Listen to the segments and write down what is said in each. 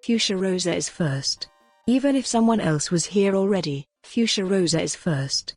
Fuchsia Rosa is first. Even if someone else was here already, Fuchsia Rosa is first.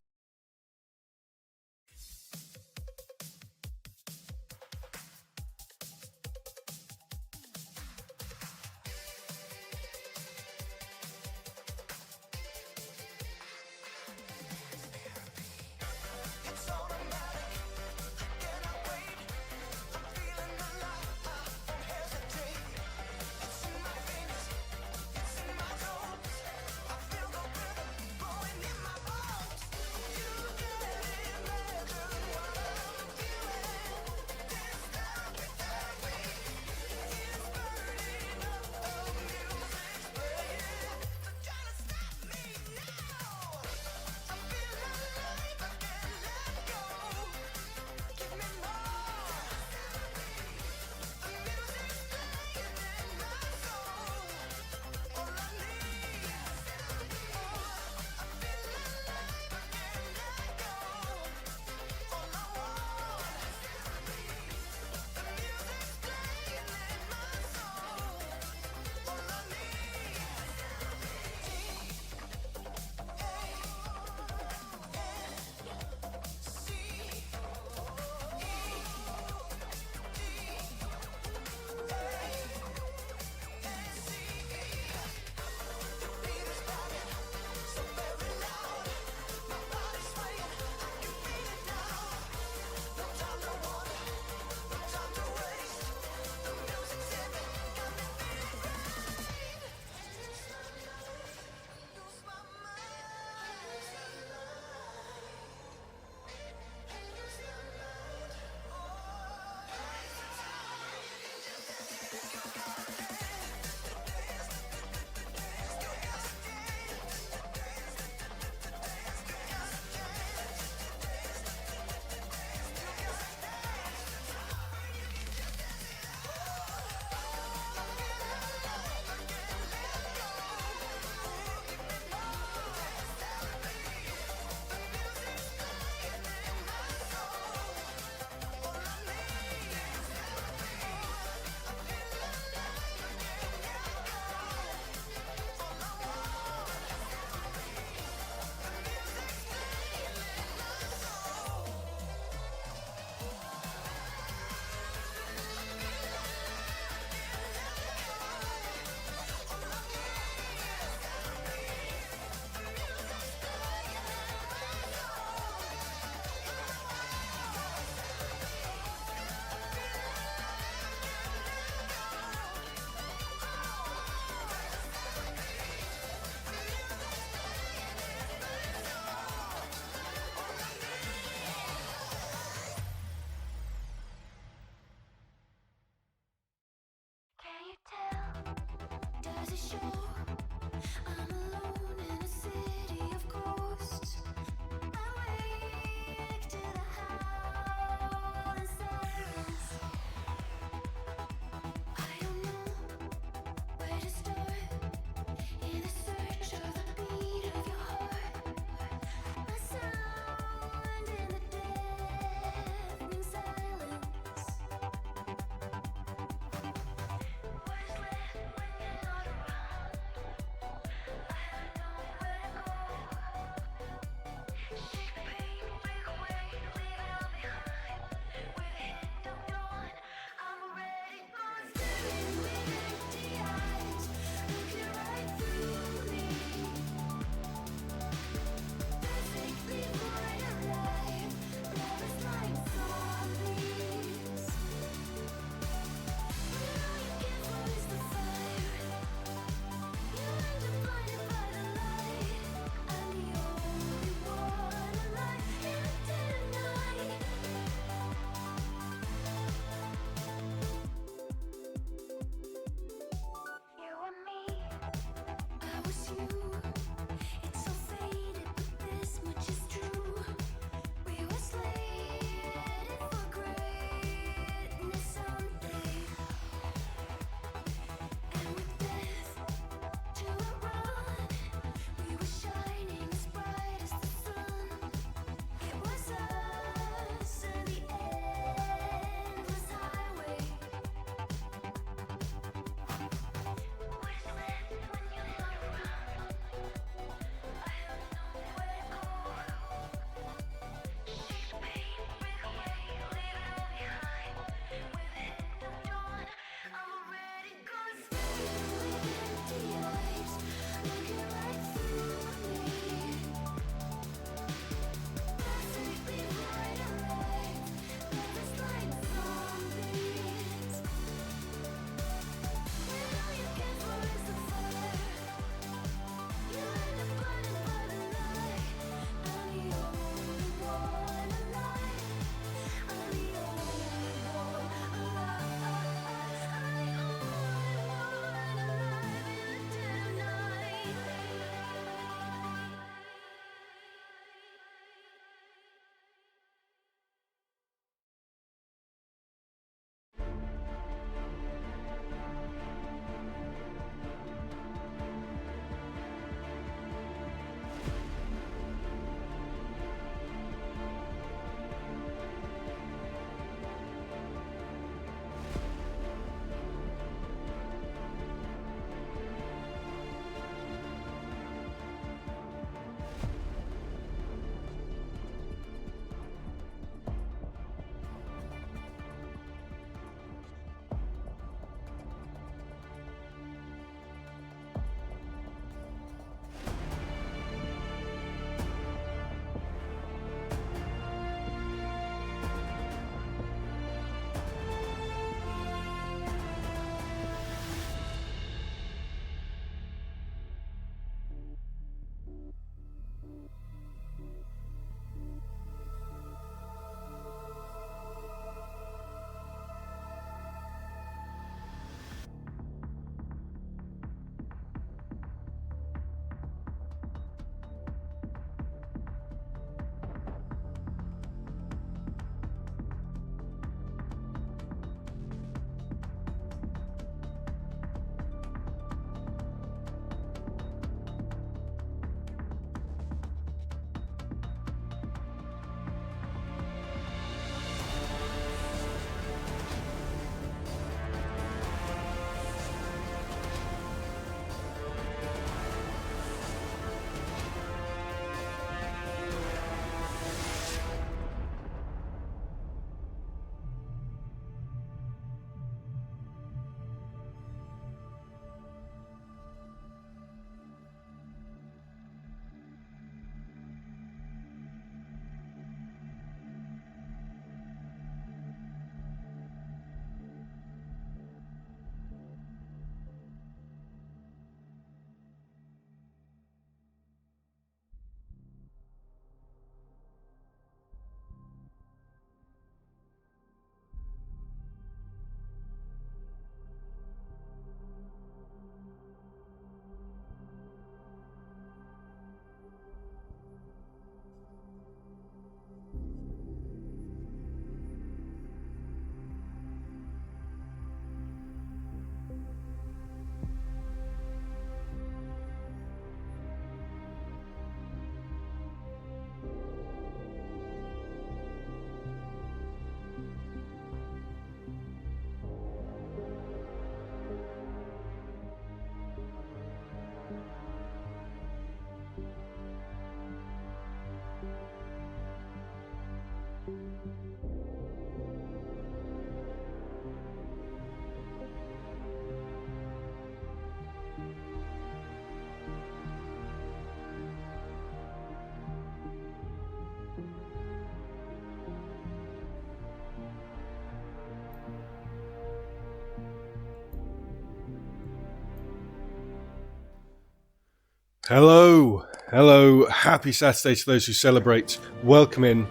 Hello, hello, happy Saturday to those who celebrate. Welcome in.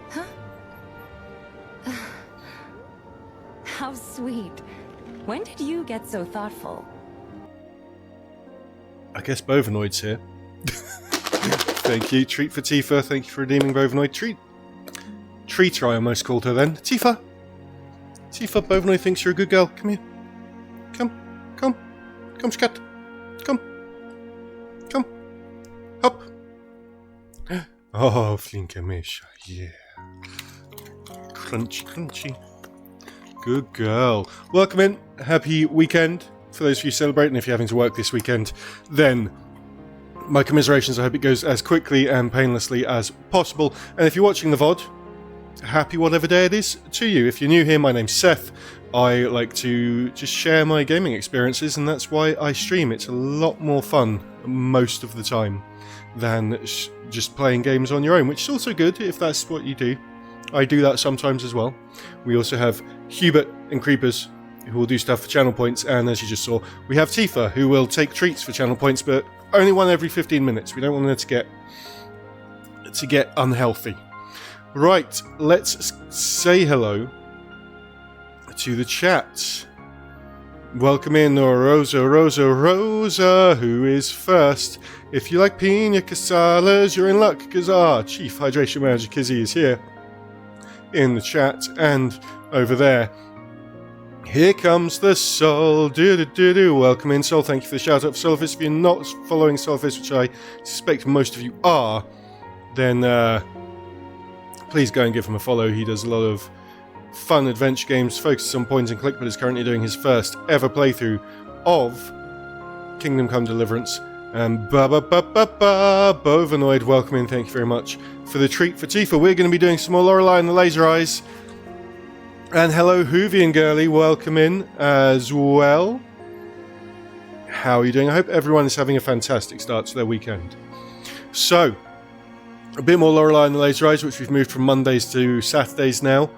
Huh? How sweet. When did you get so thoughtful? I guess Bovanoid's here. Thank you, Treat for Tifa. Thank you for redeeming Bovanoid. Treater, I almost called her then. Tifa, Bovanoid thinks you're a good girl. Come here. Come, scat. Come. Hop. Oh, flinke Misha, yeah. Crunchy. Good girl. Welcome in. Happy weekend. For those of you celebrating, if you're having to work this weekend, then my commiserations. I hope it goes as quickly and painlessly as possible. And if you're watching the VOD, happy whatever day it is to you. If you're new here, my name's Seth. I like to just share my gaming experiences, and that's why I stream. It's a lot more fun most of the time than just playing games on your own, which is also good if that's what you do. I do that sometimes as well. We also have Hubert and Creepers, who will do stuff for channel points, and as you just saw, we have Tifa, who will take treats for channel points, but only one every 15 minutes. We don't want her to get unhealthy. Right, let's say hello to the chat. Welcome in, Rosa, who is first. If you like pina coladas, you're in luck, because our Chief Hydration Manager Kizzy is here in the chat, and over there. Here comes the Sol. Welcome in, Sol. Thank you for the shout out for Solifis. If you're not following Solifis, which I suspect most of you are, then please go and give him a follow. He does a lot of fun adventure games, focuses on point and click, but is currently doing his first ever playthrough of Kingdom Come Deliverance. And Bovanoid, welcome in. Thank you very much for the treat for Tifa. We're going to be doing some more Lorelei and the Laser Eyes. And hello, Hoovy and Girly, welcome in as well. How are you doing? I hope everyone is having a fantastic start to their weekend. So, a bit more Lorelei and the Laser Eyes, which we've moved from Mondays to Saturdays now.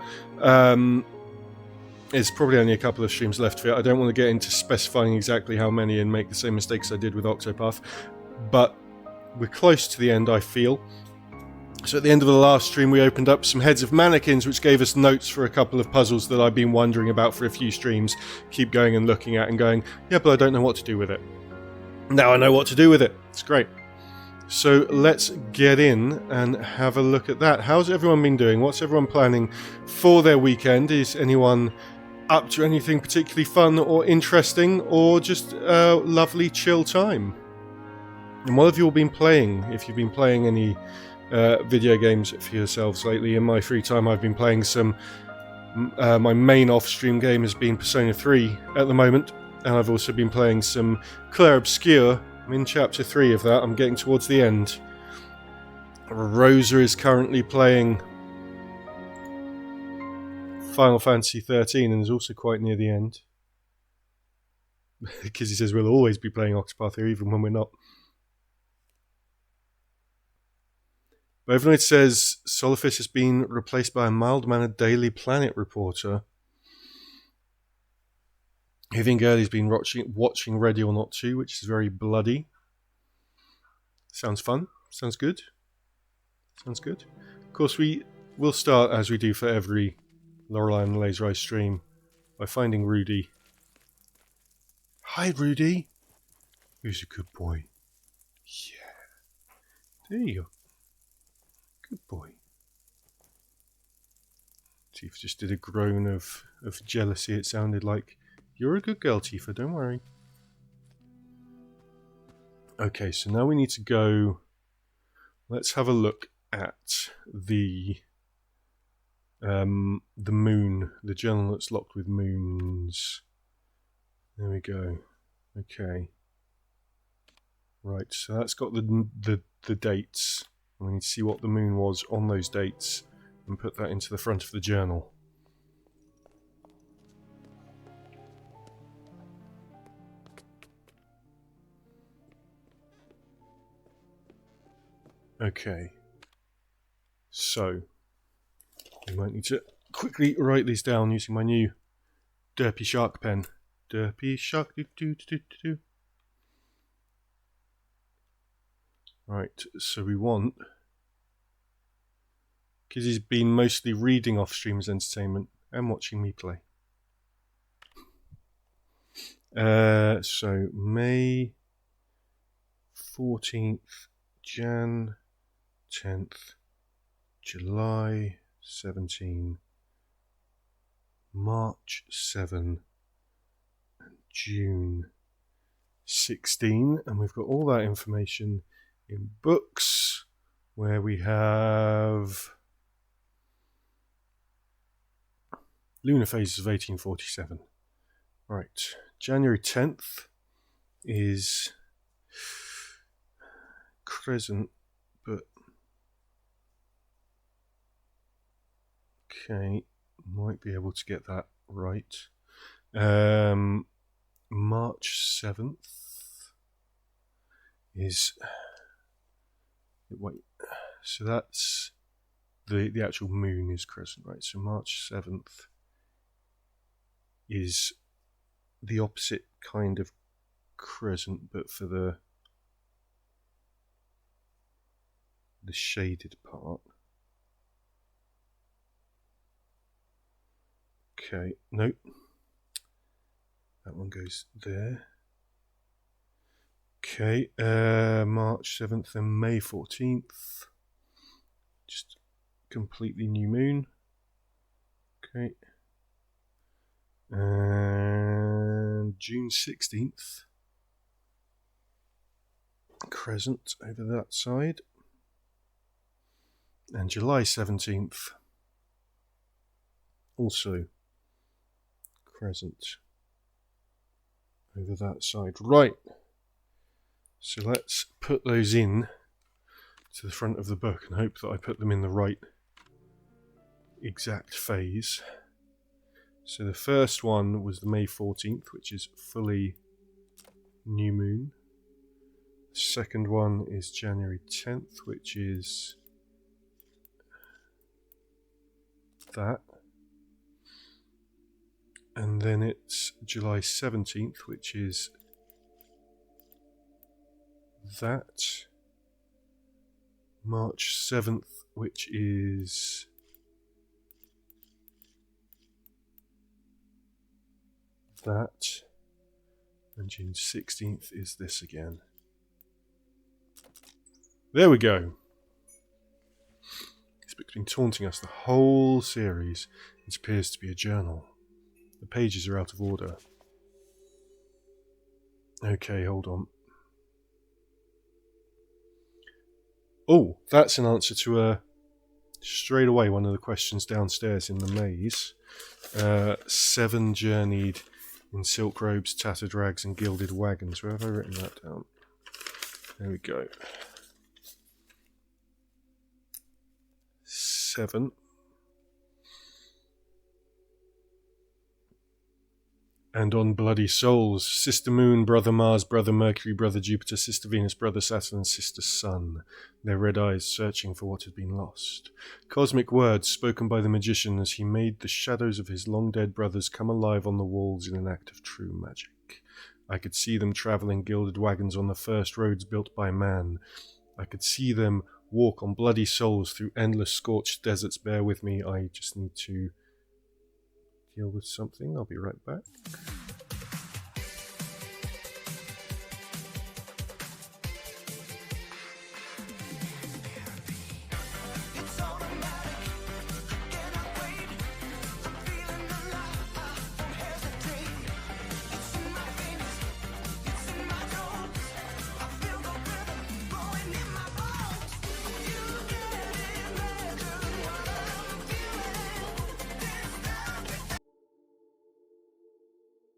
There's probably only a couple of streams left for it. I don't want to get into specifying exactly how many and make the same mistakes I did with Octopath, but we're close to the end, I feel. So at the end of the last stream, we opened up some heads of mannequins, which gave us notes for a couple of puzzles that I've been wondering about for a few streams. Keep going and looking at and going, yeah, but I don't know what to do with it. Now I know what to do with it. It's great. So let's get in and have a look at that. How's everyone been doing? What's everyone planning for their weekend? Is anyone up to anything particularly fun or interesting, or just a lovely chill time? And what have you all been playing? If you've been playing any video games for yourselves lately. In my free time, I've been playing some. My main off-stream game has been Persona 3 at the moment, and I've also been playing some Clair Obscur. I'm in chapter 3 of that. I'm getting towards the end. Rosa is currently playing Final Fantasy 13 and is also quite near the end. Because he says we'll always be playing Octopath here, even when we're not. Bovanoid says Solifis has been replaced by a mild-mannered Daily Planet reporter. Hivian Gurley's been watching Ready or Not 2, which is very bloody. Sounds fun. Sounds good. Of course, we will start, as we do for every Lorelei and the Laser Eye stream, by finding Rudy. Hi, Rudy. Who's a good boy? Yeah. There you go. Good boy. Tifa just did a groan of jealousy. It sounded like, you're a good girl, Tifa, don't worry. Okay, so now we need to go. Let's have a look at the moon, the journal that's locked with moons. There we go. Okay. Right, so that's got the dates. We need to see what the moon was on those dates and put that into the front of the journal. Okay. So, I might need to quickly write these down using my new Derpy Shark pen. Derpy Shark, do. Right, so we want... because he's been mostly reading off stream as entertainment and watching me play. So May 14th, Jan 10th, July 17, March 7, and June 16. And we've got all that information in books where we have lunar phases of 1847. Right, January 10th is crescent, but okay, might be able to get that right. March 7th is... wait, so that's the actual moon is crescent, right? So March 7th is the opposite kind of crescent, but for the shaded part. Okay, nope. That one goes there. Okay, March 7th and May 14th. Just completely new moon. Okay. And June 16th. Crescent over that side. And July 17th. Also crescent over that side. Right. So let's put those in to the front of the book and hope that I put them in the right exact phase. So the first one was the May 14th, which is fully new moon. The second one is January 10th, which is that. And then it's July 17th, which is that. March 7th, which is that. And June 16th is this again. There we go. This book's been taunting us the whole series. It appears to be a journal. The pages are out of order. Okay, hold on. Oh, that's an answer to straight away one of the questions downstairs in the maze. 7 journeyed in silk robes, tattered rags, and gilded wagons. Where have I written that down? There we go. 7. And on bloody souls, Sister Moon, Brother Mars, Brother Mercury, Brother Jupiter, Sister Venus, Brother Saturn, and Sister Sun, their red eyes searching for what had been lost. Cosmic words spoken by the magician as he made the shadows of his long-dead brothers come alive on the walls in an act of true magic. I could see them travelling gilded wagons on the first roads built by man. I could see them walk on bloody souls through endless scorched deserts. Bear with me, I just need to deal with something. I'll be right back.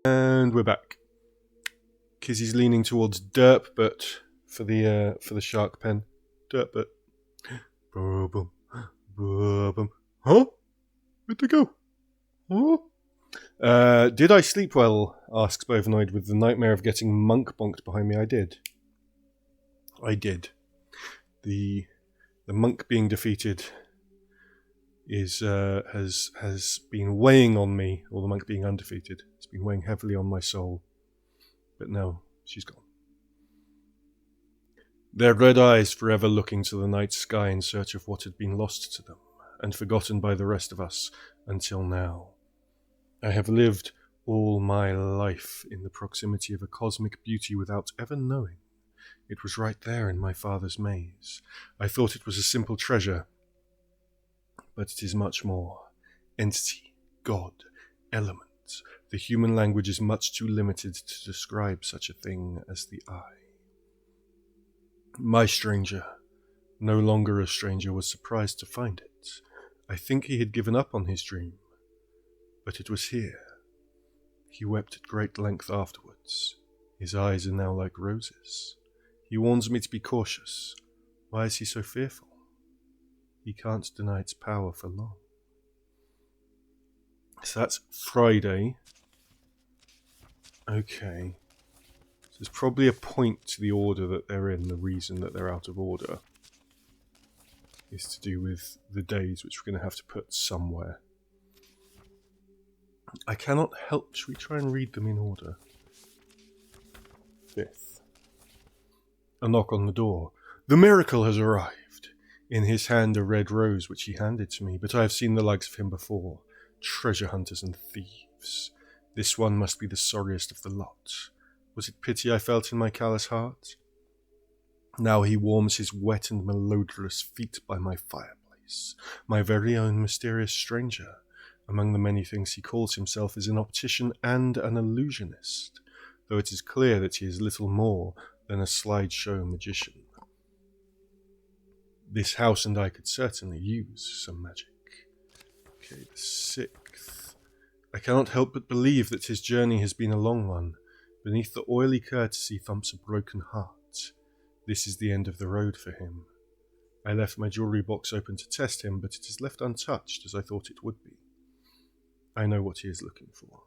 And we're back. Kizzy's leaning towards derp, but for the shark pen. Derp, but boom, boom. Huh? Where'd they go? Huh? Did I sleep well? Asks Bovinoid with the nightmare of getting monk bonked behind me. I did. The monk being defeated is has been weighing on me, or the monk being undefeated. It's been weighing heavily on my soul. But no, she's gone. their red eyes forever looking to the night sky in search of what had been lost to them, and forgotten by the rest of us until now. I have lived all my life in the proximity of a cosmic beauty without ever knowing it was right there in my father's maze. I thought it was a simple treasure, but it is much more. Entity, God, element. The human language is much too limited to describe such a thing as the eye. My stranger, no longer a stranger, was surprised to find it. I think he had given up on his dream, but it was here. He wept at great length afterwards. His eyes are now like roses. He warns me to be cautious. Why is he so fearful? He can't deny its power for long. So that's Friday. Okay. So there's probably a point to the order that they're in. The reason that they're out of order is to do with the days, which we're going to have to put somewhere. I cannot help. Should we try and read them in order? 5th. A knock on the door. The miracle has arrived. In his hand a red rose, which he handed to me, but I have seen the likes of him before. Treasure hunters and thieves. This one must be the sorriest of the lot. Was it pity I felt in my callous heart? Now he warms his wet and malodorous feet by my fireplace. My very own mysterious stranger. Among the many things he calls himself is an optician and an illusionist, though it is clear that he is little more than a slideshow magician. This house and I could certainly use some magic. Okay, the 6th. I cannot help but believe that his journey has been a long one. Beneath the oily courtesy thumps a broken heart. This is the end of the road for him. I left my jewellery box open to test him, but it is left untouched as I thought it would be. I know what he is looking for.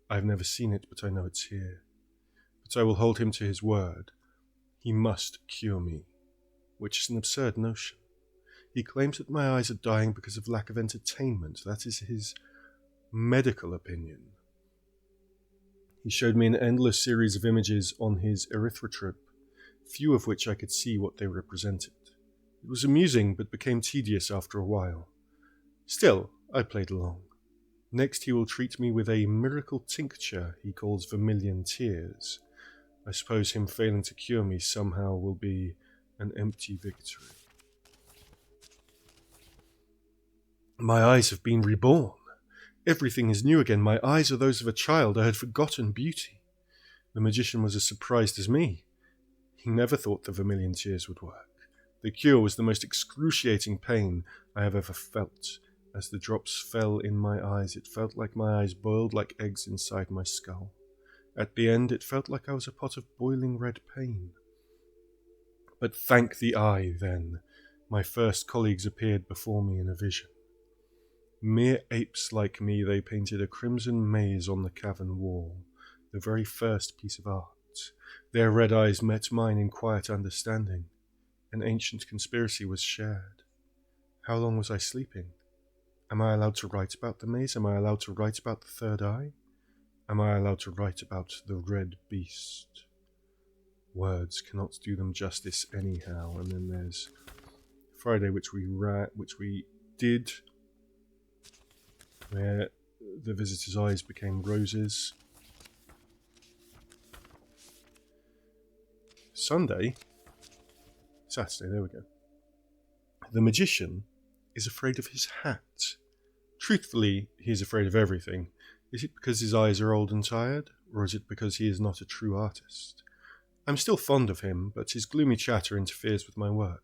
I have never seen it, but I know it's here. But I will hold him to his word. He must cure me, which is an absurd notion. He claims that my eyes are dying because of lack of entertainment. That is his medical opinion. He showed me an endless series of images on his erythrotrope, few of which I could see what they represented. It was amusing, but became tedious after a while. Still, I played along. Next he will treat me with a miracle tincture he calls vermilion tears. I suppose him failing to cure me somehow will be an empty victory. My eyes have been reborn. Everything is new again. My eyes are those of a child. I had forgotten beauty. The magician was as surprised as me. He never thought the vermilion tears would work. The cure was the most excruciating pain I have ever felt. As the drops fell in my eyes, it felt like my eyes boiled like eggs inside my skull. At the end, it felt like I was a pot of boiling red pain. But thank the eye, then. My first colleagues appeared before me in a vision. Mere apes like me, they painted a crimson maze on the cavern wall, the very first piece of art. Their red eyes met mine in quiet understanding. An ancient conspiracy was shared. How long was I sleeping? Am I allowed to write about the maze? Am I allowed to write about the third eye? Am I allowed to write about the red beast? Words cannot do them justice anyhow. And then there's Friday, which we did, where the visitor's eyes became roses. Saturday, there we go. The magician is afraid of his hat. Truthfully, he is afraid of everything. Is it because his eyes are old and tired, or is it because he is not a true artist? I'm still fond of him, but his gloomy chatter interferes with my work.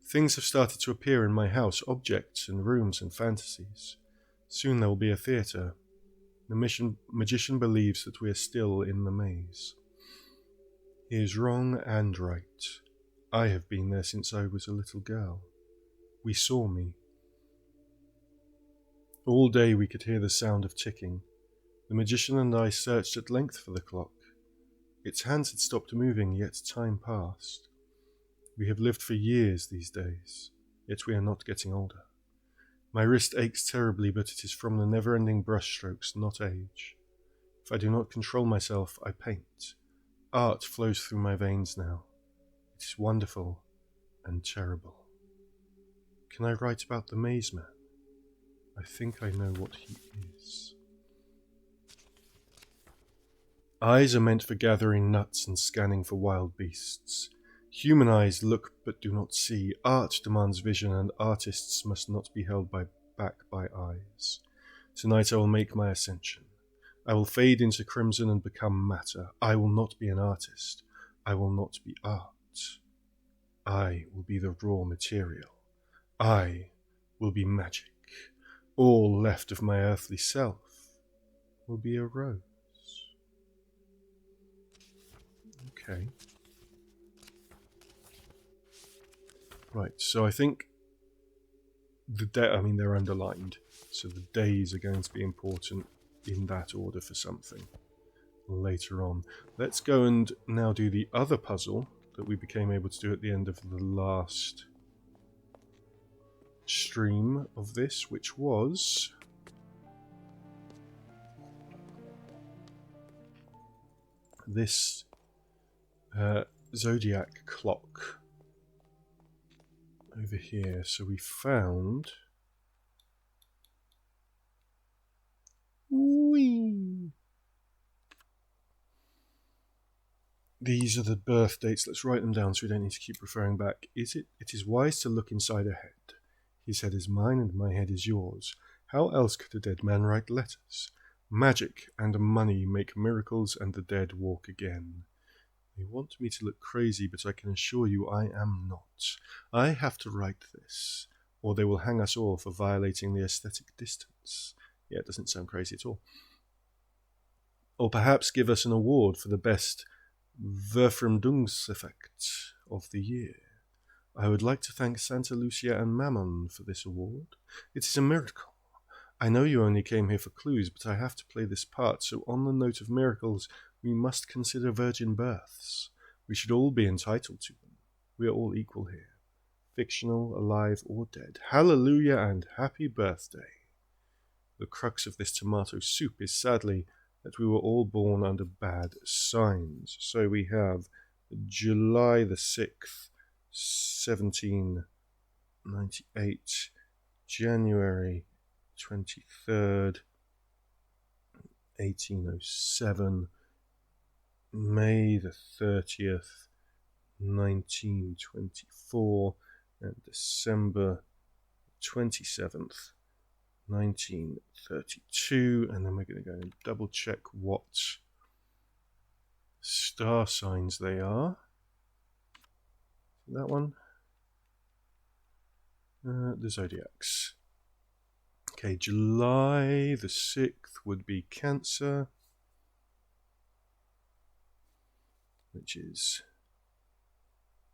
Things have started to appear in my house, objects and rooms and fantasies. Soon there will be a theatre. The magician believes that we are still in the maze. He is wrong and right. I have been there since I was a little girl. We saw me. All day we could hear the sound of ticking. The magician and I searched at length for the clock. Its hands had stopped moving, yet time passed. We have lived for years these days, yet we are not getting older. My wrist aches terribly, but it is from the never-ending brushstrokes, not age. If I do not control myself, I paint. Art flows through my veins now. is wonderful and terrible. Can I write about the Maze Man? I think I know what he is. Eyes are meant for gathering nuts and scanning for wild beasts. Human eyes look but do not see. Art demands vision, and artists must not be held back by eyes. Tonight I will make my ascension. I will fade into crimson and become matter. I will not be an artist. I will not be art. I will be the raw material. I will be magic. All left of my earthly self will be a rose. Okay. Right, so I think they're underlined, so the days are going to be important in that order for something later on. Let's go and now do the other puzzle that we became able to do at the end of the last stream of this, which was this zodiac clock over here. So we found these are the birth dates. Let's write them down so we don't need to keep referring back. It is wise to look inside a head. His head is mine and my head is yours. How else could a dead man write letters? Magic and money make miracles and the dead walk again. They want me to look crazy, but I can assure you I am not. I have to write this, or they will hang us all for violating the aesthetic distance. Yeah, it doesn't sound crazy at all. Or perhaps give us an award for the best Verfremdungseffekt of the year. I would like to thank Santa Lucia and Mammon for this award. It is a miracle. I know you only came here for clues, but I have to play this part, so on the note of miracles, we must consider virgin births. We should all be entitled to them. We are all equal here, fictional, alive, or dead. Hallelujah and happy birthday. The crux of this tomato soup is sadly that we were all born under bad signs. So we have July the 6th, 1798, January 23rd, 1807, May the 30th, 1924, and December 27th, 1932. And then we're going to go and double check what star signs they are. That one. The zodiacs. Okay, July the 6th would be Cancer, which is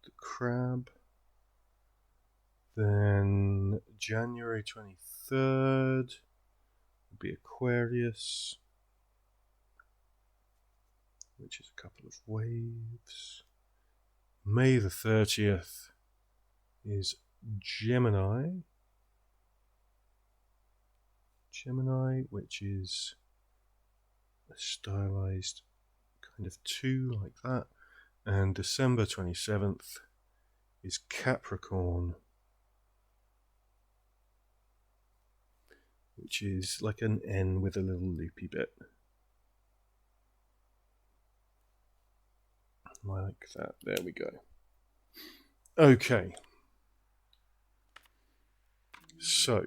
the crab. Then January 23rd would be Aquarius, which is a couple of waves. May the 30th is Gemini, which is a stylized kind of 2 like that. And December 27th is Capricorn, which is like an N with a little loopy bit. Like that. There we go. Okay. So,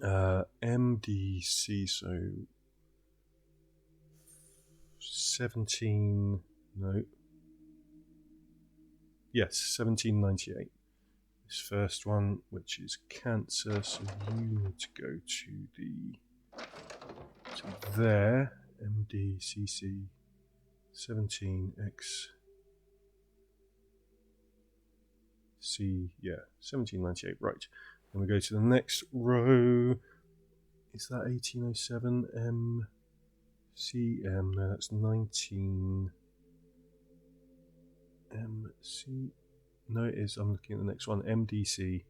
MDC, so 1798. This first one, which is Cancer, so you need to go to there, MDCC 17X. 1798, right. Then we go to the next row. Is that 1807? MCM, no, that's 19. MC, no, it is, I'm looking at the next one, MDC.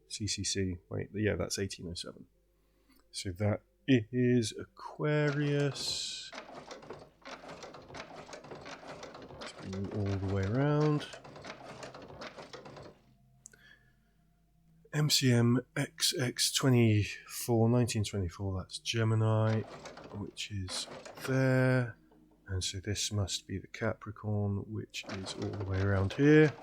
CCC, wait, yeah, that's 1807. So that is Aquarius. Let's bring you all the way around. MCM XX24 1924, that's Gemini, which is there. And so this must be the Capricorn, which is all the way around here.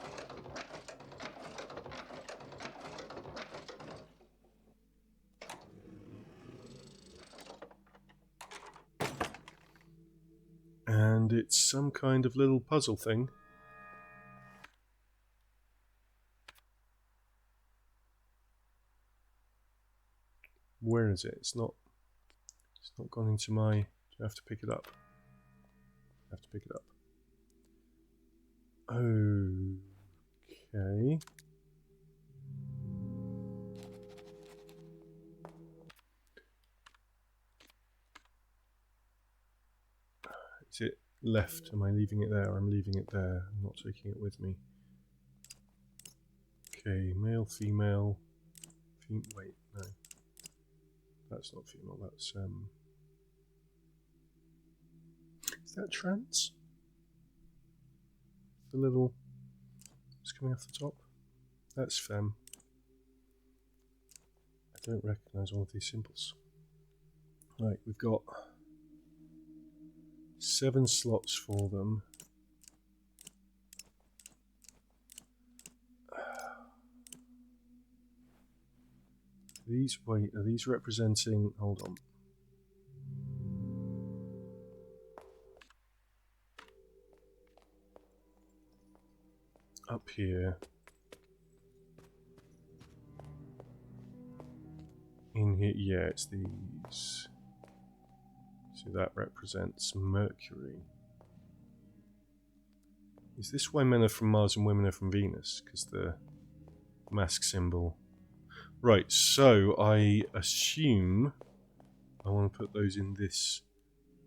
And it's some kind of little puzzle thing. Where is it? It's not gone into my... Do I have to pick it up? I have to pick it up. Okay. Is it left? Am I leaving it there? I'm leaving it there. I'm not taking it with me. Okay, male, female. Wait, no. That's not female, that's... Is that trans? The little... It's coming off the top? That's femme. I don't recognise all of these symbols. Right, we've got 7 slots for them. These, wait, are these representing... Hold on. Up here. In here, yeah, it's these. So that represents Mercury. Is this why men are from Mars and women are from Venus? Because the mask symbol. Right, so I assume I want to put those in this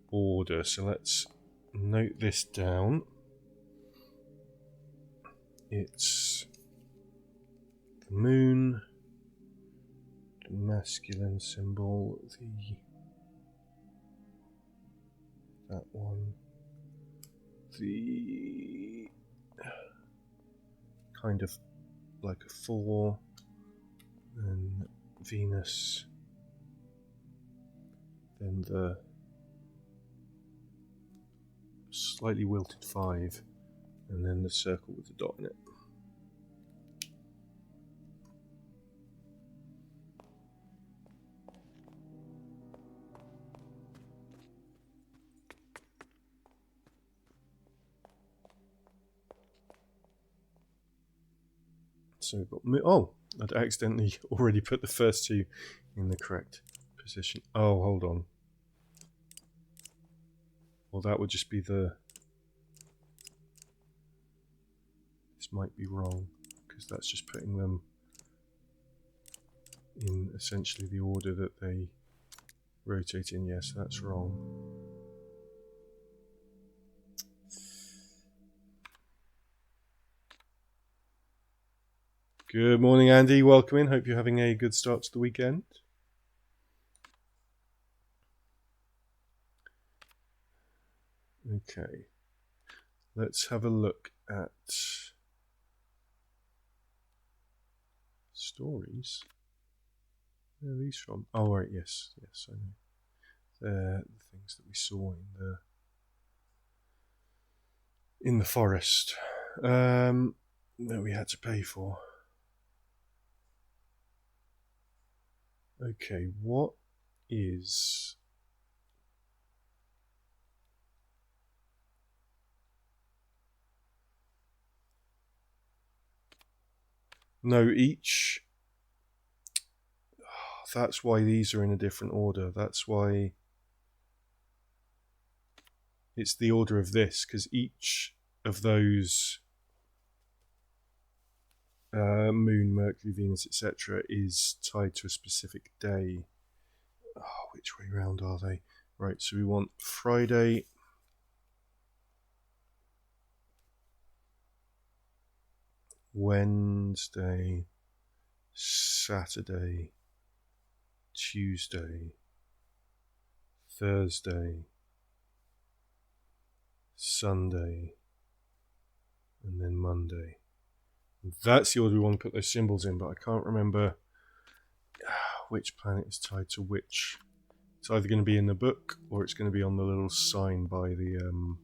order. So let's note this down. It's the moon, the masculine symbol, that one, the kind of like a 4, then Venus, then the slightly wilted 5, and then the circle with the dot in it. So we've got... Oh! I'd accidentally already put the first 2 in the correct position. Oh, hold on. Well, that would just be the... This might be wrong, because that's just putting them in essentially the order that they rotate in. Yes, that's wrong. Good morning, Andy. Welcome in. Hope you're having a good start to the weekend. Okay. Let's have a look at stories. Where are these from? Oh, right, yes. Yes, I know. They're the things that we saw in the forest that we had to pay for. Okay, what is... No, each... That's why these are in a different order. That's why it's the order of this, because each of those Moon, Mercury, Venus, etc. is tied to a specific day. Oh, which way round are they? Right, so we want Friday, Wednesday, Saturday, Tuesday, Thursday, Sunday, and then Monday. That's the order we want to put those symbols in, but I can't remember which planet is tied to which. It's either going to be in the book or it's going to be on the little sign by the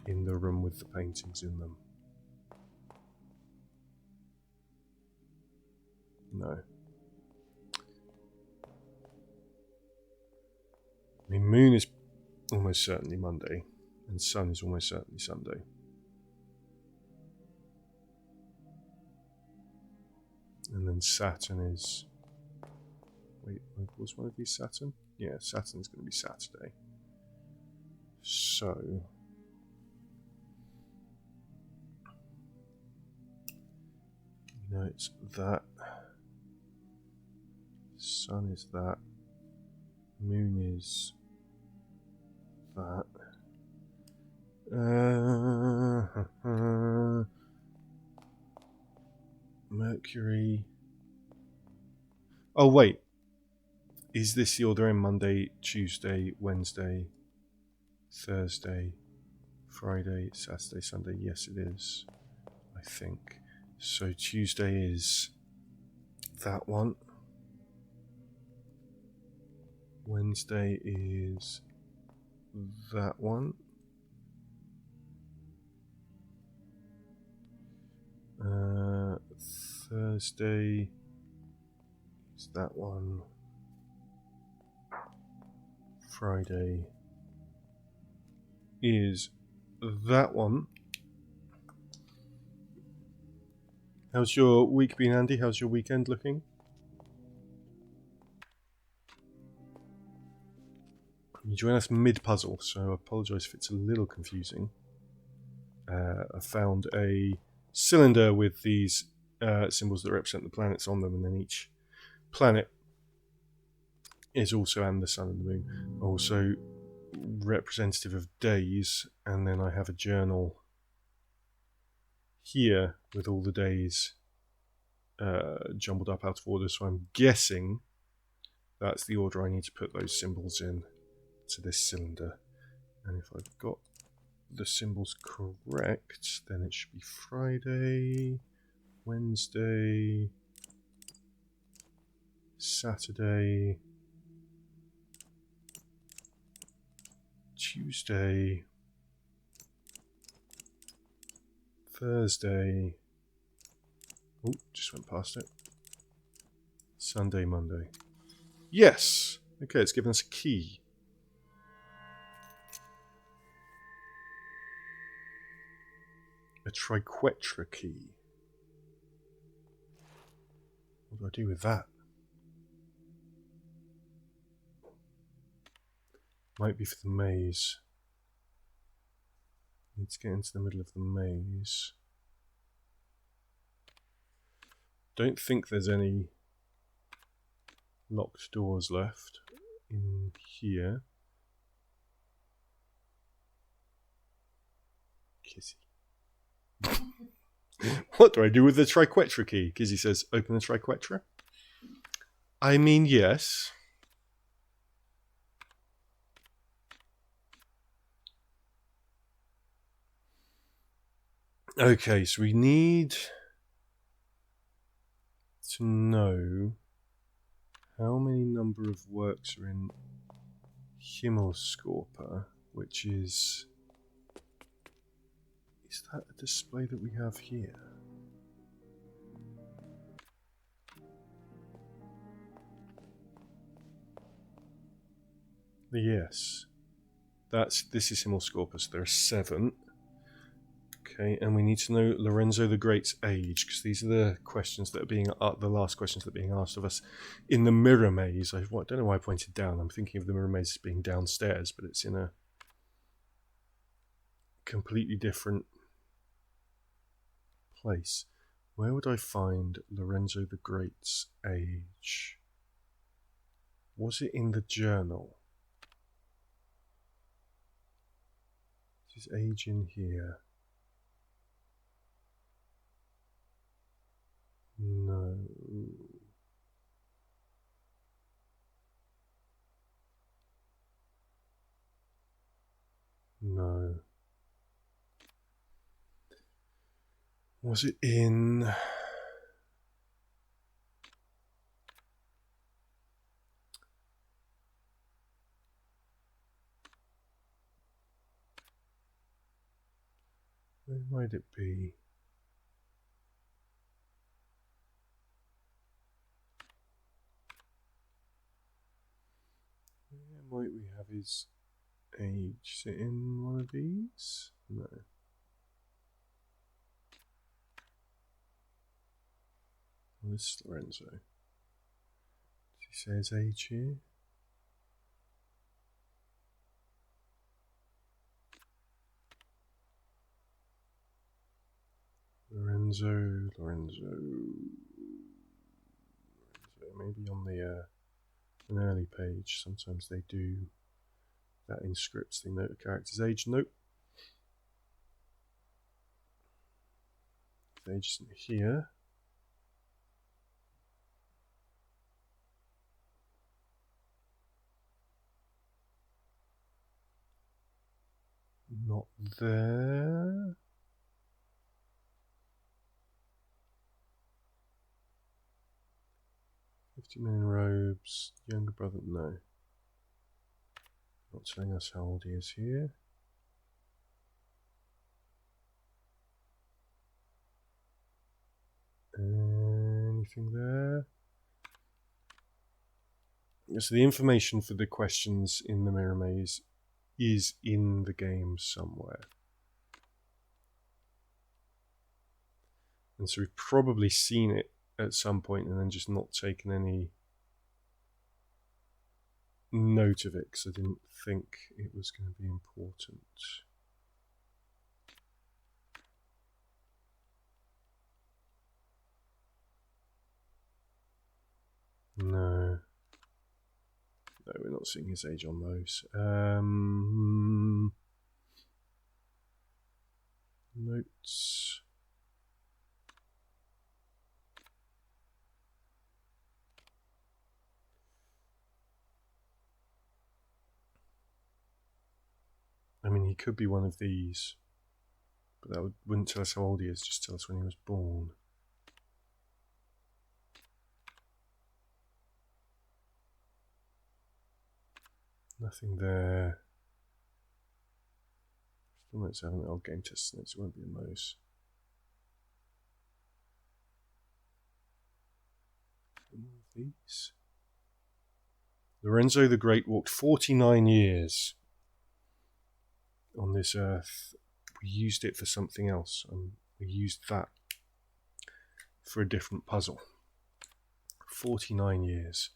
in the room with the paintings in them. No. I mean, moon is almost certainly Monday, and sun is almost certainly Sunday. And then Saturn is... Wait, was one of these Saturn? Yeah, Saturn's going to be Saturday. So... No, it's that. Sun is that. Moon is that. Mercury. Oh, wait. Is this the order in Monday, Tuesday, Wednesday, Thursday, Friday, Saturday, Sunday? Yes, it is. I think. So Tuesday is that one. Wednesday is that one. Thursday is that one. Friday is that one. How's your week been, Andy? How's your weekend looking? You join us mid-puzzle, so I apologise if it's a little confusing. I found a cylinder with these symbols that represent the planets on them, and then each planet is also, and the sun and the moon, also representative of days, and then I have a journal here with all the days jumbled up out of order, so I'm guessing that's the order I need to put those symbols in to this cylinder. And if I've got the symbols correct, then it should be Friday, Wednesday, Saturday, Tuesday, Thursday, oh, just went past it, Sunday, Monday. Yes! Okay, it's given us a key. A triquetra key. What do I do with that? Might be for the maze. Need to get into the middle of the maze. Don't think there's any locked doors left in here. Kizzy. What do I do with the triquetra key? Kizzy says, open the triquetra. I mean, yes. Okay, so we need to know how many number of works are in Himmelskorper, which is that a display that we have here? Yes. This is Himmelskorper, so there are 7. Okay, and we need to know Lorenzo the Great's age, because these are the questions that are being the last questions that are being asked of us in the mirror maze. I don't know why I pointed down. I'm thinking of the mirror maze as being downstairs, but it's in a completely different place. Where would I find Lorenzo the Great's age? Was it in the journal? Is his age in here? No. Was it in... Where might it be? Where might we have his age? Is it in one of these? No. Well, this is Lorenzo. Does he say his age here? Lorenzo. Maybe on the an early page. Sometimes they do that in scripts. They note a character's age. Nope. His age isn't here. Not there. $50 million robes. Younger brother, no. Not telling us how old he is here. Anything there? So the information for the questions in the mirror maze is in the game somewhere. And so we've probably seen it at some point and then just not taken any note of it because I didn't think it was going to be important. No. No, we're not seeing his age on those. Notes. I mean, he could be one of these, but that wouldn't tell us how old he is, just tell us when he was born. Nothing there. Still notes having old game test notes, it won't be in those. These. Lorenzo the Great walked 49 years on this earth. We used it for something else, and we used that for a different puzzle. 49 years.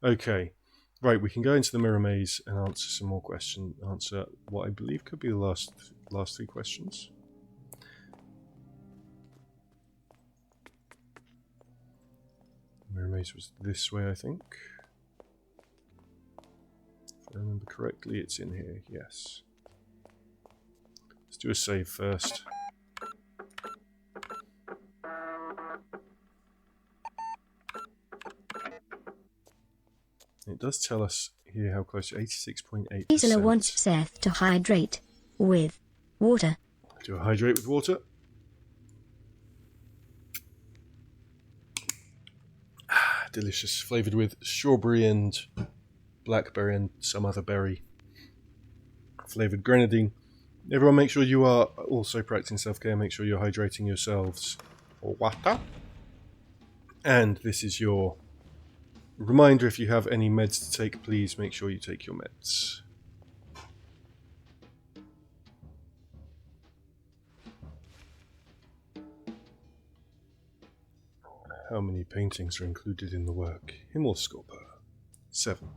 Okay. Right, we can go into the mirror maze and answer some more questions. Answer what I believe could be the last three questions. The mirror maze was this way, I think. If I remember correctly, it's in here, yes. Let's do a save first. It does tell us here how close to 86.8%. Gisela wants Seth to hydrate with water. Do a hydrate with water. Delicious, flavoured with strawberry and blackberry and some other berry. Flavoured grenadine. Everyone make sure you are also practicing self-care. Make sure you're hydrating yourselves for water. And this is your reminder, if you have any meds to take, please make sure you take your meds. How many paintings are included in the work? Himmelskulper. 7.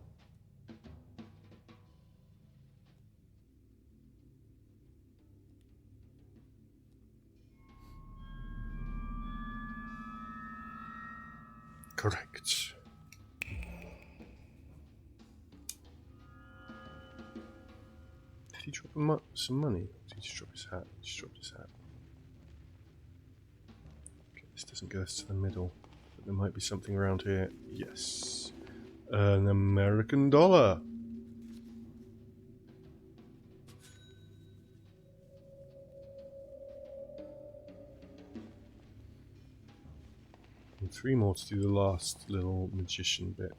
Correct. Did he drop some money? Did he just drop his hat? He just dropped his hat. Okay, this doesn't get us to the middle, but there might be something around here. Yes. An American dollar. And 3 more to do the last little magician bit.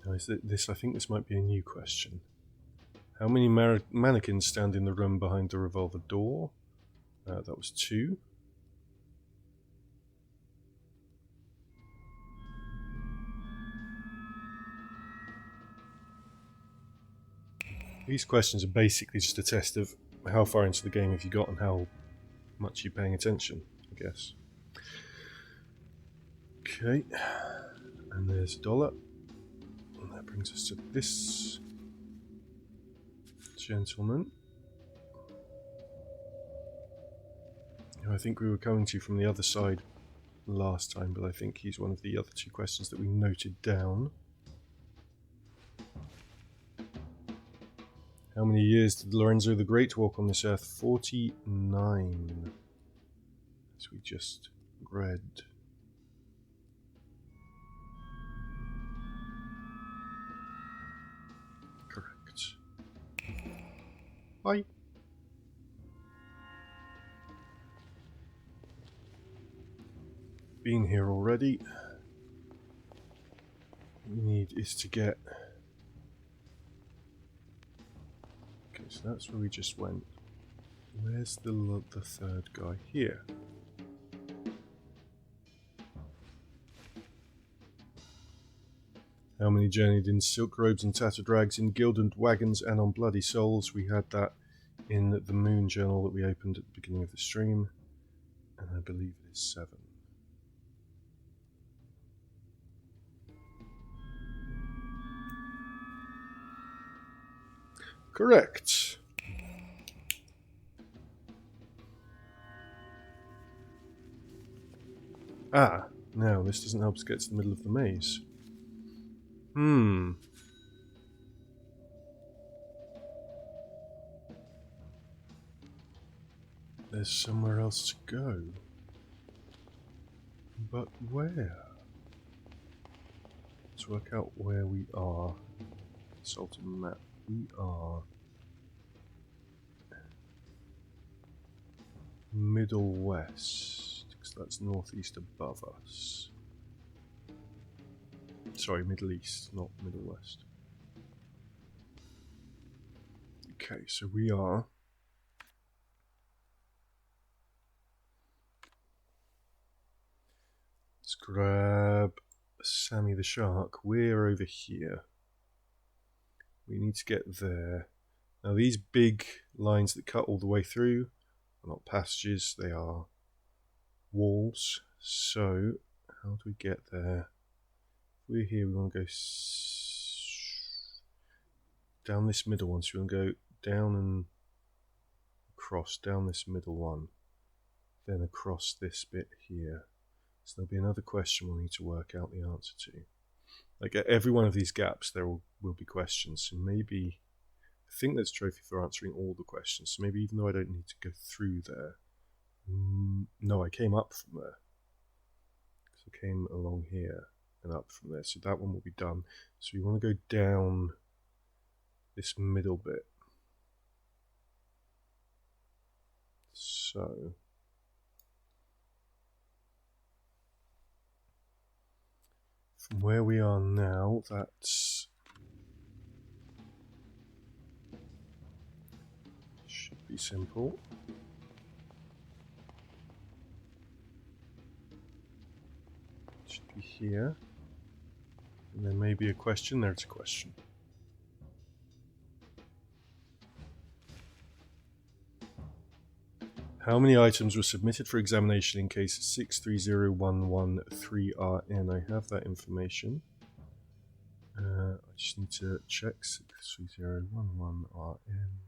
Now, I think this might be a new question. How many mannequins stand in the room behind the revolver door? That was 2. These questions are basically just a test of how far into the game have you got and how much you're paying attention, I guess. Okay, and there's $1. And that brings us to this gentleman, who I think we were coming to from the other side last time, but I think he's one of the other 2 questions that we noted down. How many years did Lorenzo the Great walk on this earth? 49, as we just read. Correct. Bye. Been here already. What we need is to get... Okay, so that's where we just went. Where's the 3rd guy? Here. How many journeyed in silk robes and tattered rags, in gilded wagons and on bloody souls? We had that in the Moon Journal that we opened at the beginning of the stream, and I believe it is 7. Correct. Ah, now this doesn't help us get to the middle of the maze. There's somewhere else to go. But where? Let's work out where we are. Consult a map. We are Middle West, because that's northeast above us. Sorry, Middle East, not Middle West. Okay, so we are... Let's grab Sammy the Shark. We're over here. We need to get there. Now these big lines that cut all the way through are not passages, they are walls. So, how do we get there? If we're here, we want to go down this middle one. So we want to go down and across, down this middle one. Then across this bit here. So there'll be another question we'll need to work out the answer to. Like at every one of these gaps, there will be questions. So maybe, I think there's a trophy for answering all the questions. So maybe even though I don't need to go through there. No, I came up from there. So I came along here and up from there. So that one will be done. So we want to go down this middle bit. So... from where we are now, that's... should be simple. Should be here. And there may be a question. There's a question. How many items were submitted for examination in case 630113RN? I have that information. I just need to check 63011RN.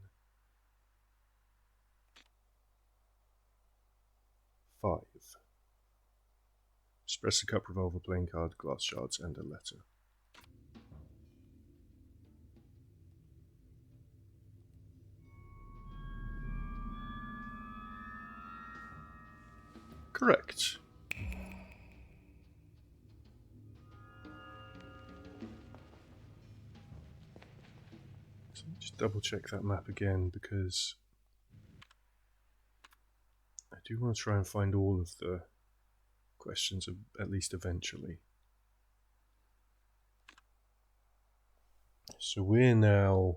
5. Espresso cup, revolver, playing card, glass shards, and a letter. Correct. So just double check that map again because do want to try and find all of the questions at least eventually. So we're now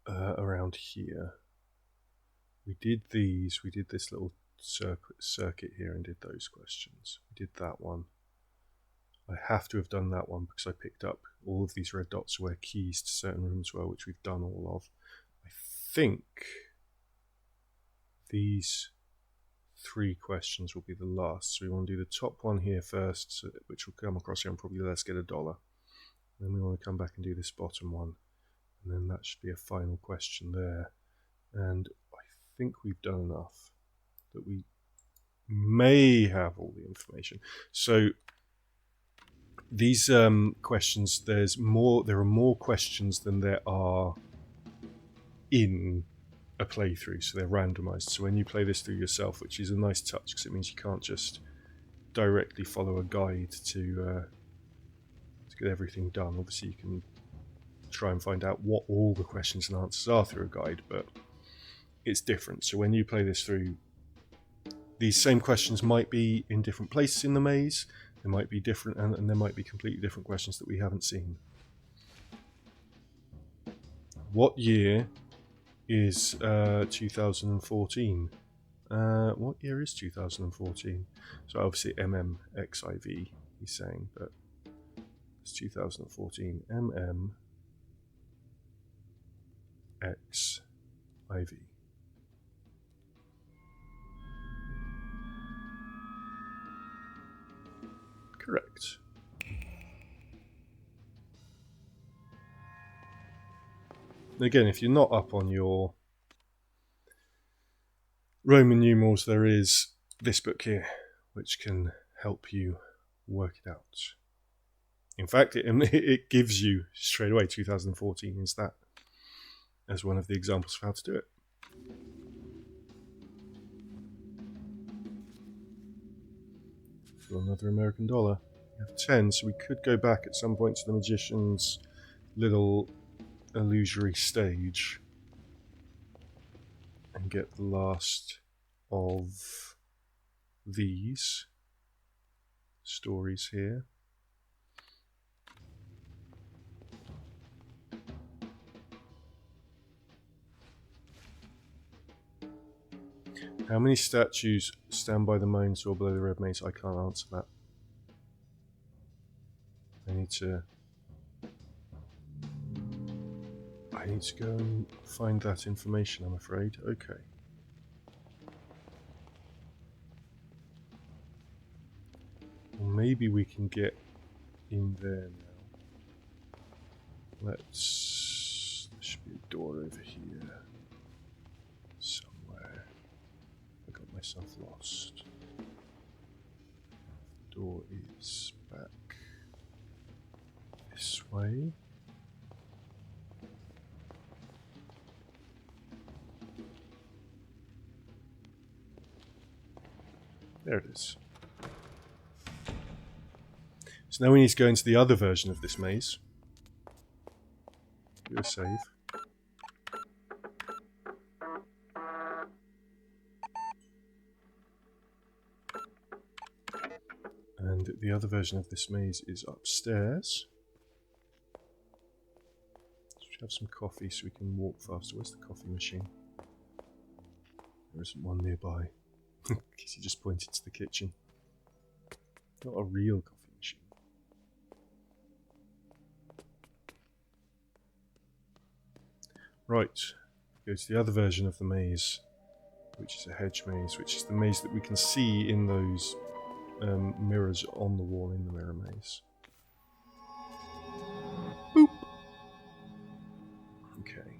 around here. We did these, we did this little circuit here and did those questions. We did that one. I have to have done that one because I picked up all of these red dots where keys to certain rooms were, which we've done all of. I think these 3 questions will be the last. So we want to do the top one here first, which will come across here and probably let's get $1. Then we want to come back and do this bottom one. And then that should be a final question there. And I think we've done enough that we may have all the information. So these questions, there are more questions than there are in a playthrough, so they're randomized. So when you play this through yourself, which is a nice touch because it means you can't just directly follow a guide to get everything done. Obviously you can try and find out what all the questions and answers are through a guide, but it's different. So when you play this through, these same questions might be in different places in the maze. They might be different, and there might be completely different questions that we haven't seen. What year is 2014? What year is 2014? So obviously MMXIV he's saying, but it's 2014. MMXIV. Correct. Again, if you're not up on your Roman numerals, there is this book here, which can help you work it out. In fact, it gives you straight away 2014 is that as one of the examples of how to do it. For another American dollar. We have 10, so we could go back at some point to the magician's little illusory stage and get the last of these stories here. How many statues stand by the main or below the red maze? I can't answer that. I need to go and find that information, I'm afraid. Okay. Well, maybe we can get in there now. There should be a door over here somewhere. I got myself lost. The door is back this way. There it is. So now we need to go into the other version of this maze. Do a save. And the other version of this maze is upstairs. So we should have some coffee so we can walk faster. Where's the coffee machine? There isn't one nearby. Because he just pointed to the kitchen. Not a real coffee machine. Right. Go to the other version of the maze, which is a hedge maze, which is the maze that we can see in those mirrors on the wall in the mirror maze. Boop. Okay.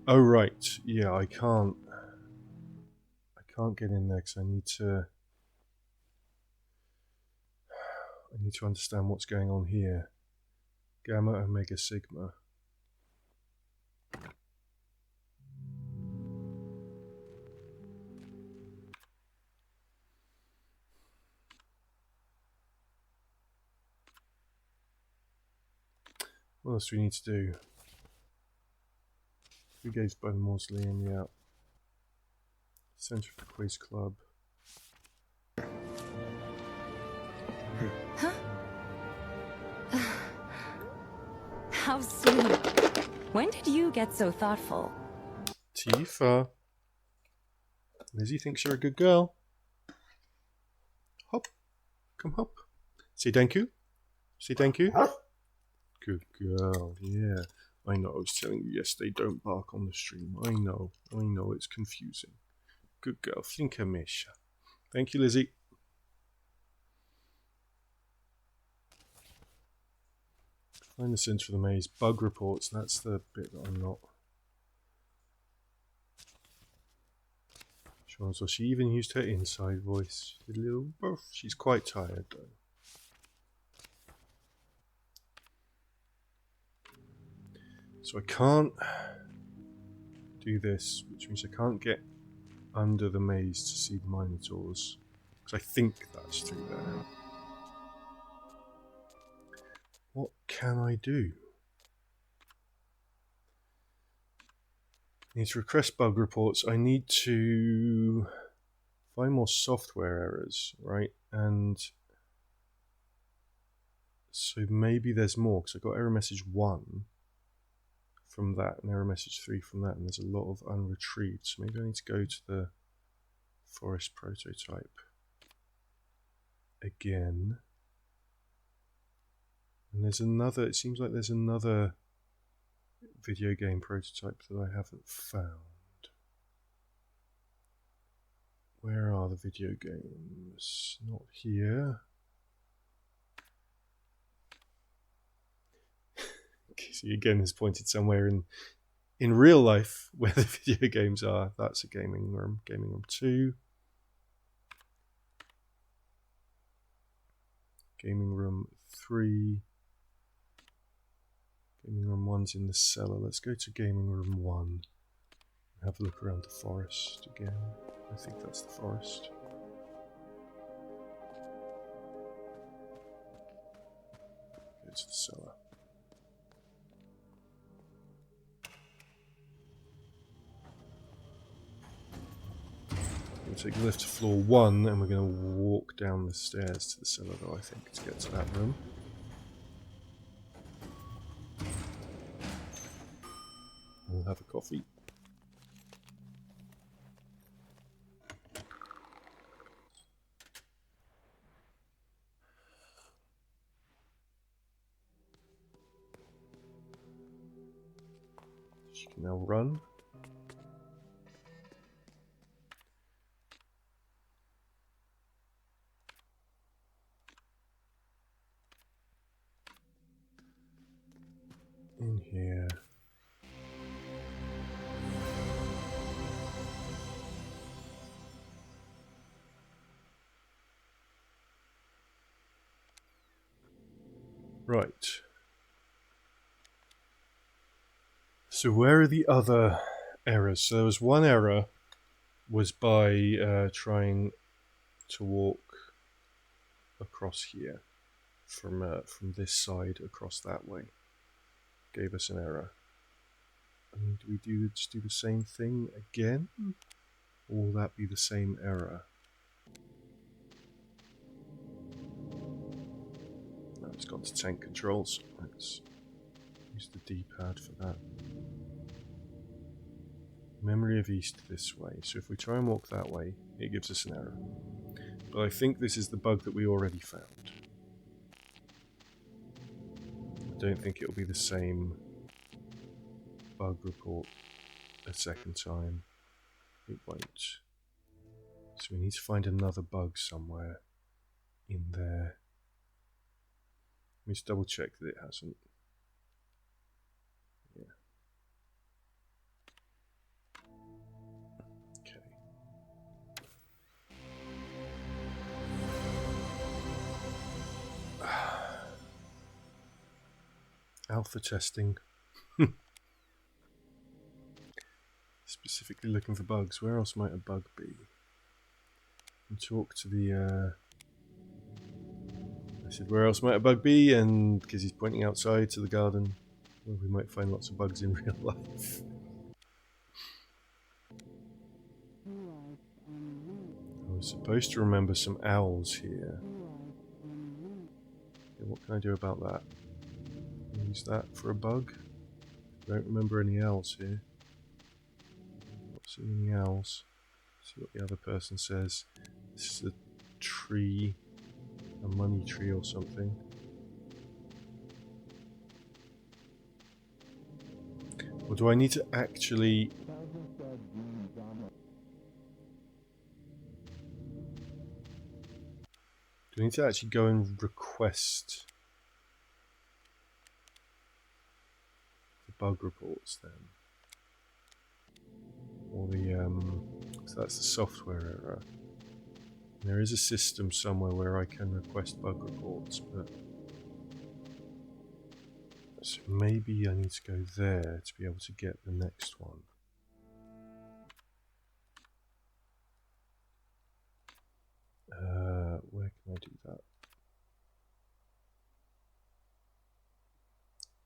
Oh right, yeah, I can't get in there because I need to understand what's going on here. Gamma, Omega, Sigma. What else do we need to do? We gave by the mausoleum, yeah. Centre of the Quiz Club. How sweet. When did you get so thoughtful? Tifa. Lizzie thinks you're a good girl. Hop. Come hop. Say thank you. Say thank you. Good girl. Yeah. I know. I was telling you yesterday, don't bark on the stream. I know. It's confusing. Good girl. Flinke Misha. Thank you, Lizzie. Find the centre of the maze. Bug reports. That's the bit that I'm not. Sure. So she even used her inside voice. She did a little buff. She's quite tired though. So I can't do this, which means I can't get under the maze to see the Minotaurs. Because I think that's through there. What can I do? I need to request bug reports. I need to find more software errors, right? And so maybe there's more, because I got error message 1 from that, and error message 3 from that, and there's a lot of unretrieved. So maybe I need to go to the forest prototype again. And there's another, it seems like there's another video game prototype that I haven't found. Where are the video games? Not here. Casey again has pointed somewhere in real life where the video games are. That's a gaming room. Gaming room 2. Gaming room 3. Gaming room 1's in the cellar. Let's go to gaming room 1 and have a look around the forest again. I think that's the forest. Go to the cellar. We'll take the lift to floor 1 and we're going to walk down the stairs to the cellar though, I think, to get to that room. We'll have a coffee. She can now run. In here. Right. So where are the other errors? So there was one error was by trying to walk across here from this side across that way. Gave us an error. I mean, do we just do the same thing again? Or will that be the same error? No, it's gone to tank controls. Let's use the D-pad for that. Memory of East this way. So if we try and walk that way, it gives us an error. But I think this is the bug that we already found. I don't think it'll be the same bug report a second time. It won't. So we need to find another bug somewhere in there. Let me just double check that it hasn't. Yeah. Okay. Alpha testing. Specifically looking for bugs. Where else might a bug be? And talk to the I said, where else might a bug be? And because he's pointing outside to the garden, where we might find lots of bugs in real life. Supposed to remember some owls here. Okay, what can I do about that? Use that for a bug. I don't remember any owls here. Not seeing any owls. See what the other person says. This is a tree, a money tree or something. Or do I need to actually... Do I need to actually go and request the bug reports then? Or the, so that's the software error. There is a system somewhere where I can request bug reports, but... So maybe I need to go there to be able to get the next one. Where can I do that?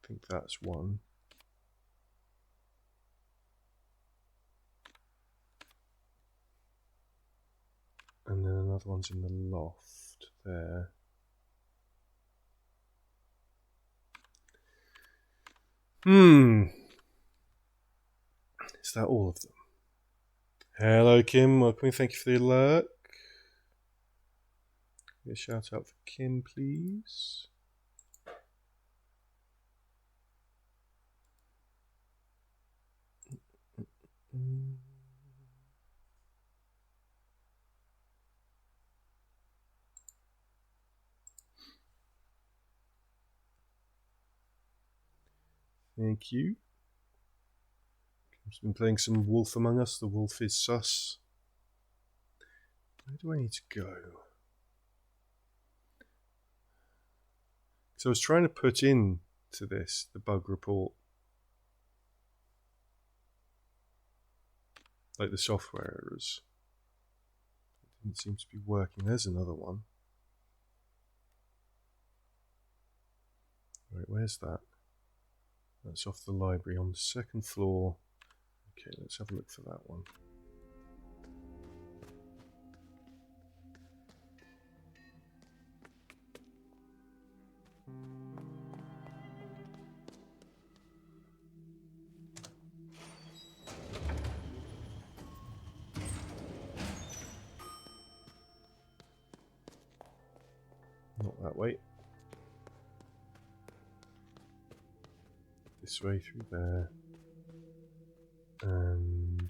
I think that's one. And then another one's in the loft there. Is that all of them? Hello, Kim. Welcome. Thank you for the alert. A shout out for Kim, please. Thank you. I've been playing some Wolf Among Us. The wolf is sus. Where do I need to go? So I was trying to put in to this the bug report, like the software errors. It didn't seem to be working. There's another one. Right, where's that? That's off the library on the second floor. Okay, let's have a look for that one. Not that way. This way through there. And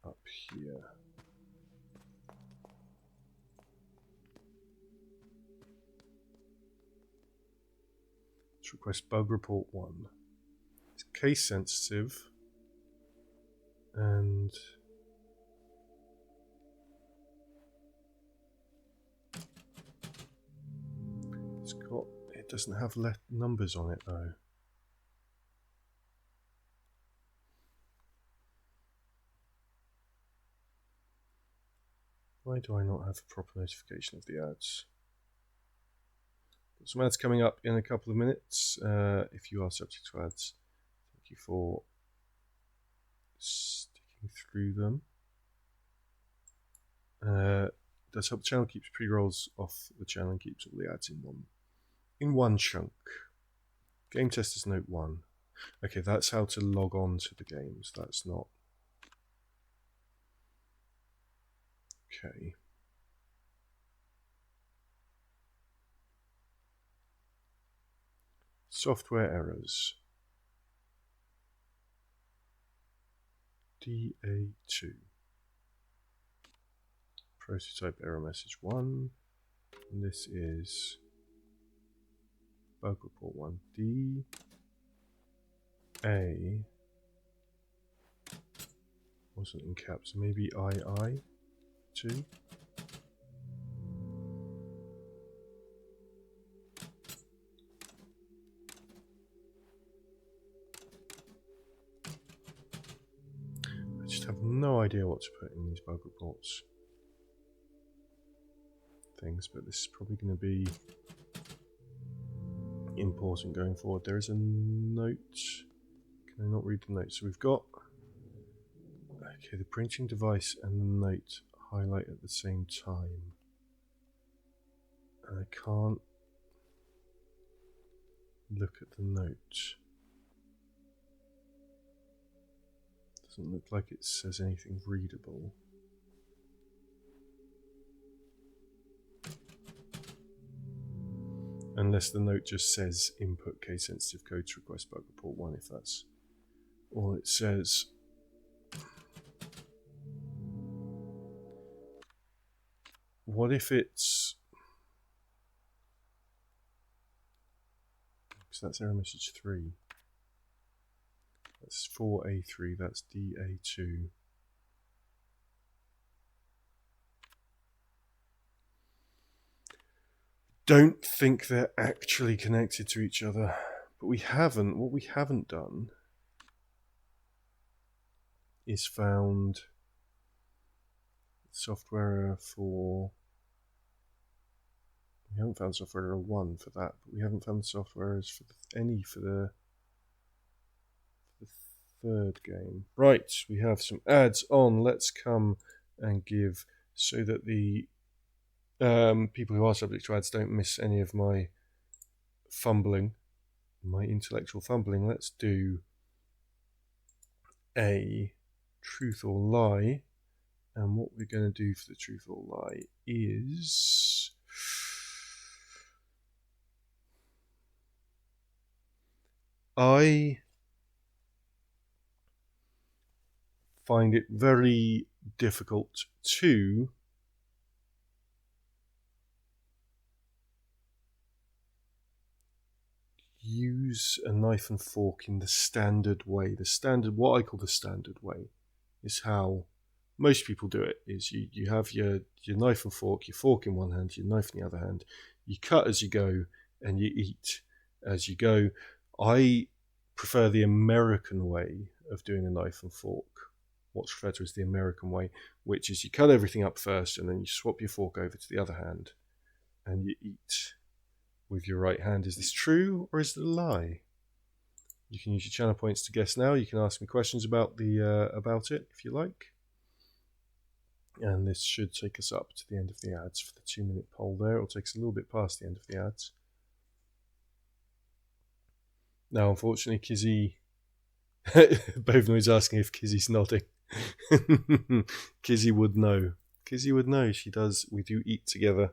up here. Let's request bug report 1. It's case sensitive and it doesn't have numbers on it though. Why do I not have a proper notification of the ads? Got some ads coming up in a couple of minutes. If you are subject to ads, thank you for sticking through them. Does help the channel, keeps pre-rolls off the channel and keeps all the ads in one chunk. Game testers note 1. Okay, that's how to log on to the games. That's not. Okay. Software errors. DA2. Prototype error message 1. And this is bug report 1. DA wasn't in caps. Maybe II2. I just have no idea what to put in these bug reports things, but this is probably going to be important going forward. There is a note. Can I not read the note? So we've got Okay, the printing device and the note highlight at the same time. And I can't look at the note. Doesn't look like it says anything readable. Unless the note just says input case sensitive code to request bug report 1, if that's all it says. What if it's... So that's error message 3. That's 4A3, that's DA2. Don't think they're actually connected to each other. But what we haven't done is found software error for... We haven't found software error 1 for that, but we haven't found software errors for the third game. Right, we have some ads on. Let's come and give, so that the people who are subject to ads don't miss any of my fumbling, my intellectual fumbling. Let's do a truth or lie. And what we're going to do for the truth or lie is... I find it very difficult to use a knife and fork in the standard way. The standard, what I call the standard way, is how most people do it. Is you have your knife and fork, your fork in one hand, your knife in the other hand. You cut as you go and you eat as you go. I prefer the American way of doing a knife and fork. What's referred to as the American way, which is you cut everything up first and then you swap your fork over to the other hand and you eat with your right hand. Is this true or is it a lie? You can use your channel points to guess now. You can ask me questions about it if you like. And this should take us up to the end of the ads for the 2-minute poll there. It'll take us a little bit past the end of the ads. Now, unfortunately, Kizzy... Bovenoid's asking if Kizzy's nodding. Kizzy would know. Kizzy would know. She does. We do eat together.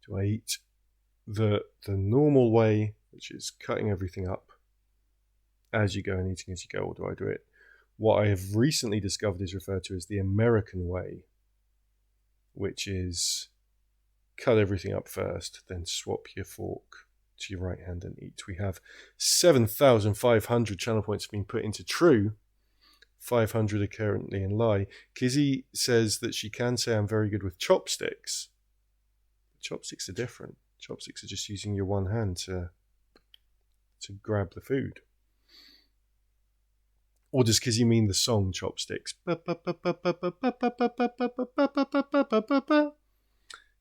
Do I eat the normal way, which is cutting everything up as you go and eating as you go, or do I do it? What I have recently discovered is referred to as the American way, which is cut everything up first, then swap your fork to your right hand and eat. We have 7,500 channel points have been put into true. 500 are currently in lie. Kizzy says that she can say I'm very good with chopsticks. Chopsticks are different. Chopsticks are just using your one hand to grab the food. Or does Kizzy mean the song Chopsticks?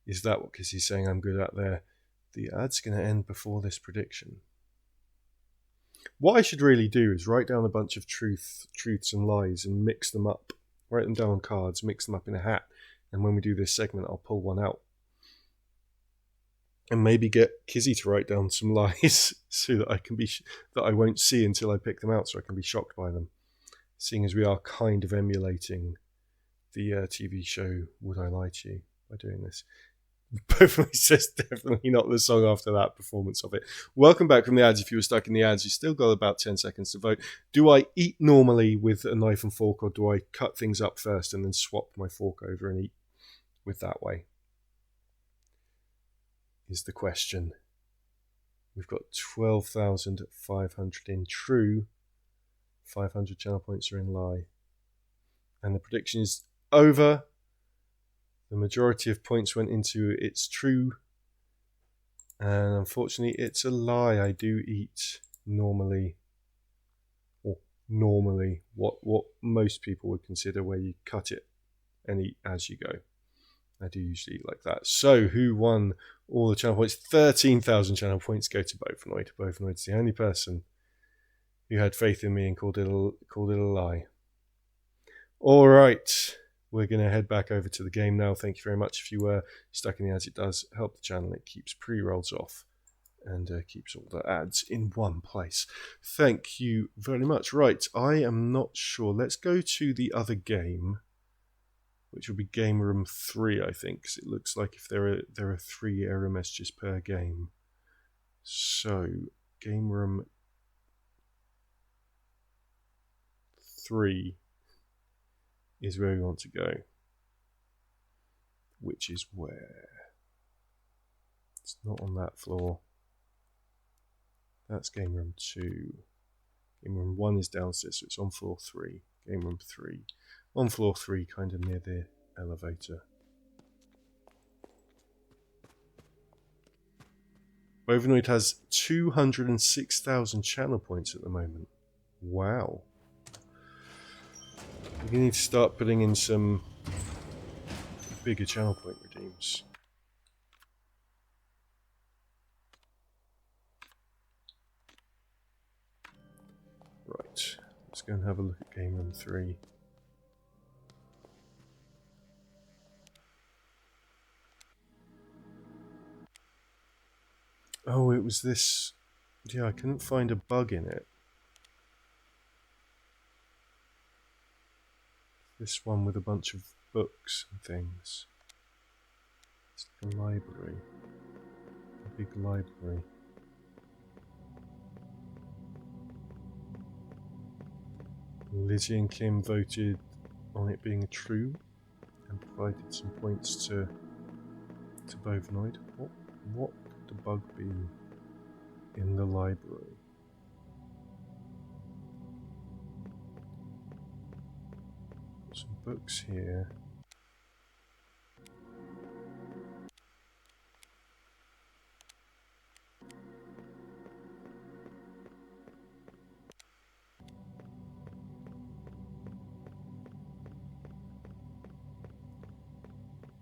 Is that what Kizzy's saying I'm good at there? The ad's going to end before this prediction. What I should really do is write down a bunch of truths and lies and mix them up. Write them down on cards, mix them up in a hat, and when we do this segment, I'll pull one out. And maybe get Kizzy to write down some lies so that that I won't see until I pick them out, so I can be shocked by them. Seeing as we are kind of emulating the TV show Would I Lie to You by doing this. Perfectly says definitely not the song after that performance of it. Welcome back from the ads. If you were stuck in the ads, you still got about 10 seconds to vote. Do I eat normally with a knife and fork, or do I cut things up first and then swap my fork over and eat with that way? Is the question. We've got 12,500 in true. 500 channel points are in lie. And the prediction is over. The majority of points went into it's true. And unfortunately, it's a lie. I do eat normally. Or normally, what most people would consider where you cut it and eat as you go. I do usually eat like that. So, who won all the channel points? 13,000 channel points go to Bovenoid. Bovenoid's the only person who had faith in me and called it a lie. All right, we're going to head back over to the game now. Thank you very much. If you were stuck in the ads, it does help the channel. It keeps pre-rolls off and keeps all the ads in one place. Thank you very much. Right, I am not sure. Let's go to the other game, which will be game room 3, I think, because it looks like if there are 3 error messages per game. So, game room 3 is where we want to go. Which is where? It's not on that floor. That's game room 2. Game room 1 is downstairs, so it's on floor 3. Game room 3. On floor 3, kind of near the elevator. Bovenoid has 206,000 channel points at the moment. Wow. We need to start putting in some bigger channel point redeems. Right, let's go and have a look at game room 3. Oh, it was this. Yeah, I couldn't find a bug in it. This one with a bunch of books and things. It's like a library. A big library. Lizzie and Kim voted on it being true and provided some points to Bovenoid. What could the bug be in the library? Some books here.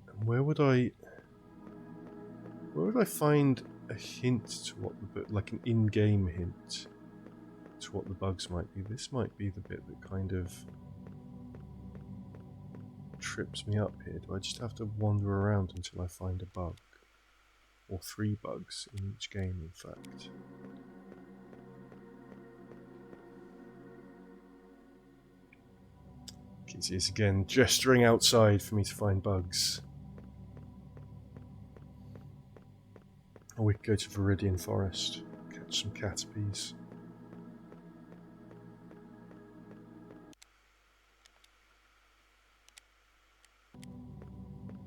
And where would I find a hint to what the book, like an in-game hint to what the bugs might be? This might be the bit that kind of trips me up here. Do I just have to wander around until I find a bug? Or 3 bugs in each game, in fact. Kitty is again gesturing outside for me to find bugs. Or we could go to Viridian Forest, catch some caterpies.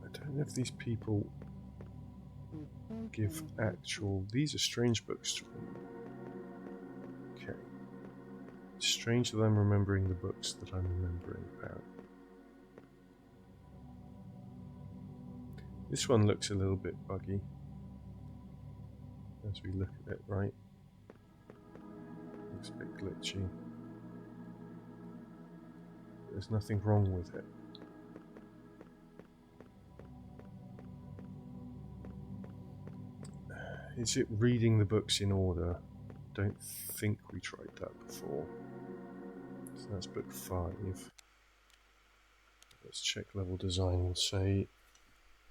I don't know if these people give actual... These are strange books to them. Okay. It's strange that I'm remembering the books that I'm remembering about. This one looks a little bit buggy as we look at it, right? Looks a bit glitchy. There's nothing wrong with it. Is it reading the books in order? Don't think we tried that before. So that's book 5. Let's check level design and say...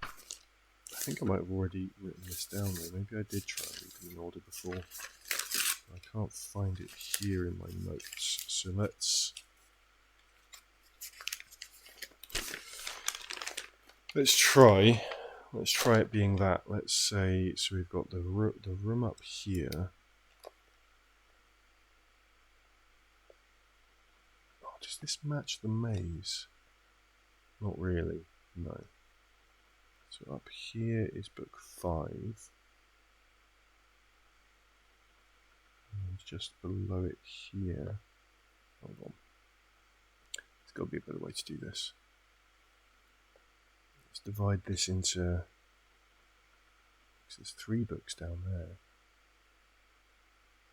I think I might have already written this down though. Maybe I did try reading in order before. I can't find it here in my notes. So let's try. Let's try it being that. Let's say, so we've got the room up here. Oh, does this match the maze? Not really, no. So up here is book 5. And just below it here. Hold on. There's got to be a better way to do this. Let's divide this into... There's 3 books down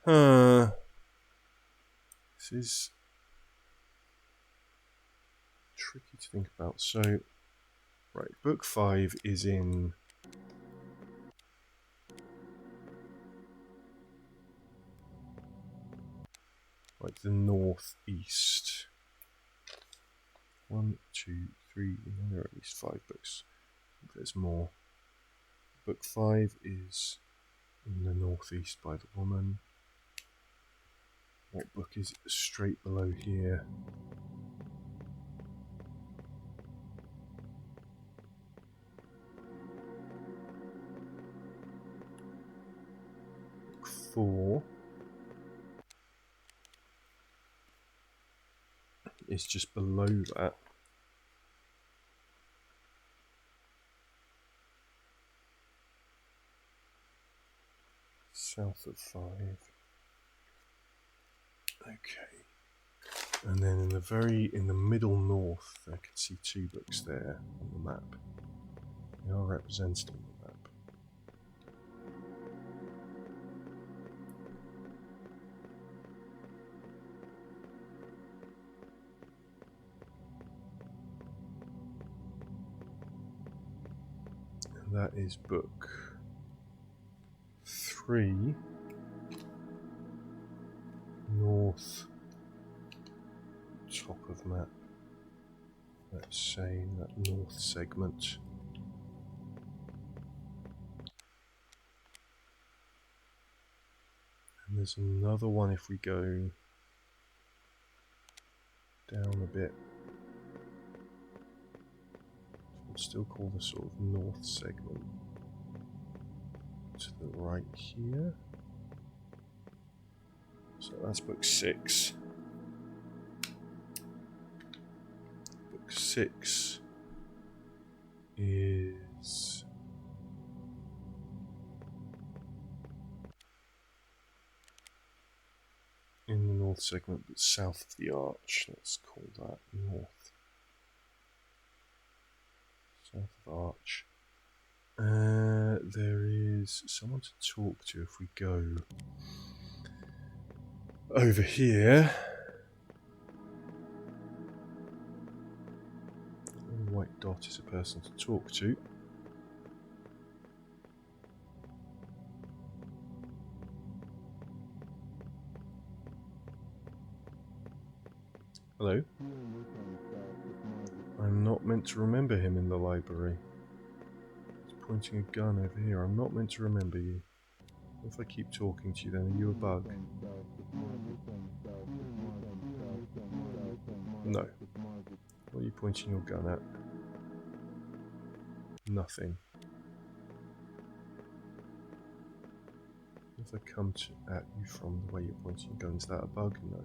there. This is tricky to think about. So, right, book 5 is in... like the northeast. 1, 2, 3, there are at least 5 books. I think there's more. Book 5 is in the northeast by the woman. What book is straight below here? Book 4 is just below that. South of 5. Okay. And then in the middle north, I can see 2 books there on the map. They are represented on the map. And that is book 3, north, top of map. Let's say that north segment. And there's another one if we go down a bit. I'd still call the sort of north segment. To the right here. So that's book 6. Book 6 is in the north segment but south of the arch. Let's call that north. South of arch. There is someone to talk to if we go over here. The white dot is a person to talk to. Hello? I'm not meant to remember him in the library. He's pointing a gun over here. I'm not meant to remember you. If I keep talking to you, then are you a bug? No. What are you pointing your gun at? Nothing. If I come at you from the way you're pointing your gun, is that a bug? No.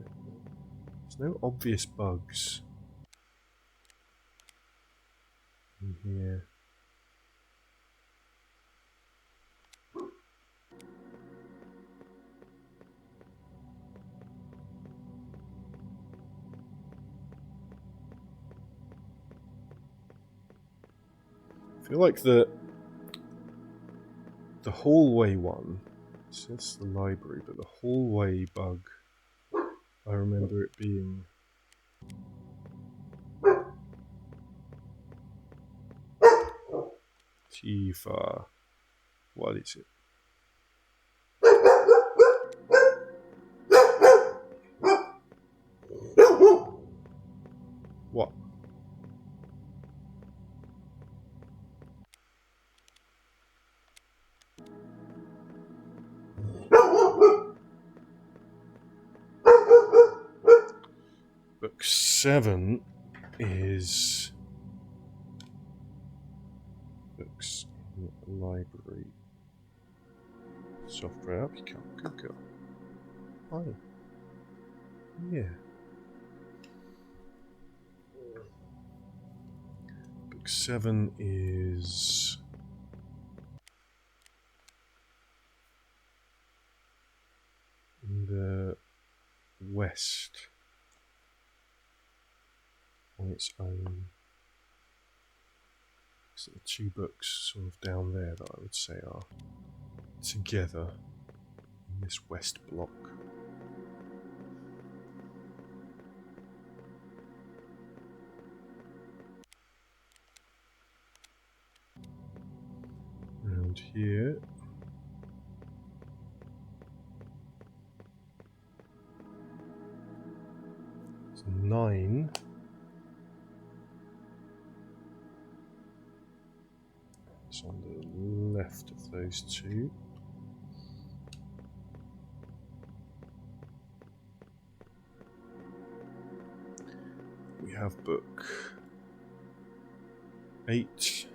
There's no obvious bugs in here. I feel like the hallway one, so that's the library, but the hallway bug, I remember it being Tifa. What is it? What? Book 7 is books in the library. Software up, you can't. Good girl. Hi. Yeah. Book 7 is in the west on its own. So the 2 books sort of down there that I would say are together in this west block. Around here. It's 9. It's on the left of those two. We have book 8 is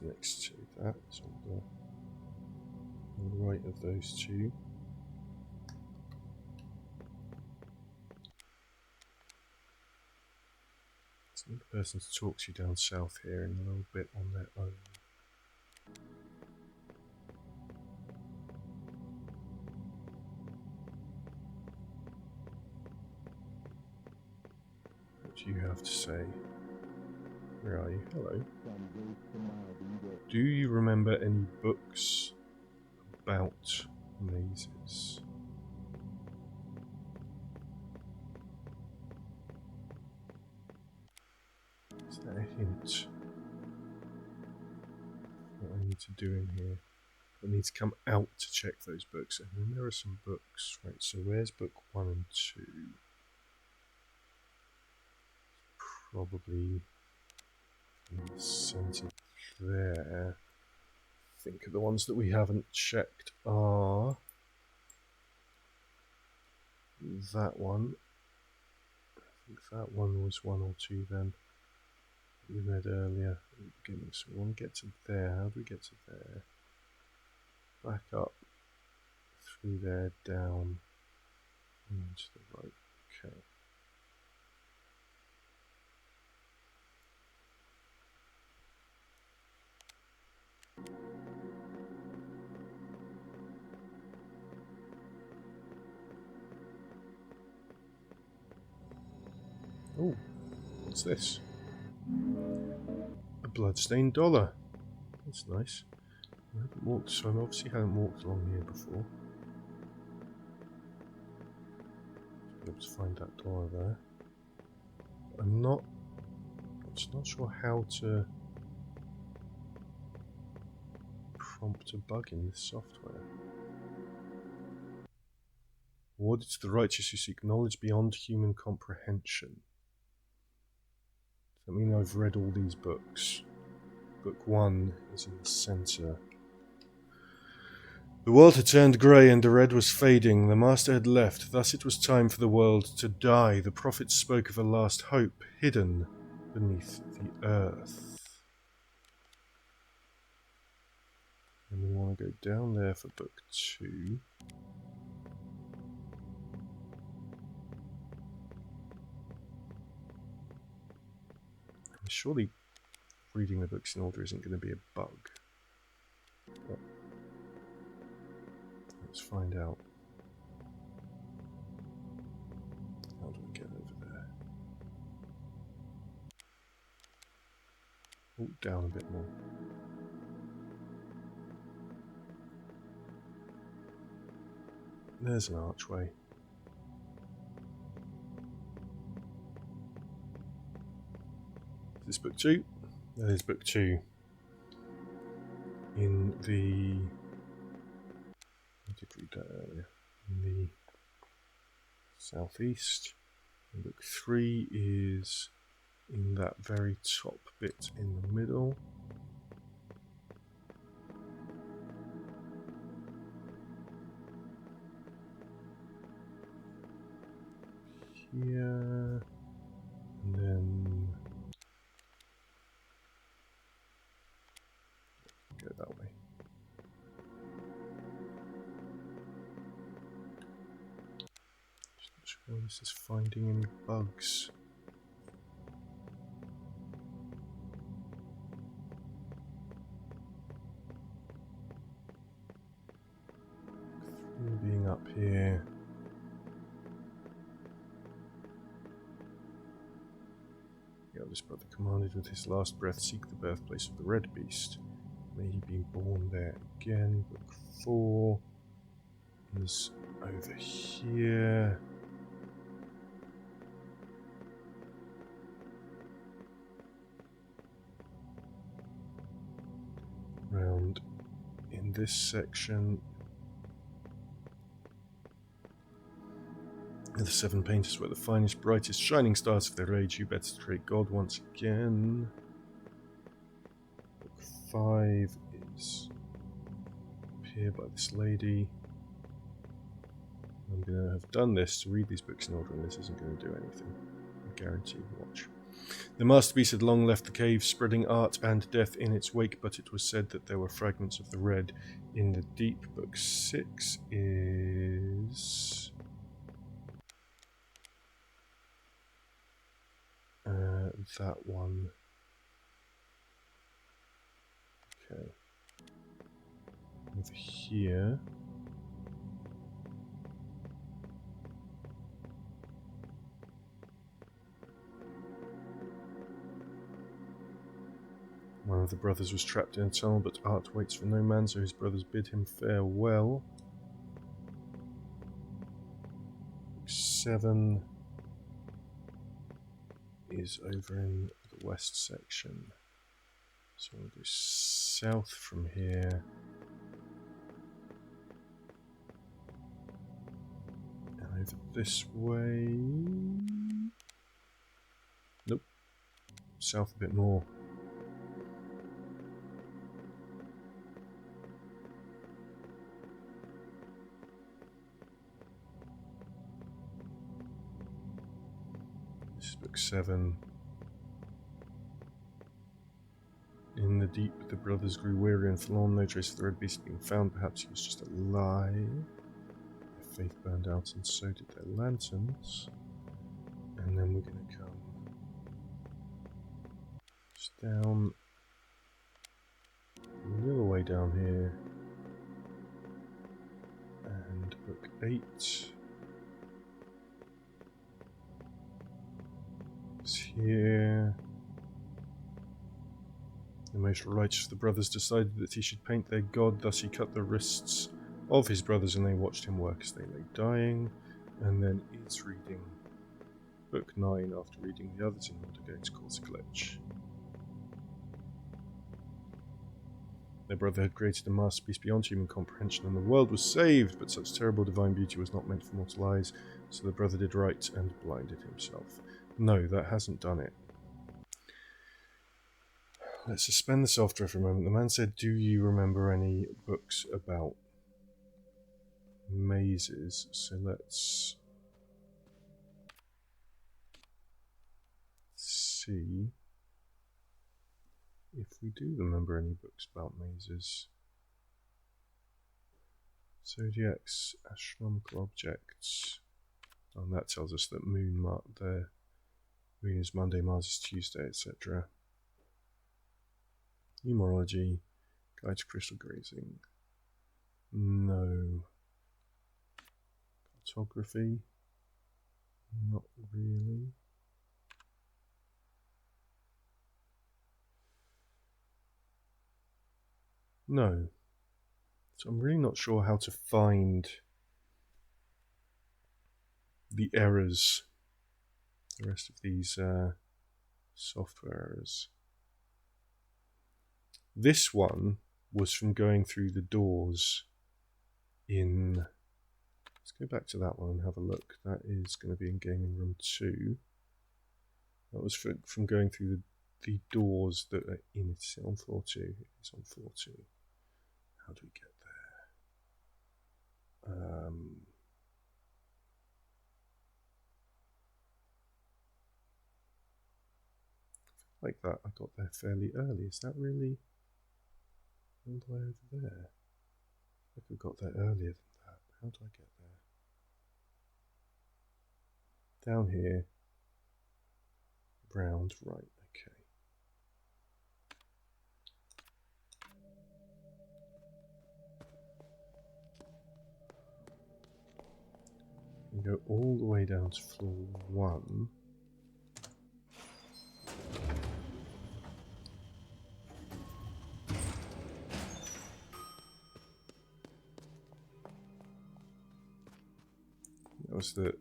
next to that. It's on the right of those two. It's another person to talk to you down south here in a little bit on their own. What do you have to say? Where are you? Hello. Do you remember any books about mazes? Is that a hint? What I need to do in here? I need to come out to check those books, and then there are some books. Right, so where's book 1 and 2? Probably in the centre there. I think the ones that we haven't checked are that one. I think that one was 1 or 2 then. We read earlier at the beginning, so we want to get to there. How do we get to there? Back up, through there, down, and to the right. Okay. Oh, what's this? A bloodstained dollar. That's nice. I haven't walked, so I obviously haven't walked along here before. Be able to find that dollar there. I'm just not sure how to prompt a bug in this software. Awarded to the righteous who seek knowledge beyond human comprehension. Does that mean I've read all these books? Book 1 is in the centre. The world had turned grey and the red was fading. The master had left. Thus it was time for the world to die. The prophets spoke of a last hope hidden beneath the earth. And we want to go down there for book 2. Surely reading the books in order isn't going to be a bug. But let's find out. How do we get over there? Oh, down a bit more. There's an archway. Is this book 2? That is book 2. In the... I did read that earlier. In the southeast. And book 3 is in that very top bit in the middle. Here. And then... go that way. Just not sure this is finding any bugs. Through being up here. The eldest brother commanded with his last breath, seek the birthplace of the red beast. May he be born there again. Book 4 is over here. Round in this section. The 7 painters were the finest, brightest, shining stars of their age. Who better to create God once again? Book 5 is up here by this lady. I'm going to have done this to read these books in order, and this isn't going to do anything. I guarantee. Watch. The masterpiece had long left the cave, spreading art and death in its wake, but it was said that there were fragments of the red in the deep. Book 6 is... that one. Okay. Over here. One of the brothers was trapped in a tunnel, but Art waits for no man, so his brothers bid him farewell. Book 7 is over in the west section. So we'll go south from here. And over this way. Nope. South a bit more. This is book 7. In the deep, the brothers grew weary and forlorn. No trace of the red beast being found. Perhaps he was just a lie. Their faith burned out, and so did their lanterns. And then we're going to come just down a little way down here. And book 8 is here. The most righteous of the brothers decided that he should paint their god, thus he cut the wrists of his brothers and they watched him work as they lay dying. And then is reading book 9 after reading the others in order, going to cause a glitch. Their brother had created a masterpiece beyond human comprehension and the world was saved, but such terrible divine beauty was not meant for mortal eyes, so the brother did right and blinded himself. No, that hasn't done it. Let's suspend the software for a moment. The man said, do you remember any books about mazes? So let's see if we do remember any books about mazes. Zodiacs, astronomical objects. And that tells us that moon is Monday, Mars is Tuesday, etc. Numerology, guide to crystal grazing. No. Cartography. Not really. No. So I'm really not sure how to find the errors, the rest of these software errors. This one was from going through the doors in... Let's go back to that one and have a look. That is going to be in gaming room 2. That was from going through the doors that are in it. Is it on floor 2? It's on floor 2. How do we get there? Like that, I got there fairly early. Is that really all the way over there? I could have got there earlier than that. How do I get there? Down here. Round, right, okay. And go all the way down to floor 1. That was the...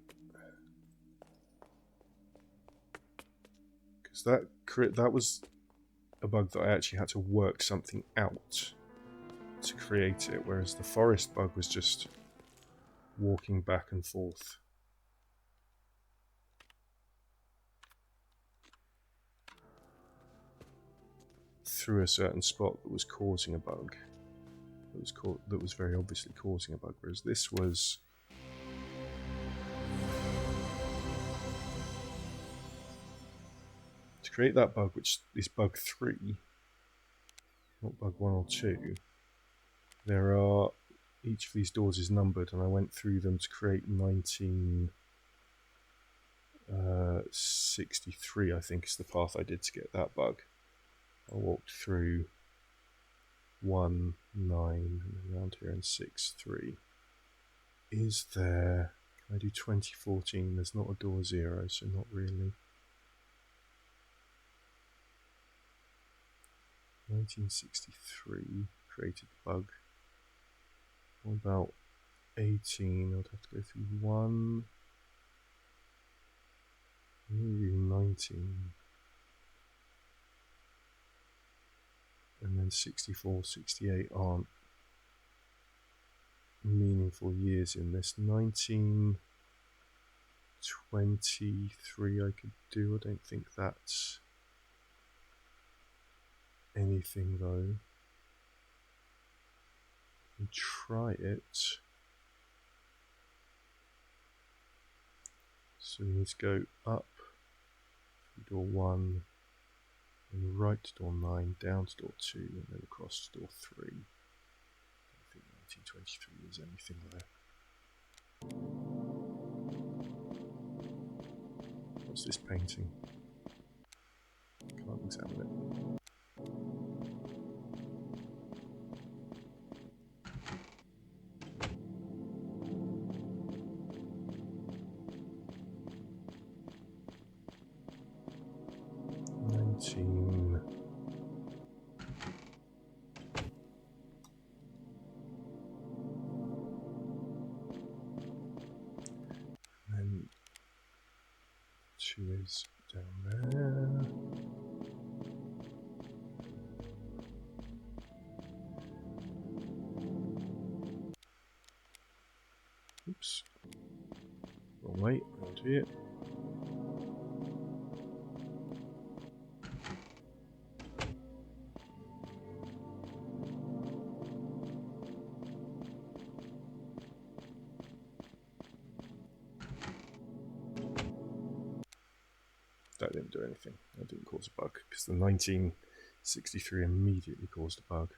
Because that was a bug that I actually had to work something out to create it, whereas the forest bug was just walking back and forth through a certain spot that was causing a bug. That was very obviously causing a bug, whereas this was... To create that bug, which is bug 3, not bug 1 or 2, there are... Each of these doors is numbered, and I went through them to create 1963, I think is the path I did to get that bug. I walked through 1, 9, and around here, and 6, 3. Is there... Can I do 2014? There's not a door 0, so not really. 1963 created the bug. What about 18? I'd have to go through 1. Maybe 19. And then 64, 68 aren't meaningful years in this. 1923 I could do. I don't think that's anything though. And try it. So we need to go up to door 1, and right to door 9, down to door 2, and then across to door 3. I don't think 1923 is anything there. What's this painting? Can't examine it. And 2 is down there. Oops. Wrong way, around here. That didn't do anything. That didn't cause a bug, because the 1963 immediately caused a bug.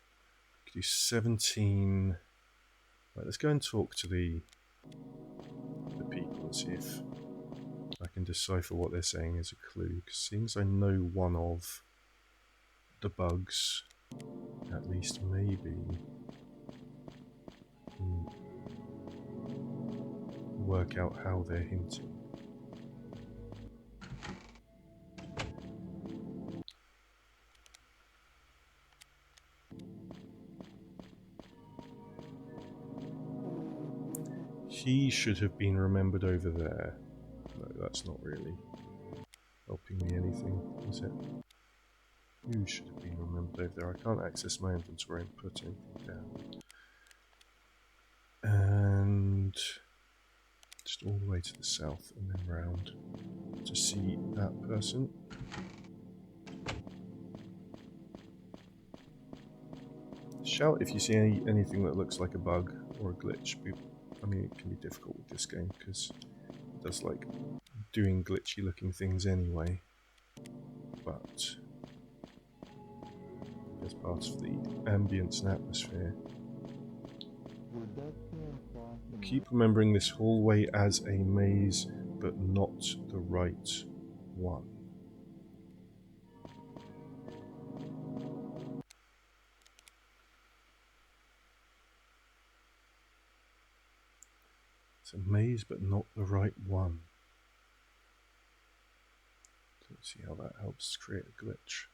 Could do 17. Right, let's go and talk to the people and see if I can decipher what they're saying as a clue. Because it seems I know one of the bugs, at least maybe. Work out how they're hinting. He should have been remembered over there. No, that's not really helping me anything, is it? Who should have been remembered over there? I can't access my inventory and put anything down. And just all the way to the south and then round to see that person. Shout if you see anything that looks like a bug or a glitch. I mean, it can be difficult with this game because it does like doing glitchy looking things anyway, but as part of the ambience and atmosphere. Keep remembering this hallway as a maze, but not the right one. It's a maze, but not the right one. Don't see how that helps create a glitch.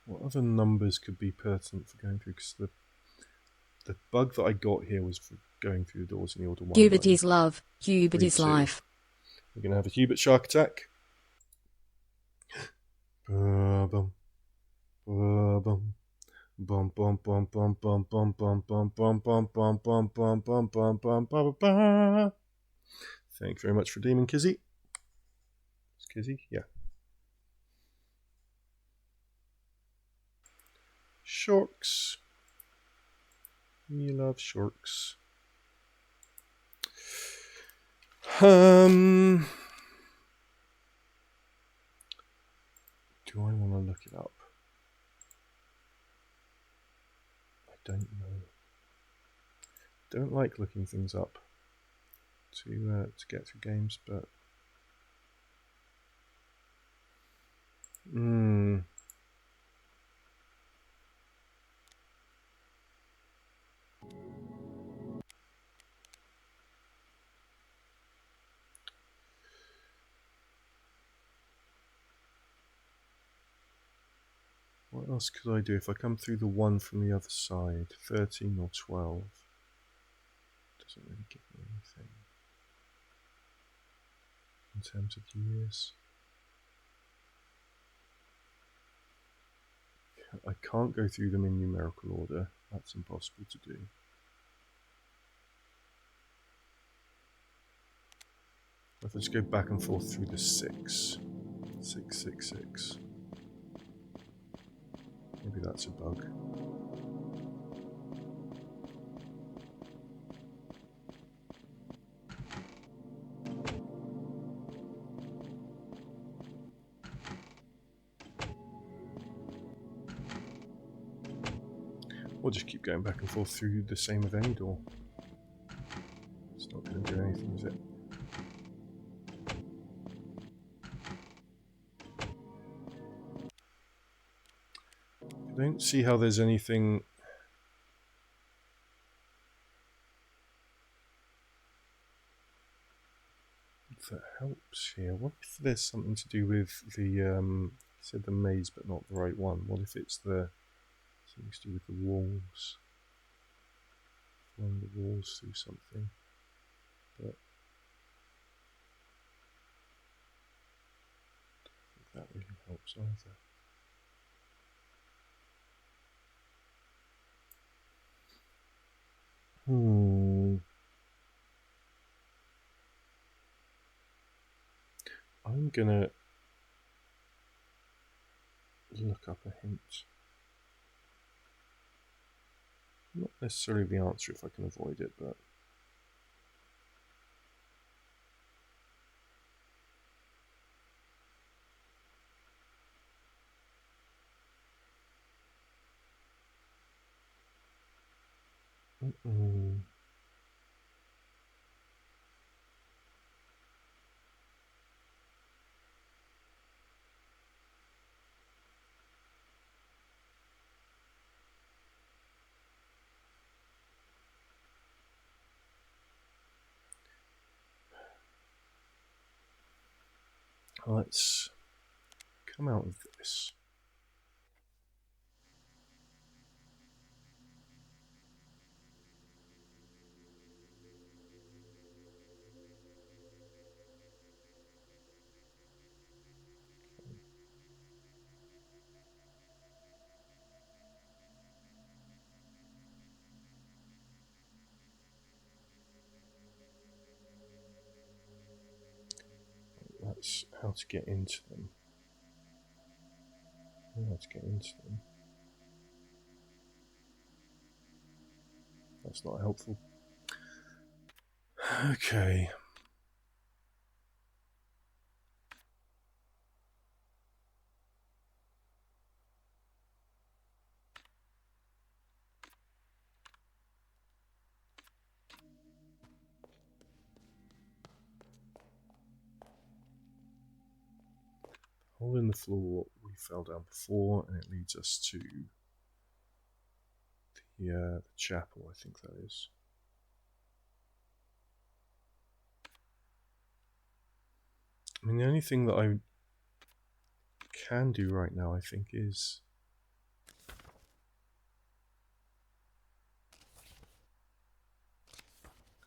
What other numbers could be pertinent for going through? Because the bug that I got here was for going through the doors in the order 1. Hubert is love, Hubert is life. We're going to have a Hubert shark attack. bum bum bum bum bum bum bum bum bum bum bum bum bum bum bum bum bum bum. Thank you very much for Demon Kizzy. Is Kizzy? Yeah. Sharks. We love sharks. Do I want to look it up? I don't know. Don't like looking things up to get through games, but what else could I do if I come through the one from the other side? 13 or 12. Doesn't really give me anything in terms of years. I can't go through them in numerical order. That's impossible to do. If I just go back and forth through the 6. 666. Maybe that's a bug. We'll just keep going back and forth through the same of any door. It's not going to do anything, is it? I don't see how there's anything that helps here. What if there's something to do with the, you said the maze but not the right one. What if it's the, something to do with the walls? Run the walls through something. But I don't think that really helps either. I'm gonna look up a hint. Not necessarily the answer if I can avoid it, but let's come out of this. That's how to get into them. How to get into them. That's not helpful. Okay. Hole in the floor we fell down before, and it leads us to the chapel, I think that is. I mean, the only thing that I can do right now, I think, is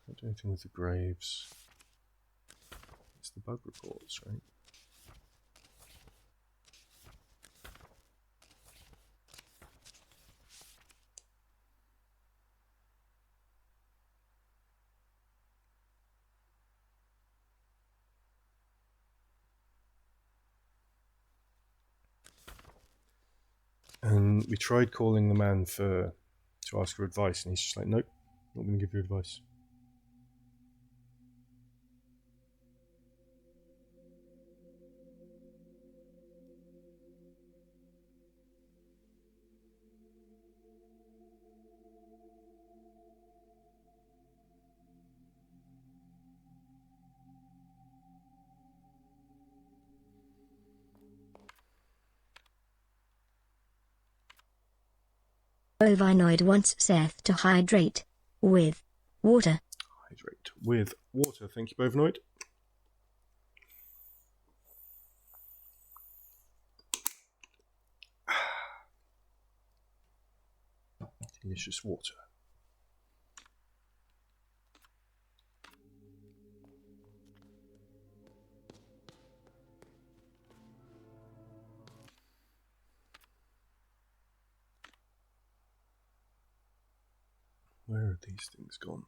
can't do anything with the graves. It's the bug reports, right? And we tried calling the man to ask for advice, and he's just like, nope, not going to give you advice. Ovinoid wants Seth to hydrate with water. Hydrate with water. Thank you, Bovinoid. Delicious water. Where are these things gone?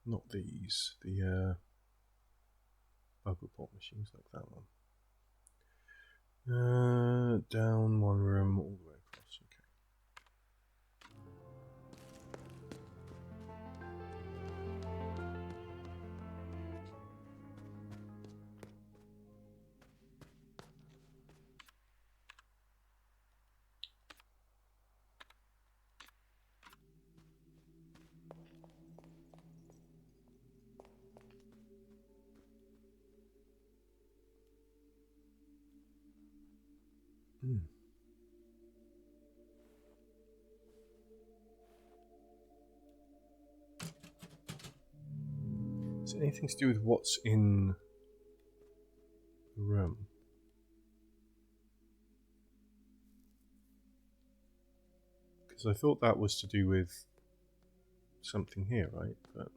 Not these. The bubble pop machines like that one. Down one room all the way across. Okay. Is it anything to do with what's in the room? Because I thought that was to do with something here, right? But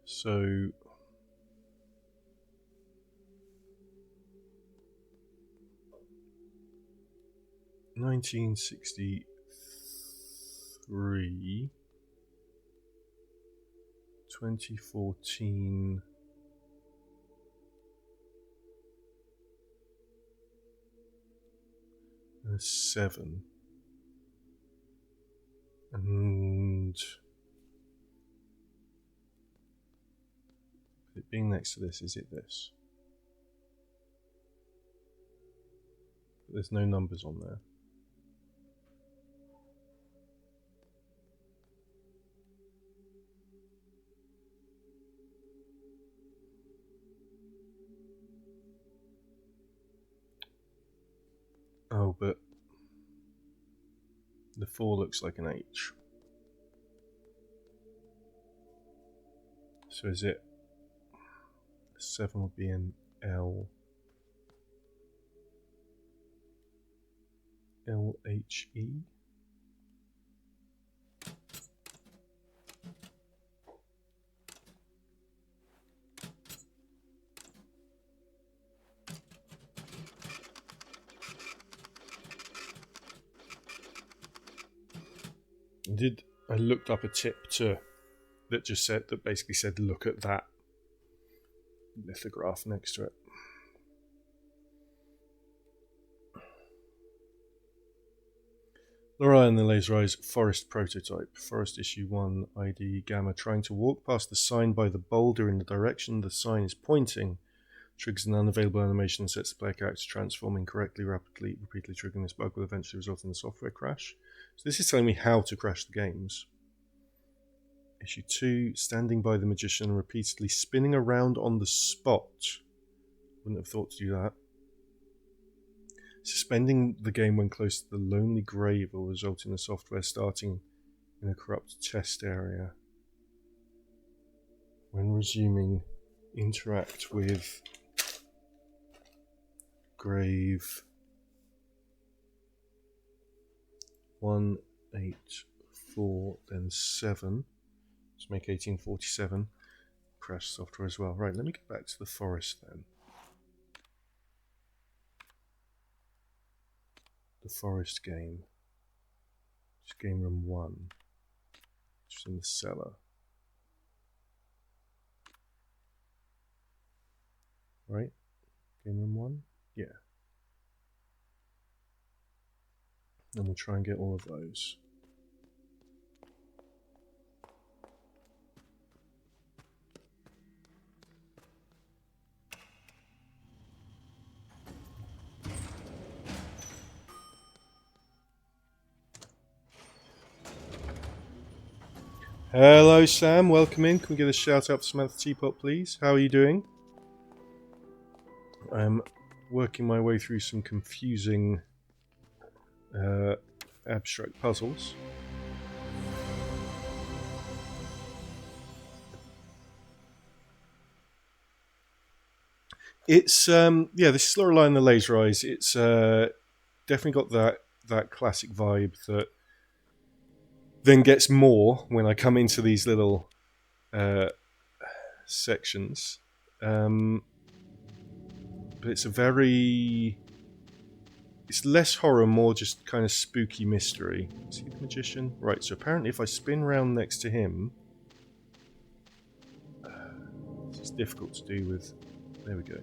so 1963, 2014. And 7. And it being next to this, is it this? But there's no numbers on there. Oh, but the 4 looks like an H. So is it 7 would be an L. LHE? I looked up a tip that just said, that basically said, look at that lithograph next to it. Lorelei and the Laser Eyes Forest Prototype. Forest Issue 1 ID Gamma. Trying to walk past the sign by the boulder in the direction the sign is pointing. Triggers an unavailable animation and sets the player character to transform incorrectly, rapidly, repeatedly triggering this bug will eventually result in a software crash. So this is telling me how to crash the games. Issue 2, standing by the magician and repeatedly spinning around on the spot. Wouldn't have thought to do that. Suspending the game when close to the lonely grave will result in the software starting in a corrupt test area. When resuming, interact with grave 1, 8, 4, then 7. Let's make 1847. crash software as well. Right, let me get back to the forest then. The forest game. It's game room 1. Just in the cellar. Right? Game room 1? Yeah. And we'll try and get all of those. Hello Sam, welcome in. Can we get a shout out for Samantha Teapot please? How are you doing? I'm working my way through some confusing abstract puzzles. It's yeah, this is Lorelei and the Laser Eyes. It's definitely got that classic vibe that then gets more when I come into these little sections. But it's it's less horror, more just kind of spooky mystery. Is he the magician? Right, so apparently if I spin round next to him, it's difficult to do with... There we go.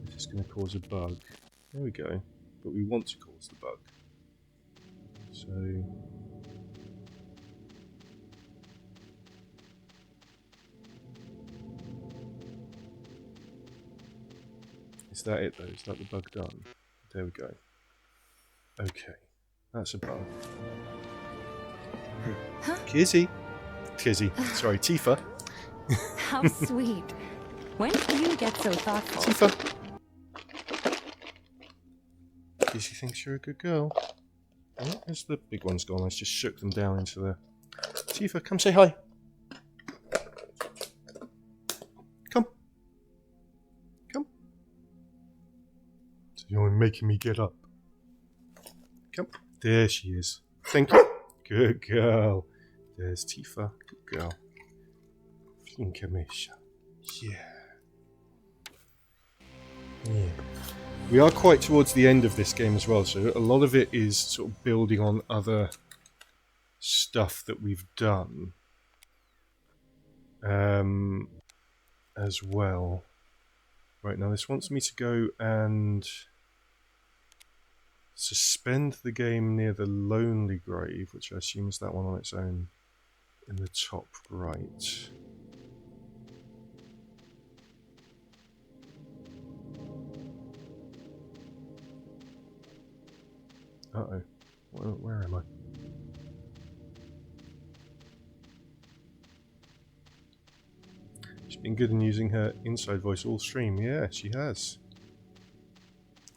This is going to cause a bug. There we go. But we want to cause the bug. So... Is that it though? Is that the bug done? There we go. Okay. That's a bug. Huh? Kizzy. Sorry, Tifa. How sweet. When did you get so thoughtful? Tifa. Kizzy thinks you're a good girl. Oh, there's the big one's gone. I just shook them down into the... Tifa, come say hi. Come. Come. So you're making me get up. Come. There she is. Thank you. Good girl. There's Tifa. Good girl. Finkamisha. Yeah. Yeah. We are quite towards the end of this game as well, so a lot of it is sort of building on other stuff that we've done as well. Right, now this wants me to go and suspend the game near the Lonely Grave, which I assume is that one on its own in the top right. Uh-oh. Where am I? She's been good in using her inside voice all stream. Yeah, she has.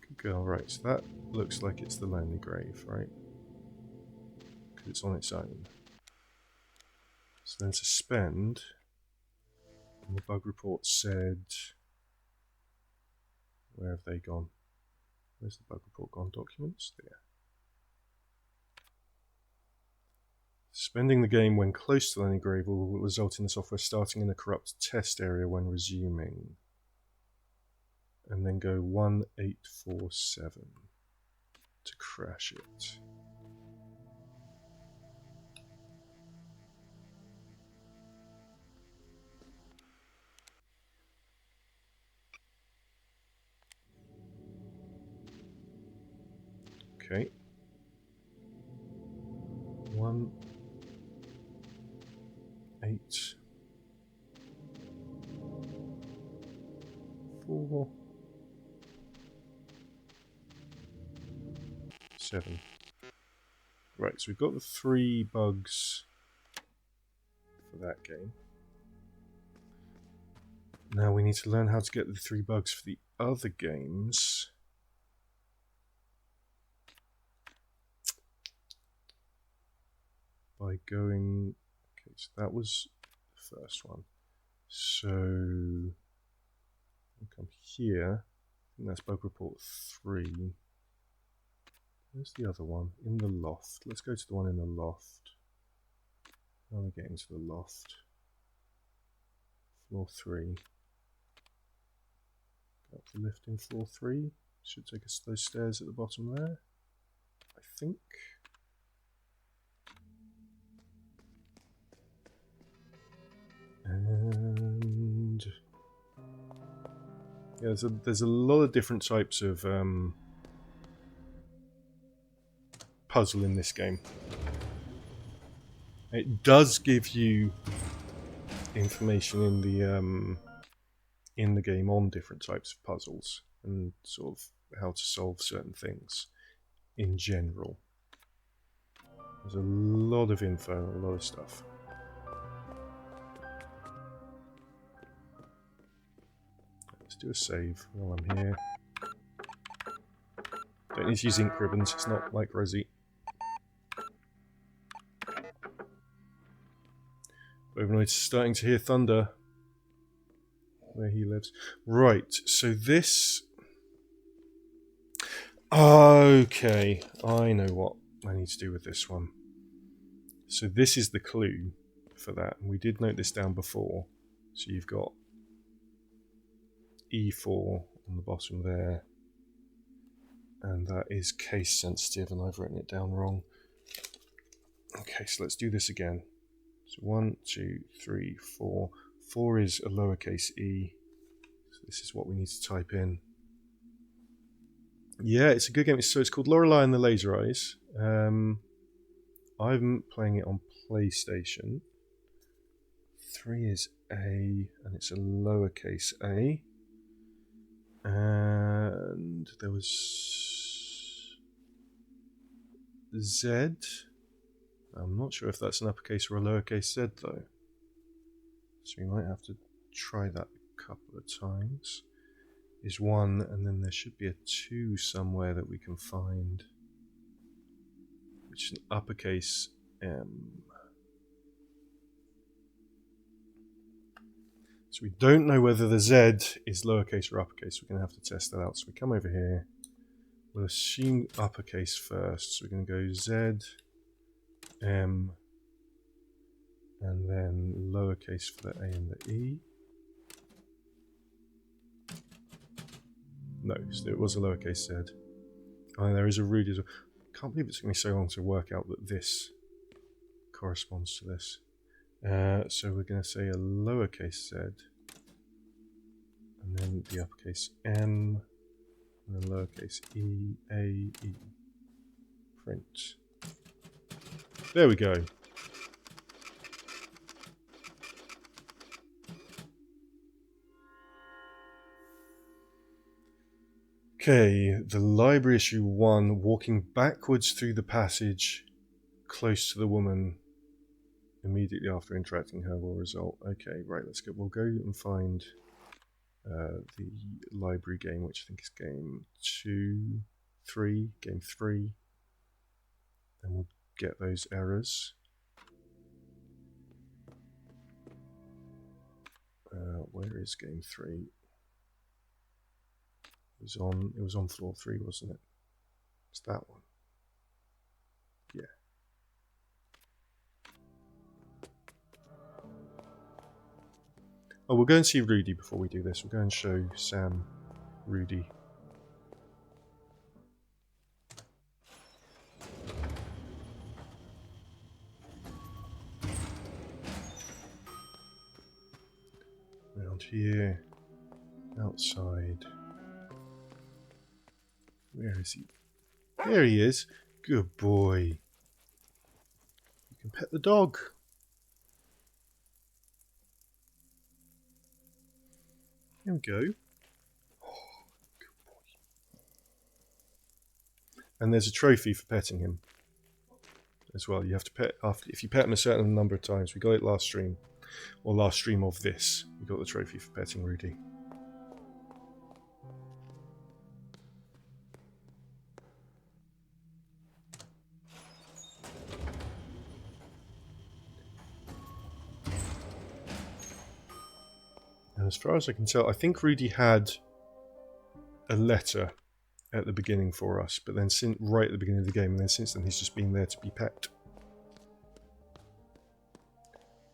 Good girl. Right, so that looks like it's the Lonely Grave, right? Because it's on its own. So then suspend. And the bug report said... Where have they gone? Where's the bug report gone? Documents? There. Suspending the game when close to the Lonely Grave will result in the software starting in a corrupt test area when resuming. And then go 1847 to crash it. Okay. 1, 8, 4, 7. Right, so we've got the 3 bugs for that game. Now we need to learn how to get the 3 bugs for the other games. By going... Okay, so that was the first one. So... I'll come here. I think that's bug report 3. Where's the other one? In the loft. Let's go to the one in the loft. Now we get into the loft. Floor 3. Go up the lift in floor 3. Should take us to those stairs at the bottom there, I think. And yeah, there's a lot of different types of puzzle in this game. It does give you information in the game on different types of puzzles and sort of how to solve certain things in general. There's a lot of info, a lot of stuff. Let's do a save while I'm here. Don't need to use ink ribbons, it's not like Rosie. Overnight starting to hear thunder where he lives. Right, so this... Okay, I know what I need to do with this one. So this is the clue for that. We did note this down before. So you've got E4 on the bottom there. And that is case sensitive, and I've written it down wrong. Okay, so let's do this again. So 1, 2, 3, 4. 4 is a lowercase e. So this is what we need to type in. Yeah, it's a good game. So it's called Lorelei and the Laser Eyes. I'm playing it on PlayStation. 3 is A, and it's a lowercase a. And there was Z. I'm not sure if that's an uppercase or a lowercase z though. So we might have to try that a couple of times. Is 1, and then there should be a 2 somewhere that we can find, which is an uppercase M. So we don't know whether the Z is lowercase or uppercase. We're going to have to test that out. So we come over here. We'll assume uppercase first. So we're going to go Z, M, and then lowercase for the A and the E. No, so it was a lowercase z. And there is a Rudy as well. I can't believe it took me so long to work out that this corresponds to this. So we're going to say a lowercase z, and then the uppercase M, and then lowercase e, A, E. Print. There we go. Okay, the library issue 1, walking backwards through the passage close to the woman immediately after interacting her will result. Okay, right, let's go. We'll go and find the library game, which I think is game 3, and we'll get those errors. Where is game 3? It was on floor 3, wasn't it? It's that one. Yeah. Oh, we'll go and see Rudy before we do this. We'll go and show Sam Rudy. Around here. Outside. Where is he? There he is. Good boy. You can pet the dog. There we go. Oh, good boy. And there's a trophy for petting him as well. You have to pet after if you pet him a certain number of times. We got it last stream, or last stream of this. We got the trophy for petting Rudy. As far as I can tell, I think Rudy had a letter at the beginning for us, but then right at the beginning of the game, and then since then he's just been there to be pet.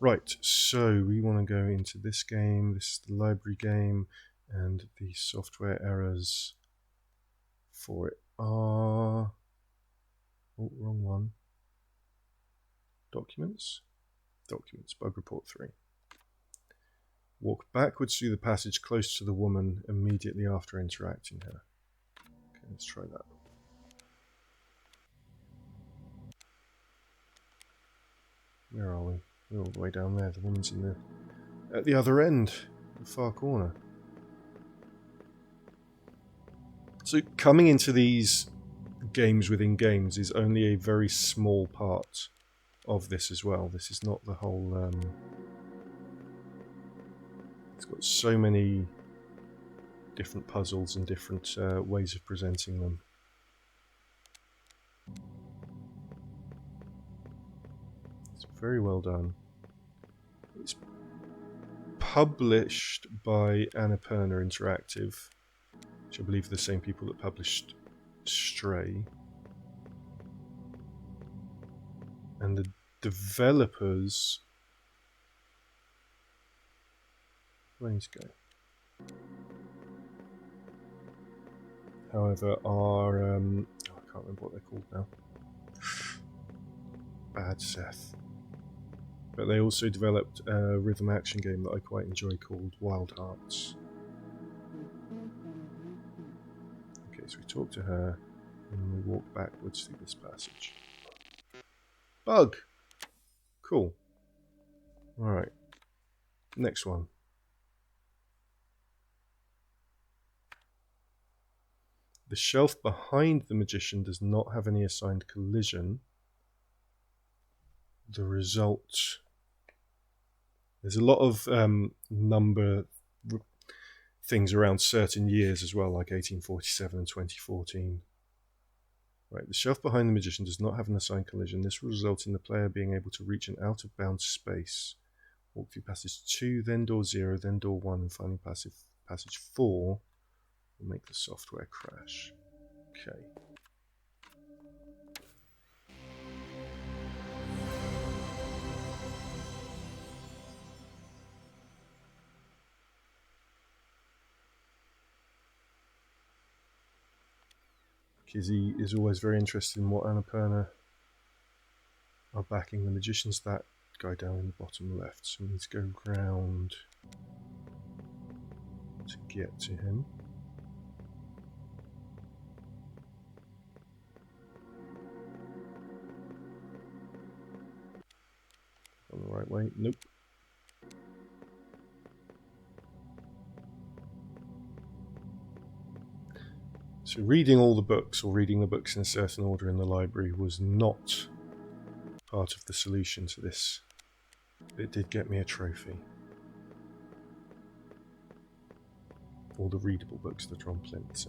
Right, so we want to go into this game. This is the library game, and the software errors for it are... Oh, wrong one. Documents? Documents, bug report 3. Walk backwards through the passage close to the woman immediately after interacting her. Okay, let's try that. Where are we? We're all the way down there. The woman's at the other end, the far corner. So coming into these games within games is only a very small part of this as well. This is not the whole... it's got so many different puzzles and different ways of presenting them. It's very well done. It's published by Annapurna Interactive, which I believe are the same people that published Stray. And the developers... Where do I need to go? However, are... I can't remember what they're called now. Bad Seth. But they also developed a rhythm action game that I quite enjoy called Wild Hearts. Okay, so we talk to her, and we walk backwards through this passage. Bug! Cool. Alright. Next one. The shelf behind the magician does not have any assigned collision. The result... There's a lot of number things around certain years as well, like 1847 and 2014. Right, the shelf behind the magician does not have an assigned collision. This will result in the player being able to reach an out-of-bounds space. Walk through passage 2, then door 0, then door 1, and finally passage 4 will make the software crash. Okay. Kizzy is always very interested in what Annapurna are backing. The magician's that guy down in the bottom left, so we need to go round to get to him. On the right way? Nope. So reading all the books, or reading the books in a certain order in the library, was not part of the solution to this. It did get me a trophy. All the readable books that are on plinths.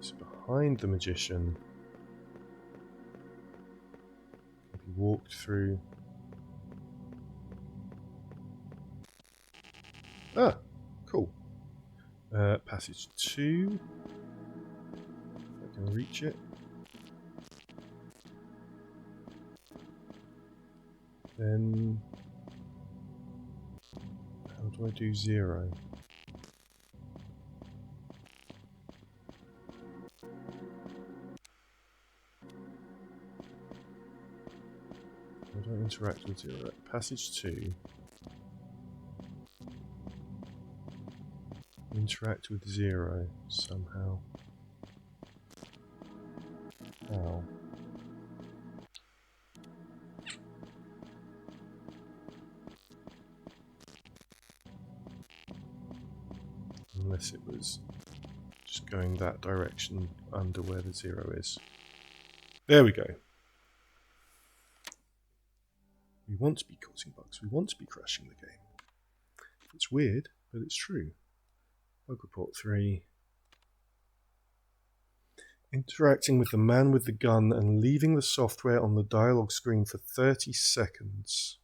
So behind the magician can be walked through. Ah, cool. Passage 2. If I can reach it. Then how do I do 0? How do I interact with 0? Passage 2. Interact with 0 somehow. How? Unless it was just going that direction under where the 0 is. There we go. We want to be causing bugs. We want to be crashing the game. It's weird, but it's true. Bug report 3. Interacting with the man with the gun and leaving the software on the dialog screen for 30 seconds.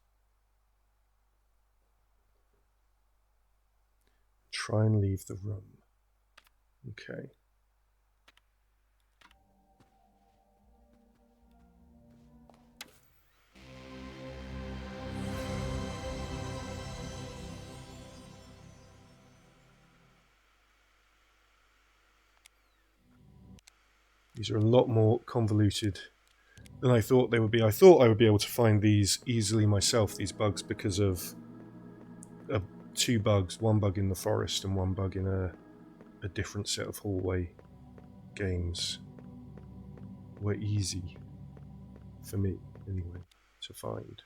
Try and leave the room. Okay. These are a lot more convoluted than I thought they would be. I thought I would be able to find these easily myself, these bugs, because of two bugs, one bug in the forest and one bug in a different set of hallway games were easy, for me anyway, to find.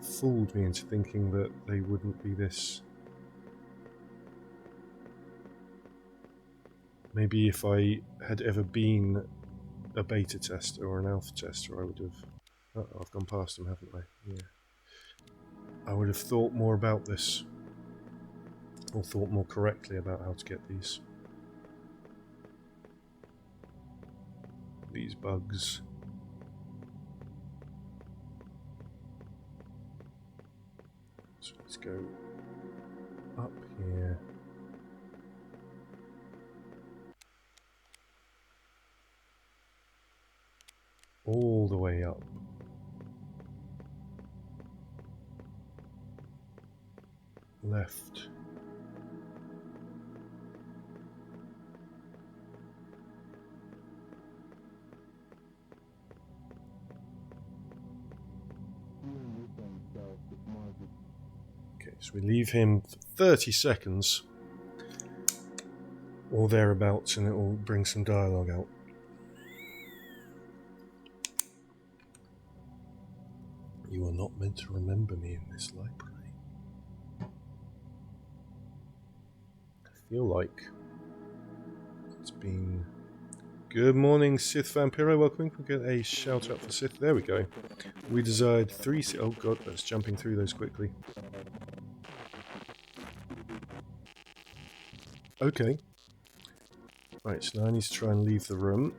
Fooled me into thinking that they wouldn't be this. Maybe if I had ever been a beta tester or an alpha tester, I would have... Oh, I've gone past them, haven't I? Yeah. I would have thought more about this, or thought more correctly about how to get these bugs. So let's go up here. All the way up. Left. Okay, so we leave him for 30 seconds or thereabouts, and it will bring some dialogue out. You are not meant to remember me in this library. I feel like it's been... Good morning, Sith Vampiro. Welcome. We'll get a shout out for Sith. There we go. We desired 3... Oh god, that's jumping through those quickly. Okay. Right, so now I need to try and leave the room.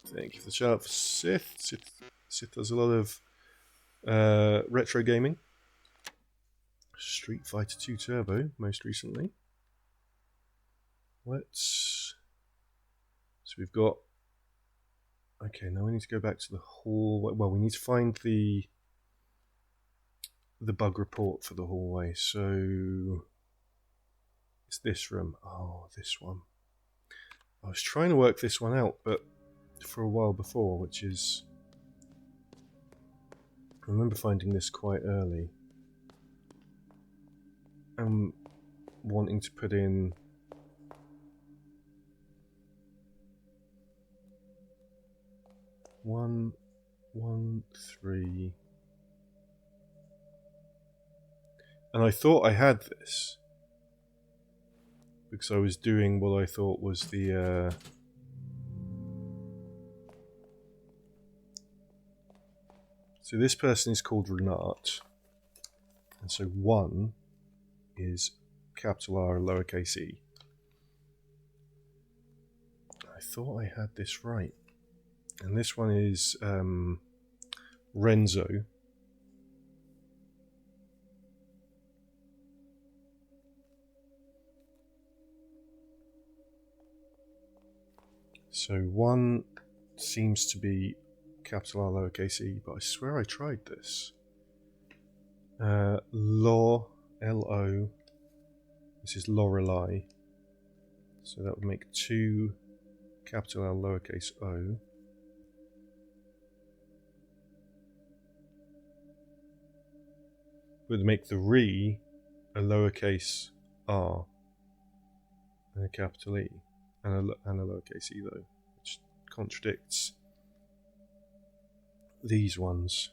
Thank you for the shout out for Sith. Sith does a lot of retro gaming. Street Fighter 2 Turbo, most recently. Let's... So we've got... Okay, now we need to go back to the hallway. Well, we need to find the bug report for the hallway. So... It's this room. Oh, this one. I was trying to work this one out, but for a while before, which is... I remember finding this quite early. And wanting to put in... 1, 1, 3... And I thought I had this. Because I was doing what I thought was the... So this person is called Renat. And so 1 is capital R and lowercase e. I thought I had this right. And this one is Renzo. So 1 seems to be capital R lowercase e, but I swear I tried this. L-O. This is Lorelei. So that would make 2 capital L lowercase o. Would make the re a lowercase r and a capital E and a lowercase e though, which contradicts these ones.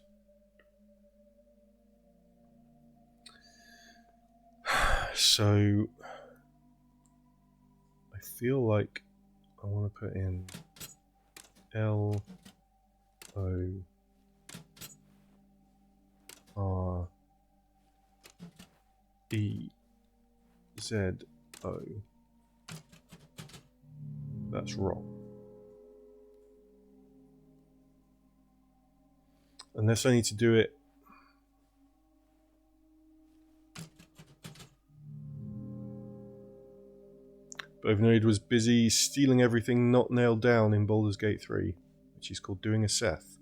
So I feel like I want to put in L O R E Z O. That's wrong. Unless I need to do it Bovinoid was busy stealing everything not nailed down in Baldur's Gate 3, which is called doing a Seth.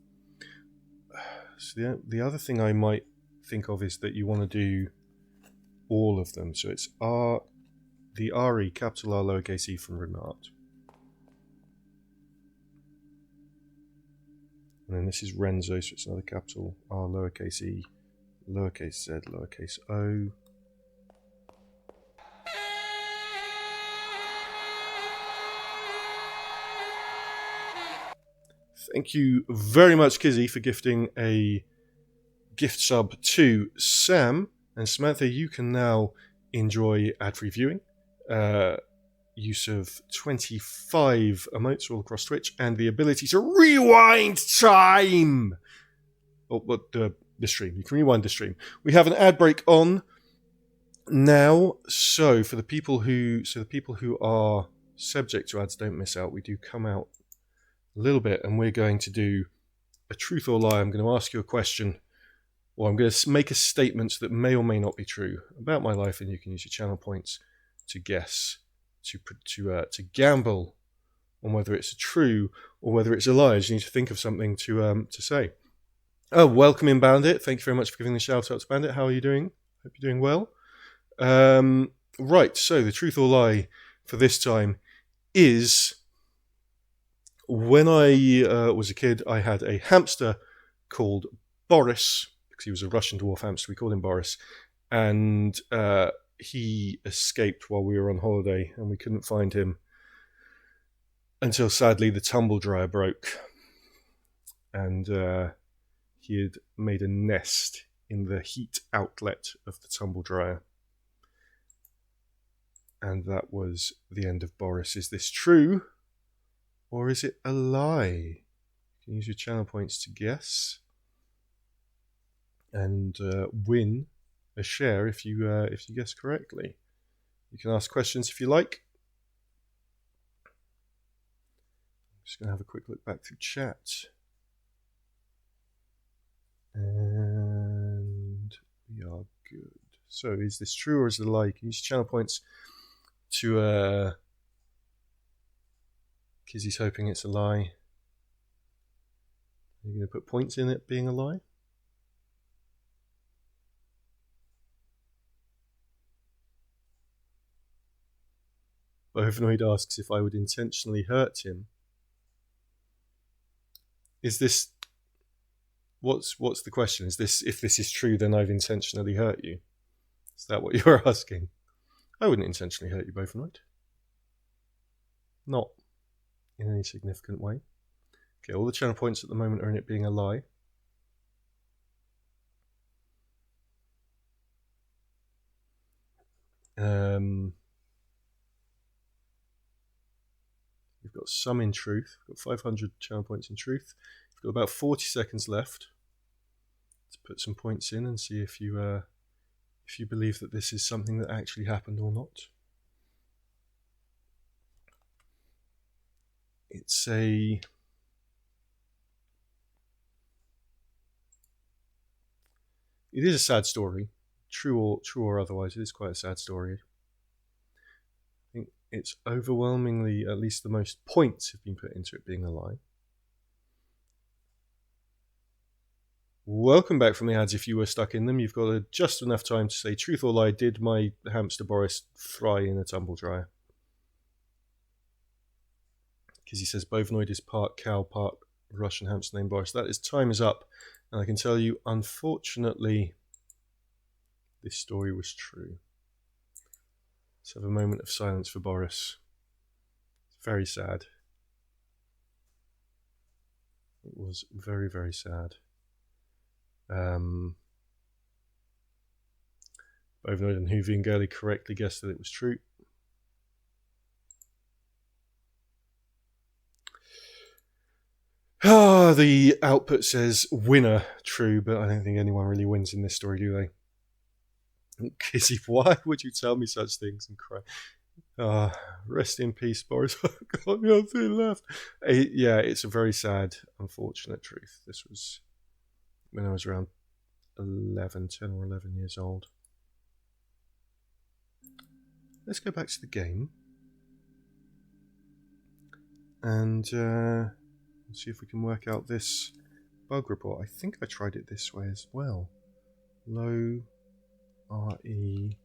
So the other thing I might think of is that you want to do all of them. So it's R, the RE, capital R, lowercase e from Renard. And then this is Renzo, so it's another capital R, lowercase e, lowercase z, lowercase o. Thank you very much, Kizzy, for gifting a gift sub to Sam. And Samantha, you can now enjoy ad-free viewing, use of 25 emotes all across Twitch, and the ability to rewind time. Oh, but the stream. You can rewind the stream. We have an ad break on now. So for the people who are subject to ads don't miss out. We do come out a little bit, and we're going to do a truth or lie. I'm going to ask you a question, or I'm going to make a statement that may or may not be true about my life, and you can use your channel points to guess, to gamble on whether it's true or whether it's a lie. You need to think of something to say. Oh, welcome in, Bandit. Thank you very much for giving the shout out to Bandit. How are you doing? Hope you're doing well. Right, so the truth or lie for this time is, when I was a kid, I had a hamster called Boris, because he was a Russian dwarf hamster. We called him Boris. And he escaped while we were on holiday, and we couldn't find him until, sadly, the tumble dryer broke. And he had made a nest in the heat outlet of the tumble dryer. And that was the end of Boris. Is this true? Or is it a lie? You can use your channel points to guess and win a share if you guess correctly. You can ask questions if you like. I'm just going to have a quick look back through chat. And we are good. So is this true or is it a lie? You can use your channel points to... Kizzy's hoping it's a lie. Are you going to put points in it being a lie? Bovinoid asks if I would intentionally hurt him. Is this... What's the question? Is this, if this is true, then I've intentionally hurt you? Is that what you're asking? I wouldn't intentionally hurt you, Bovinoid. Not in any significant way. Okay, all the channel points at the moment are in it being a lie. We've got some in truth. We've got 500 channel points in truth. We've got about 40 seconds left to put some points in and see if you believe that this is something that actually happened or not. It's a... It is a sad story, true or otherwise. It is quite a sad story. I think it's overwhelmingly, at least the most points have been put into it being a lie. Welcome back from the ads. If you were stuck in them, you've got just enough time to say truth or lie. Did my hamster Boris fry in a tumble dryer? Because he says Bovinoid is part cow, part Russian hamster named Boris. That is, time is up. And I can tell you, unfortunately, this story was true. Let's have a moment of silence for Boris. It's very sad. It was very, very sad. Bovinoid and Hoovy and Gurley correctly guessed that it was true. Ah, the output says winner, true, but I don't think anyone really wins in this story, do they? Kizzy, why would you tell me such things and cry? Rest in peace, Boris. Got nothing left. Yeah, it's a very sad, unfortunate truth. This was when I was around 10 or 11 years old. Let's go back to the game. And see if we can work out this bug report. I think I tried it this way as well. Low RE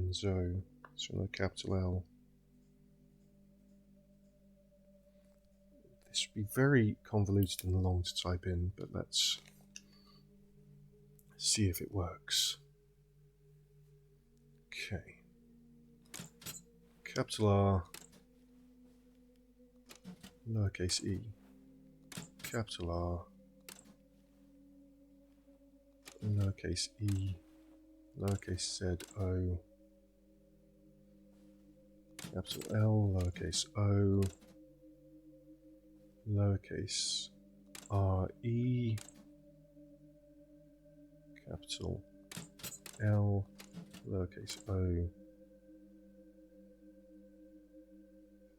Renzo. So no capital L. This would be very convoluted and long to type in, but let's see if it works. Okay. Capital R, lowercase e, capital R, lowercase e, lowercase z, o, capital L, lowercase o, lowercase r, e, capital L, lowercase o,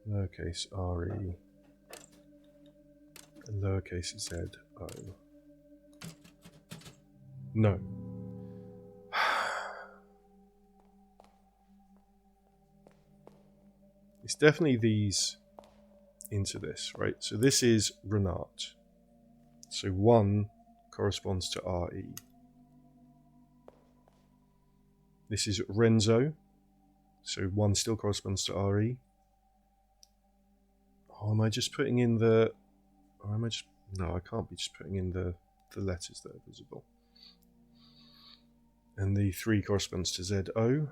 lowercase re, and lowercase z, o. No. It's definitely these into this, right? So this is Renat. So 1 corresponds to RE. This is Renzo. So 1 still corresponds to RE. Oh, am I just putting in the... Or am I just... No, I can't be just putting in the letters that are visible. And the 3 corresponds to ZO.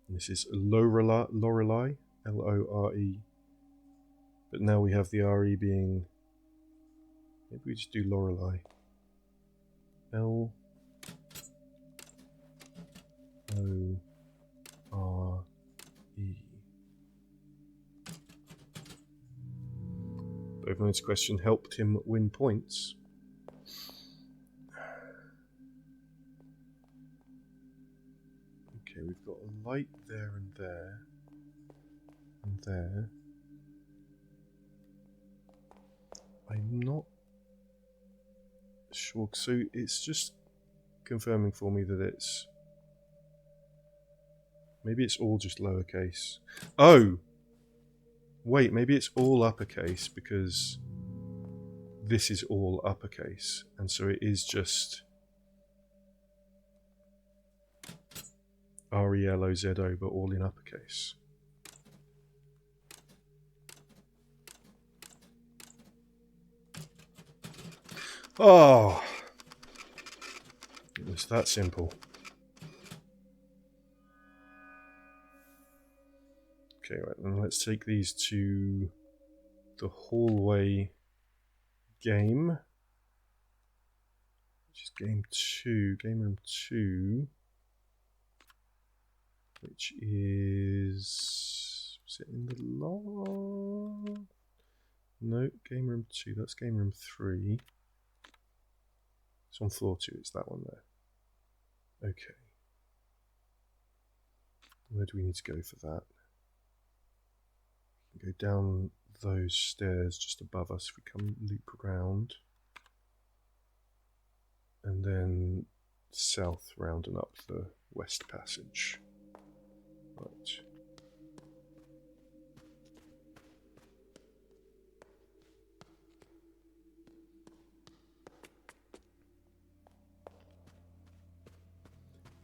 And this is Lorelei, L-O-R-E. But now we have the R-E being... Maybe we just do Lorelei. L-O-R-E. Both Mode's question helped him win points. Okay, we've got a light there and there. And there. I'm not sure. So it's just confirming for me that it's... Maybe it's all just lowercase. Oh! Wait, maybe it's all uppercase because this is all uppercase. And so it is just R-E-L-O-Z-O, but all in uppercase. Oh! It was that simple. Okay, right, then let's take these to the hallway game. Which is game room 2. Which is... Was it in the log? No, game room 2, that's game room 3. It's on floor 2, it's that one there. Okay. Where do we need to go for that? Go down those stairs just above us if we come loop around. And then south round and up the west passage. Right.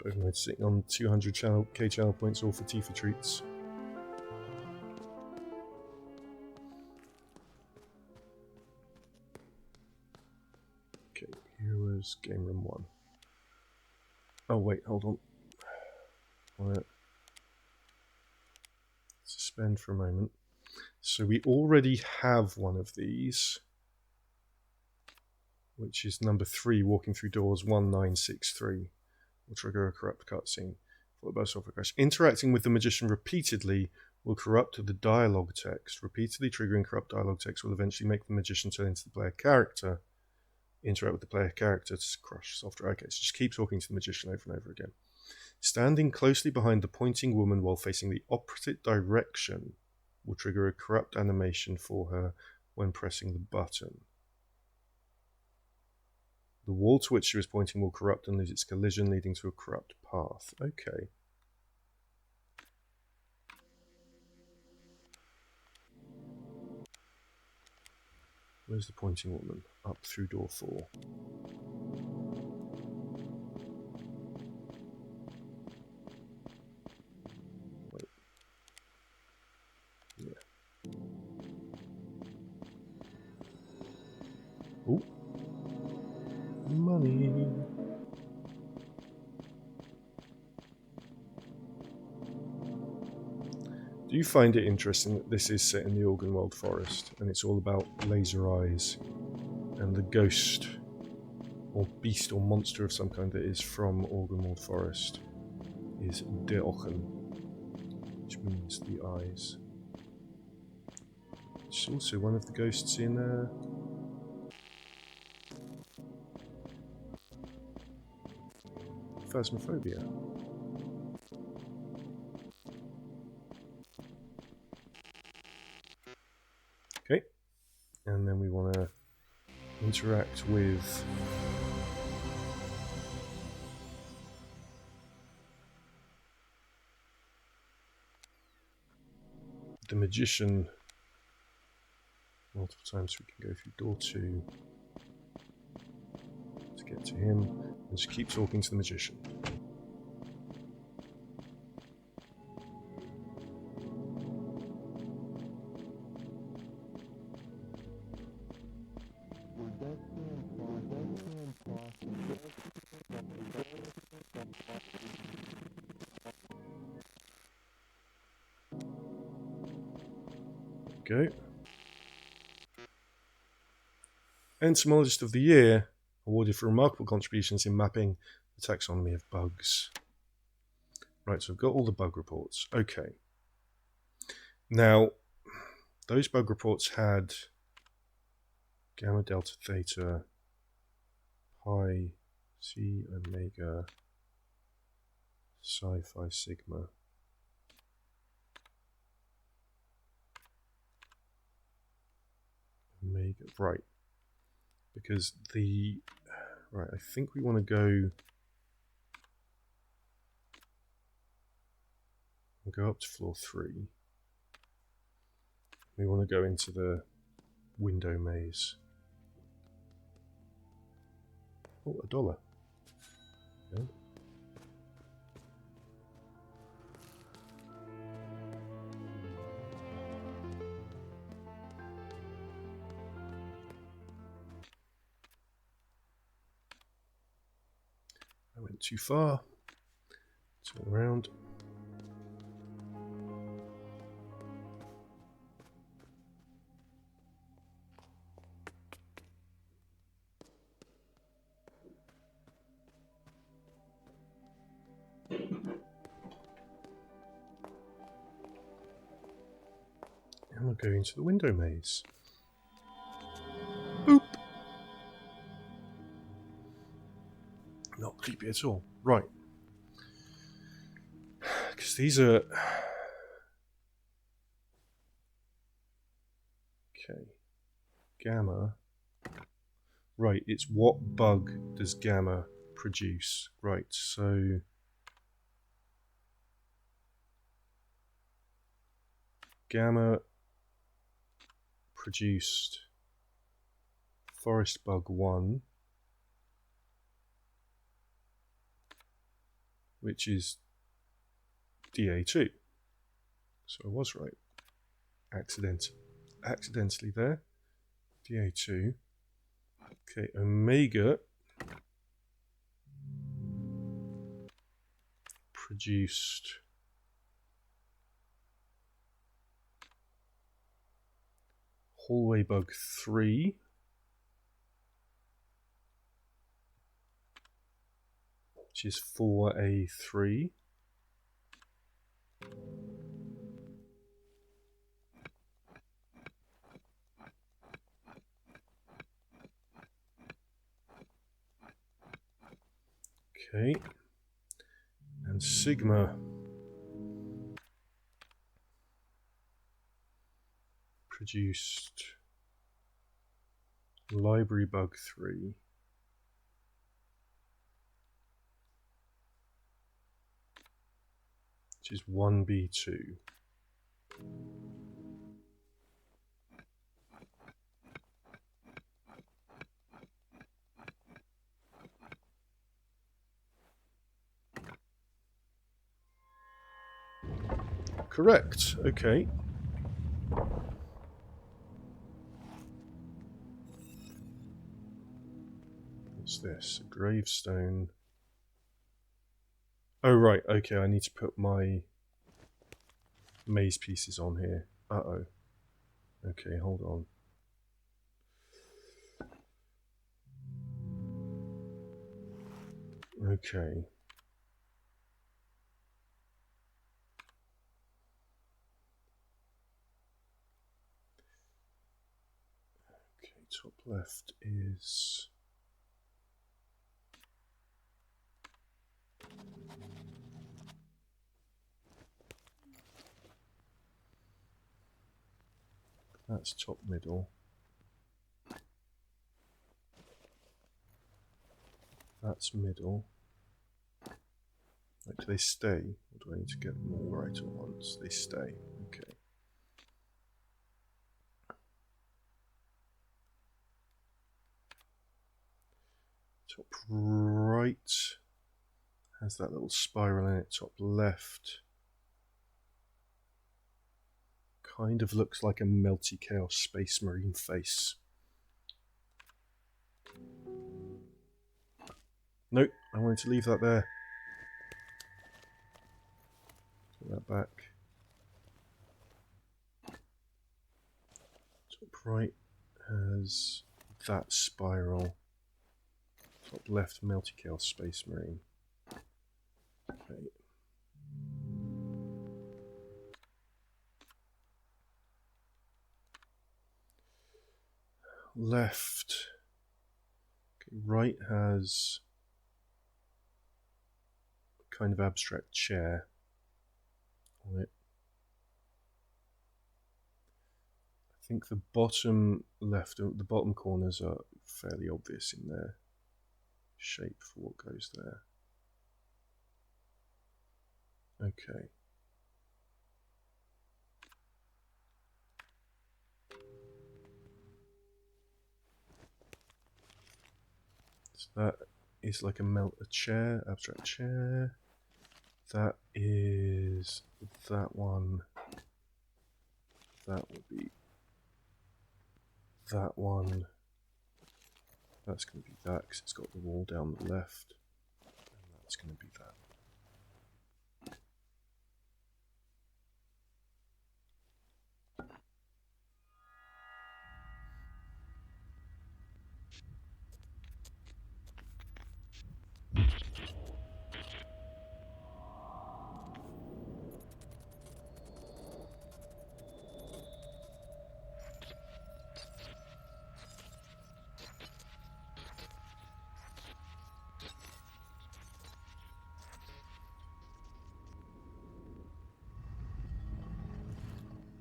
Both modes sitting on 200 K channel points, all for Tifa treats. Okay, here was game room 1. Oh wait, hold on. Right. Suspend for a moment. So we already have one of these, which is number 3, walking through doors 1963. Will trigger a corrupt cutscene. Followed by a software crash. Interacting with the magician repeatedly will corrupt the dialogue text. Repeatedly triggering corrupt dialogue text will eventually make the magician turn into the player character. Interact with the player character to crush software. Okay, so just keep talking to the magician over and over again. Standing closely behind the pointing woman while facing the opposite direction will trigger a corrupt animation for her when pressing the button. The wall to which she was pointing will corrupt and lose its collision, leading to a corrupt path. Okay. Where's the pointing woman? Up through door 4. Oh. Money. Do you find it interesting that this is set in the Organwald Forest and it's all about laser eyes and the ghost or beast or monster of some kind that is from Organwald Forest is De Ochen, which means the eyes. It's also one of the ghosts in Phasmophobia. Okay, and then we want to interact with the magician multiple times. So we can go through door 2 to get to him, and just keep talking to the magician. Go. Entomologist of the Year, awarded for remarkable contributions in mapping the taxonomy of bugs. Right, so I've got all the bug reports. Okay. Now, those bug reports had gamma, delta, theta, pi, c, omega, psi, phi, sigma. Omega, right. Because right, I think we want to go, we'll go up to floor 3. We want to go into the window maze. Oh, $1. Okay. I went too far. Turn around. And we'll go into the window maze. Boop! Not creepy at all. Right. Because these are... Okay. Gamma. Right, it's what bug does gamma produce? Right, so... Gamma produced Forest Bug 1, which is DA2. So I was right. Accidentally there. DA2. Okay, Omega produced Hallway Bug 3, which is 4A3. Okay, and Sigma produced Library Bug 3, which is 1B2. Correct, okay. What's this? A gravestone. Oh, right. Okay, I need to put my maze pieces on here. Uh-oh. Okay, hold on. Okay. Okay, top left is... That's top middle. That's middle. Like, do they stay? Or do I need to get them all right at once? They stay. Okay. Top right has that little spiral in it. Top left kind of looks like a melty chaos space marine face. Nope, I wanted to leave that there. Put that back. Top right has that spiral. Top left, melty chaos space marine. Okay. Left. Okay, right has a kind of abstract chair on it. I think the bottom left, the bottom corners are fairly obvious in their shape for what goes there. Okay. So that is like a chair, abstract chair. That is that one. That will be that one. That's going to be that because it's got the wall down the left. And that's going to be that.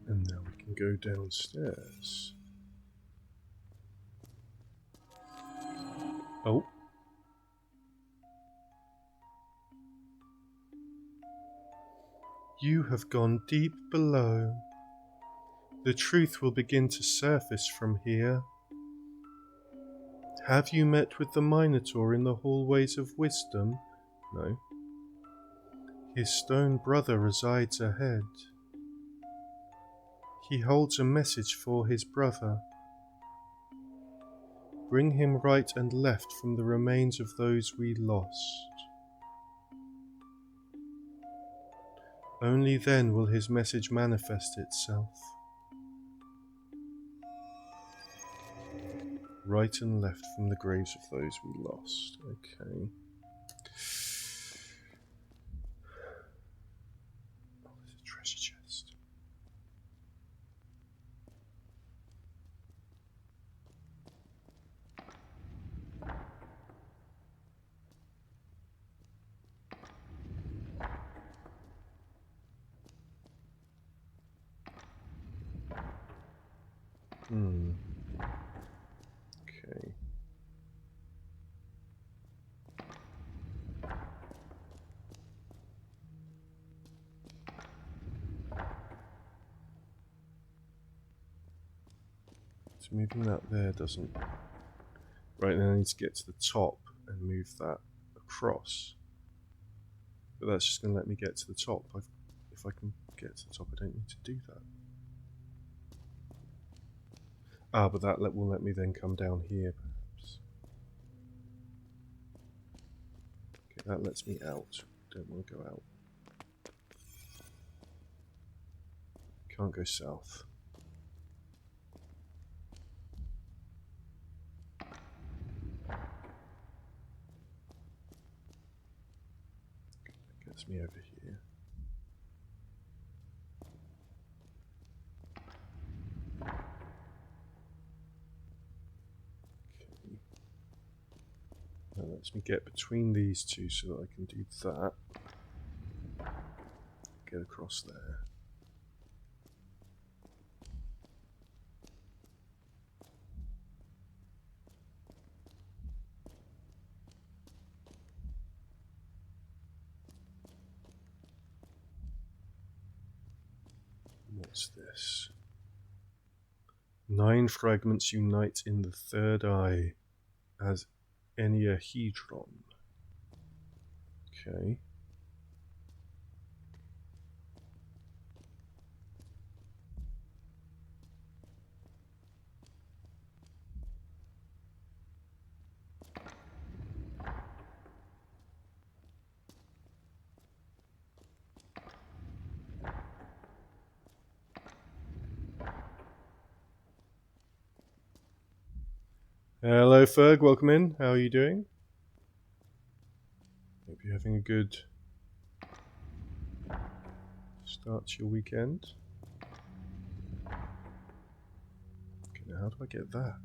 And now we can go downstairs. Oh. You have gone deep below. The truth will begin to surface from here. Have you met with the Minotaur in the hallways of wisdom? No. His stone brother resides ahead. He holds a message for his brother. Bring him right and left from the remains of those we lost. Only then will his message manifest itself. Right and left from the graves of those we lost. Okay. Oh, there's a treasure chest. Okay. So moving that there doesn't... Right, then I need to get to the top and move that across. But that's just going to let me get to the top. If I can get to the top, I don't need to do that. Ah, but that will let me then come down here, perhaps. That lets me out. Don't want to go out. Can't go south. That gets me over here. Okay. That lets me get between these two so that I can do that. Get across there. What's this? 9 fragments unite in the third eye as enneahedron. Okay. Hello Ferg, welcome in. How are you doing? Hope you're having a good start to your weekend. Okay, now how do I get that?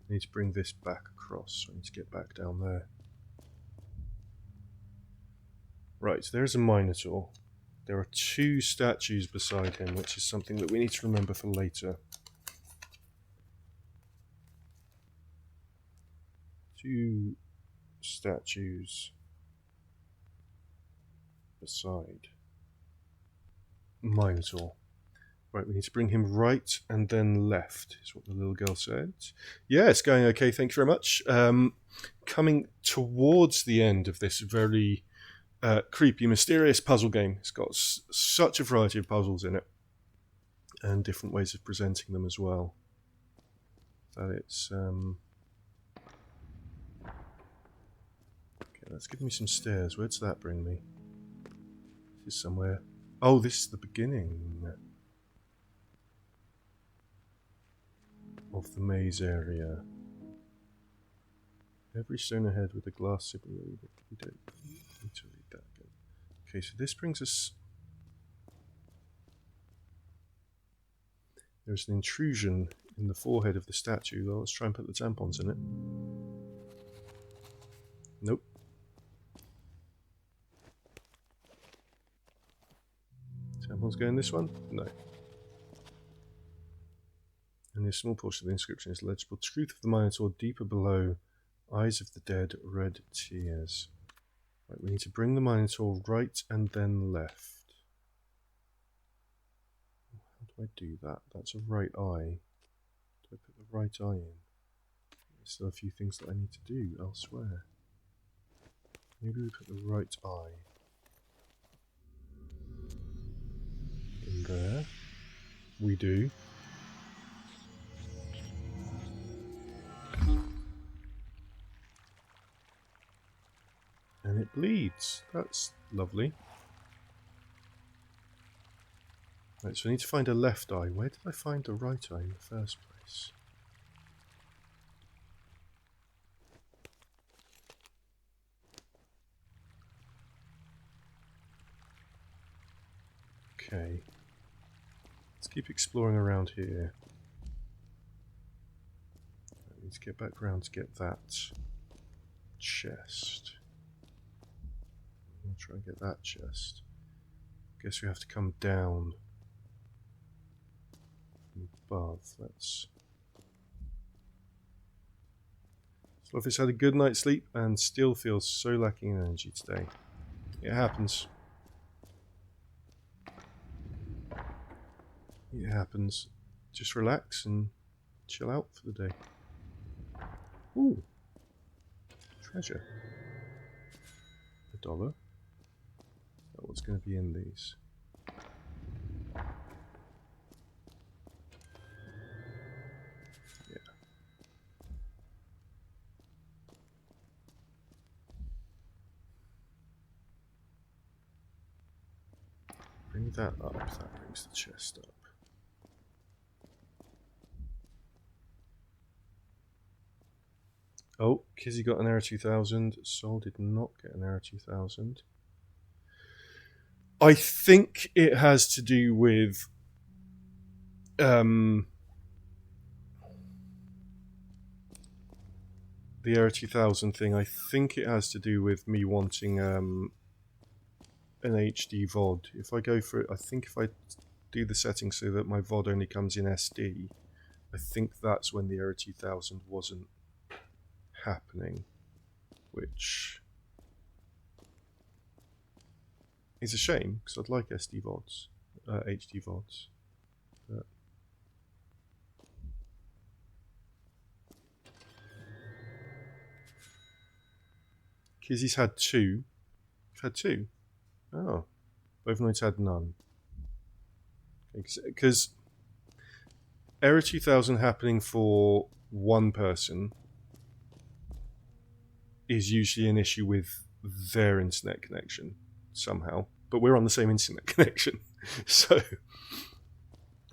I need to bring this back across, so I need to get back down there. Right, there's a Minotaur. There are 2 statues beside him, which is something that we need to remember for later. 2 statues beside Minotaur. Right, we need to bring him right and then left, is what the little girl said. Yeah, it's going okay, thank you very much. Coming towards the end of this very creepy, mysterious puzzle game. It's got such a variety of puzzles in it, and different ways of presenting them as well. That it's... Okay, that's giving me some stairs. Where does that bring me? This is somewhere... Oh, this is the beginning of the maze area. Every stone ahead with a glass symbol. We don't need to read that again. Okay, so this brings us... There's an intrusion in the forehead of the statue. Well, let's try and put the tampons in it. Nope. Tampons go in this one? No. And a small portion of the inscription is legible. Truth of the Minotaur, deeper below. Eyes of the dead, red tears. Right, we need to bring the Minotaur right and then left. How do I do that? That's a right eye. Do I put the right eye in? There's still a few things that I need to do elsewhere. Maybe we put the right eye in there. We do. And it bleeds. That's lovely. Right, so I need to find a left eye. Where did I find a right eye in the first place? Okay. Let's keep exploring around here. I need to get back round to get that chest. I'll try and get that chest. Guess we have to come down from above. Let's... Slothy's had a good night's sleep and still feels so lacking in energy today. It happens. It happens. Just relax and chill out for the day. Ooh. Treasure. $1. Is that what's going to be in these? Yeah. Bring that up. That brings the chest up. Oh, Kizzy got an Era 2000. Sol did not get an Era 2000. I think it has to do with the Era 2000 thing. I think it has to do with me wanting an HD VOD. If I go for it, I think if I do the settings so that my VOD only comes in SD, I think that's when the Era 2000 wasn't happening, which is a shame because I'd like SD VODs, HD VODs. But Kizzy's had two. You've had two? Oh. Bovinoid's had none. Because Era 2000 happening for one person is usually an issue with their internet connection somehow. But we're on the same internet connection. So,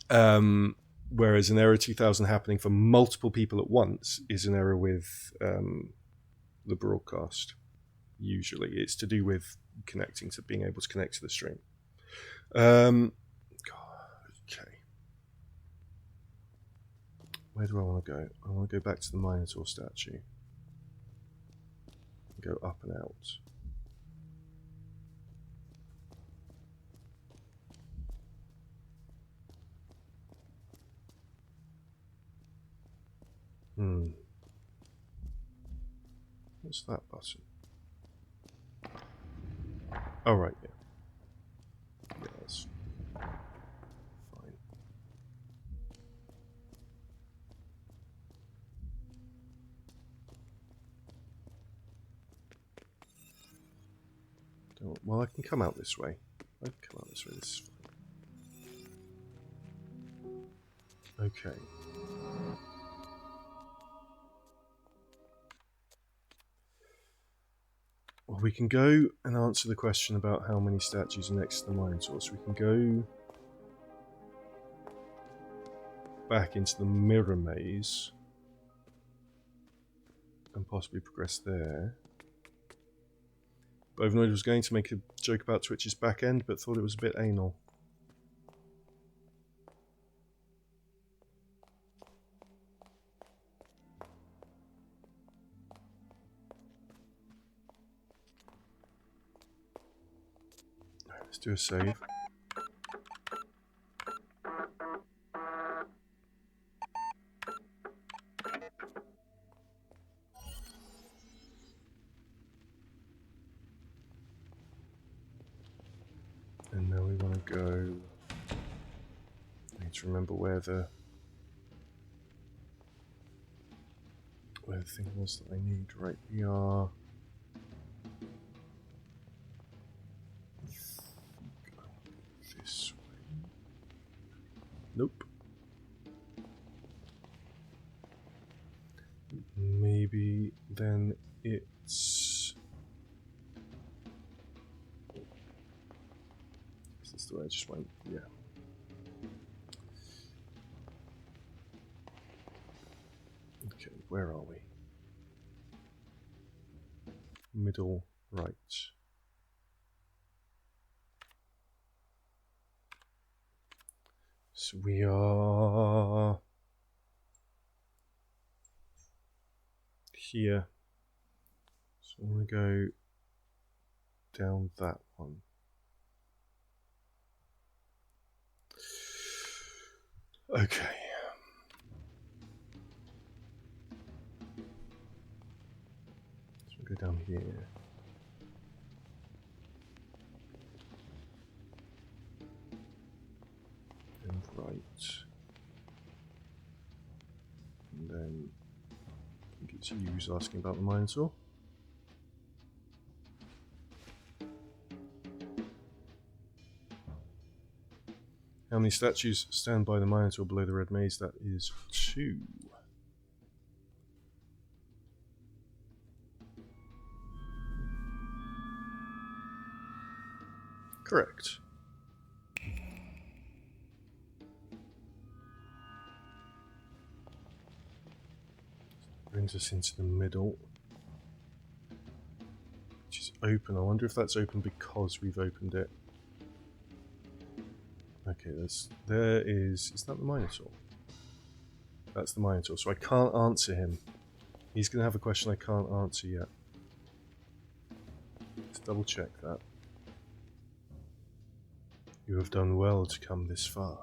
whereas an Era 2000 happening for multiple people at once is an error with the broadcast. Usually, it's to do with connecting to being able to connect to the stream. Okay. Where do I want to go? I want to go back to the Minotaur statue. Go up and out. What's that button? Oh, right, yeah. Yeah, that's fine. Well, I can come out this way. I can come out this way, this is fine. Okay. Well, we can go and answer the question about how many statues are next to the Minotaur. So we can go back into the mirror maze and possibly progress there. Bovinoid was going to make a joke about Twitch's back end, but thought it was a bit anal. Let's do a save. And now we want to go... I need to remember where the thing was that I need. Right, we are... this way. Nope. Maybe then it's... Is this the way I just went? Yeah. Okay, where are we? Middle right. So we are here. So I want to go down that one. Okay. So we'll go down here. And right. And then I think it's you who's asking about the Minotaur. How many statues stand by the Minotaur below the red maze? That is 2. Correct. Brings us into the middle, which is open. I wonder if that's open because we've opened it. Okay, there is that the Minotaur? That's the Minotaur, so I can't answer him. He's going to have a question I can't answer yet. Let's double check that. You have done well to come this far.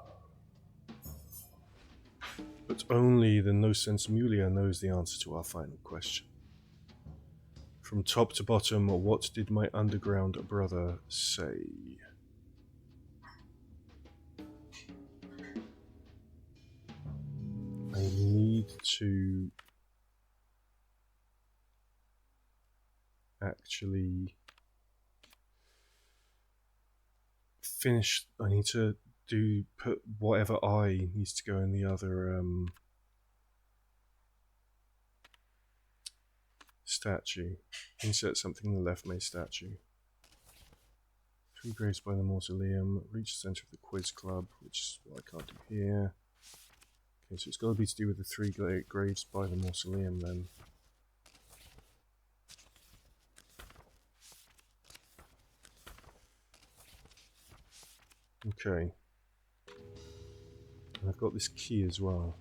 But only the No Sense Mulia knows the answer to our final question. From top to bottom, what did my underground brother say? I need to actually finish. I need to put whatever eye needs to go in the other statue. Insert something in the left main statue. 3 graves by the mausoleum. Reach the center of the quiz club, which is what I can't do here. Okay, so it's got to be to do with the 3 graves by the mausoleum then. Okay. And I've got this key as well.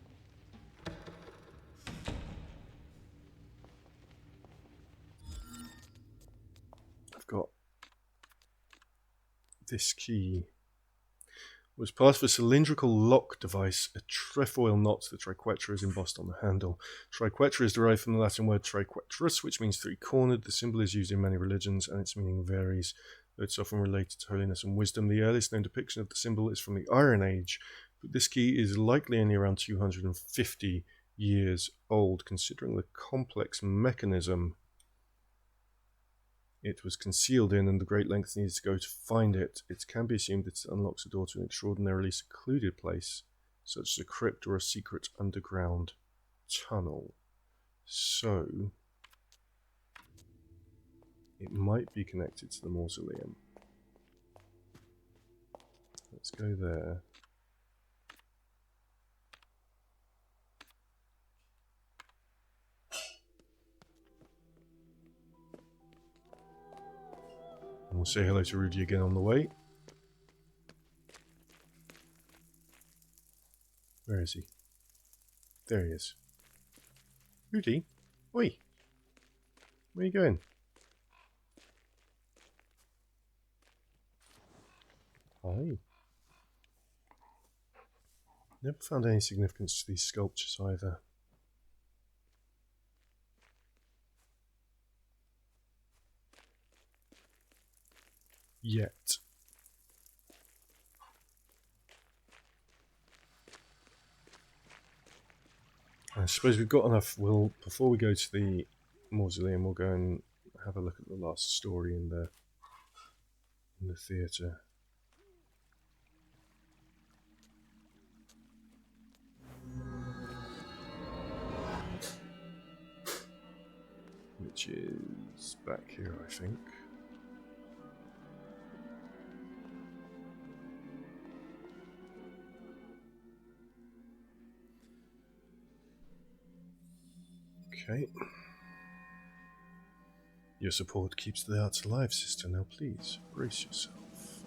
I've got this key. Was part of a cylindrical lock device, a trefoil knot. The triquetra is embossed on the handle. Triquetra is derived from the Latin word triquetrus, which means 3-cornered. The symbol is used in many religions, and its meaning varies, though it's often related to holiness and wisdom. The earliest known depiction of the symbol is from the Iron Age, but this key is likely only around 250 years old, considering the complex mechanism it was concealed in and the great lengths needed to go to find it. It can be assumed that it unlocks the door to an extraordinarily secluded place, such as a crypt or a secret underground tunnel. So, it might be connected to the mausoleum. Let's go there. And we'll say hello to Rudy again on the way. Where is he? There he is. Rudy? Oi! Where are you going? Hi. Never found any significance to these sculptures either. Yet. I suppose we've got enough. Before we go to the mausoleum, we'll go and have a look at the last story in the theatre. Which is back here, I think. Okay. Your support keeps the arts alive, sister. Now please, brace yourself.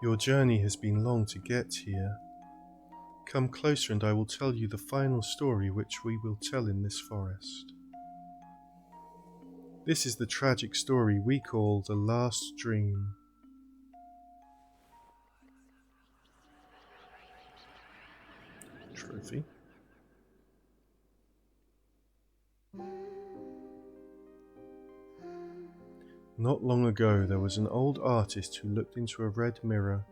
Your journey has been long to get here. Come closer and I will tell you the final story which we will tell in this forest. This is the tragic story we call The Last Dream. Trophy. Not long ago there was an old artist who looked into a red mirror.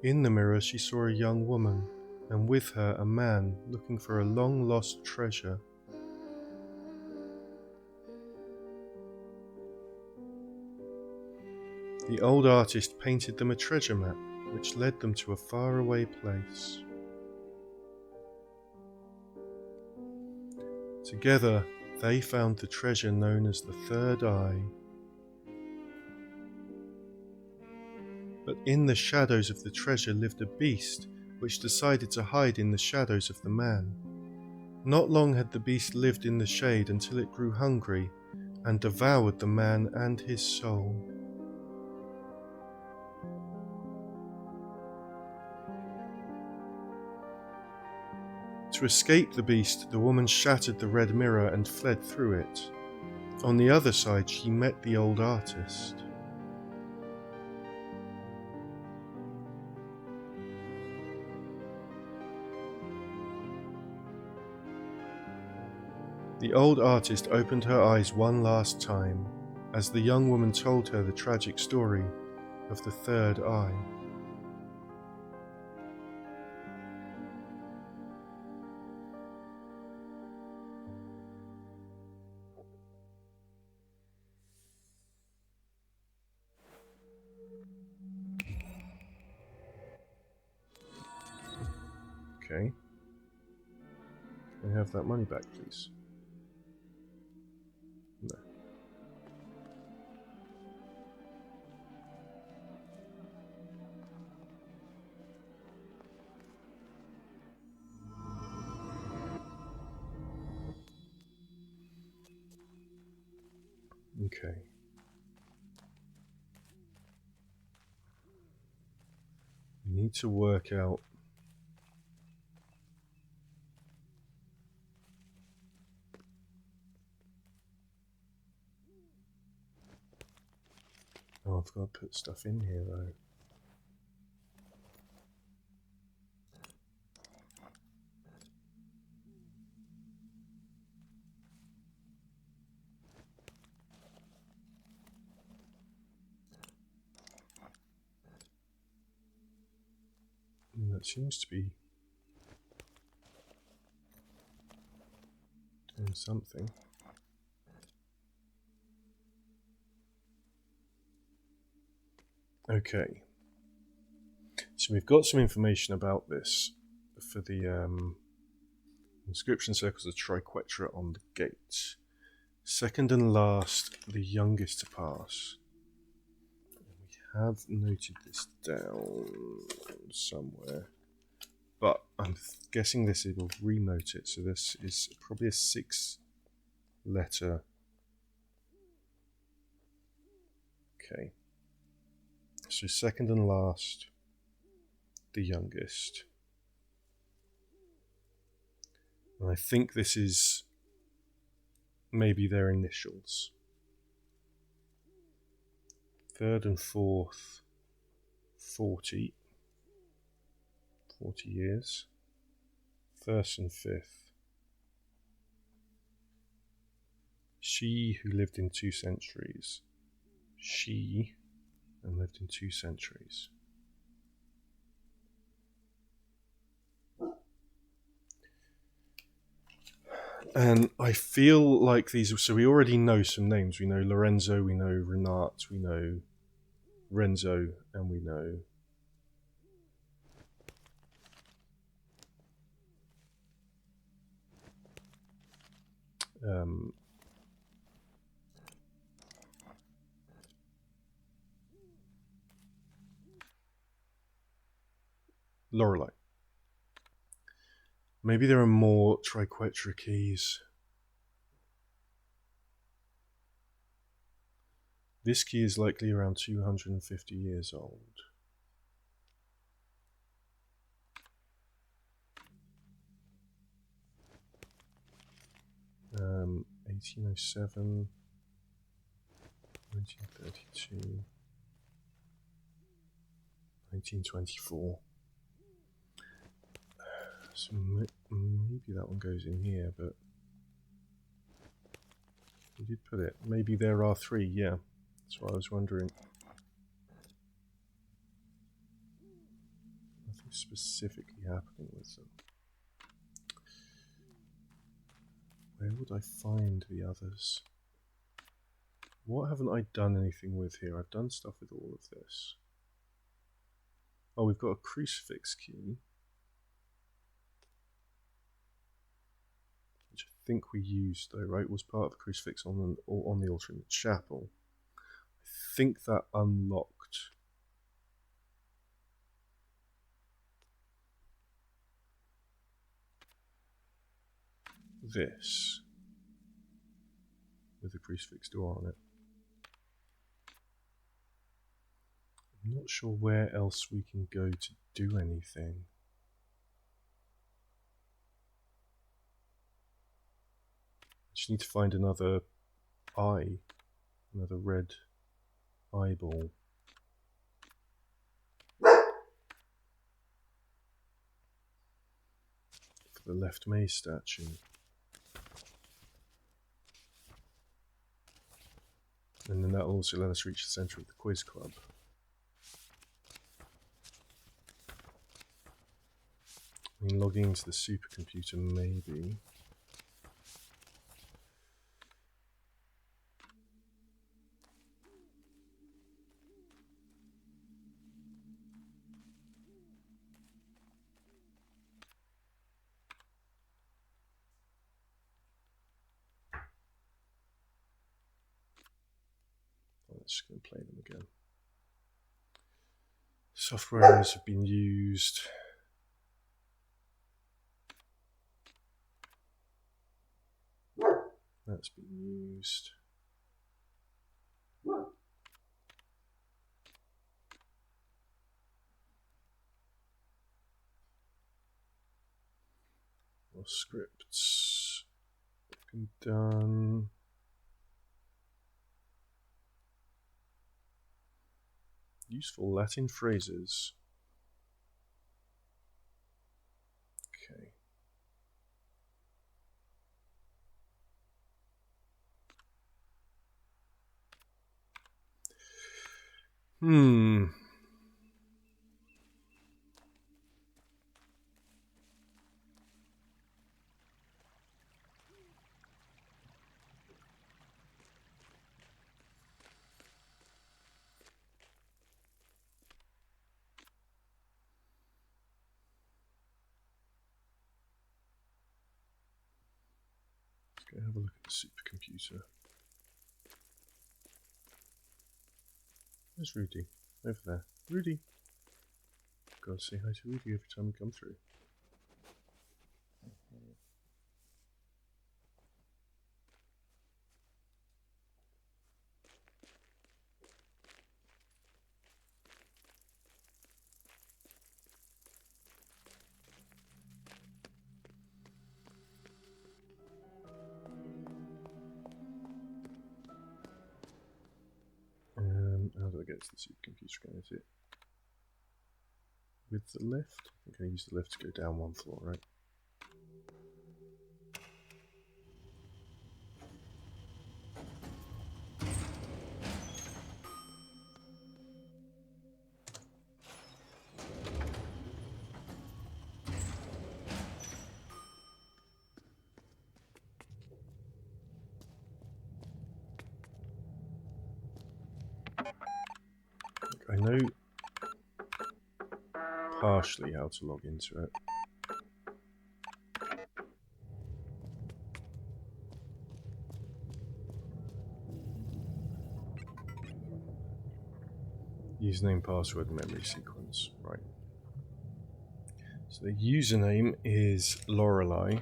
In the mirror she saw a young woman, and with her a man looking for a long-lost treasure. The old artist painted them a treasure map, which led them to a faraway place. Together, they found the treasure known as the Third Eye. But in the shadows of the treasure lived a beast, which decided to hide in the shadows of the man. Not long had the beast lived in the shade until it grew hungry, and devoured the man and his soul. To escape the beast, the woman shattered the red mirror and fled through it. On the other side, she met the old artist. The old artist opened her eyes one last time, as the young woman told her the tragic story of the third eye. Okay. Can I have that money back, please? No. Okay. We need to work out oh, I've got to put stuff in here though. That seems to be doing something. Okay. So we've got some information about this for the inscription circles of triquetra on the gate. Second and last, the youngest to pass. We have noted this down somewhere, but I'm guessing this will re-note it. So this is probably a 6-letter. Okay. So second and last, the youngest. And I think this is maybe their initials. Third and fourth, 40 years. First and fifth, she who lived in 2 centuries. She and lived in 2 centuries. And I feel like these, so we already know some names. We know Lorenzo, we know Renat, we know Renzo, and we know Lorelei. Maybe there are more triquetra keys. This key is likely around 250 years old. Um, 1807, 1932, 1924. So maybe that one goes in here, but we did put it. Maybe there are 3, yeah. That's what I was wondering. Nothing specifically happening with them. Where would I find the others? What haven't I done anything with here? I've done stuff with all of this. Oh, we've got a crucifix key, which I think we used though, right? Was part of the crucifix on the altar in the chapel. I think that unlocked this with a crucifix door on it. I'm not sure where else we can go to do anything. Just need to find another eye, another red eyeball. For the left maze statue. And then that will also let us reach the centre of the quiz club. I mean, logging into the supercomputer, maybe. Let's just go and play them again. Software errors have been used. That's been used. More scripts have been done. Useful Latin phrases. Okay. Let's go have a look at the supercomputer. Where's Rudy? Over there. Rudy! Gotta say hi to Rudy every time we come through. How do I get to the supercomputer again? Is it with the lift? I'm going to use the lift to go down one floor, right? I know partially how to log into it. Username, password, memory sequence. Right. So the username is Lorelei,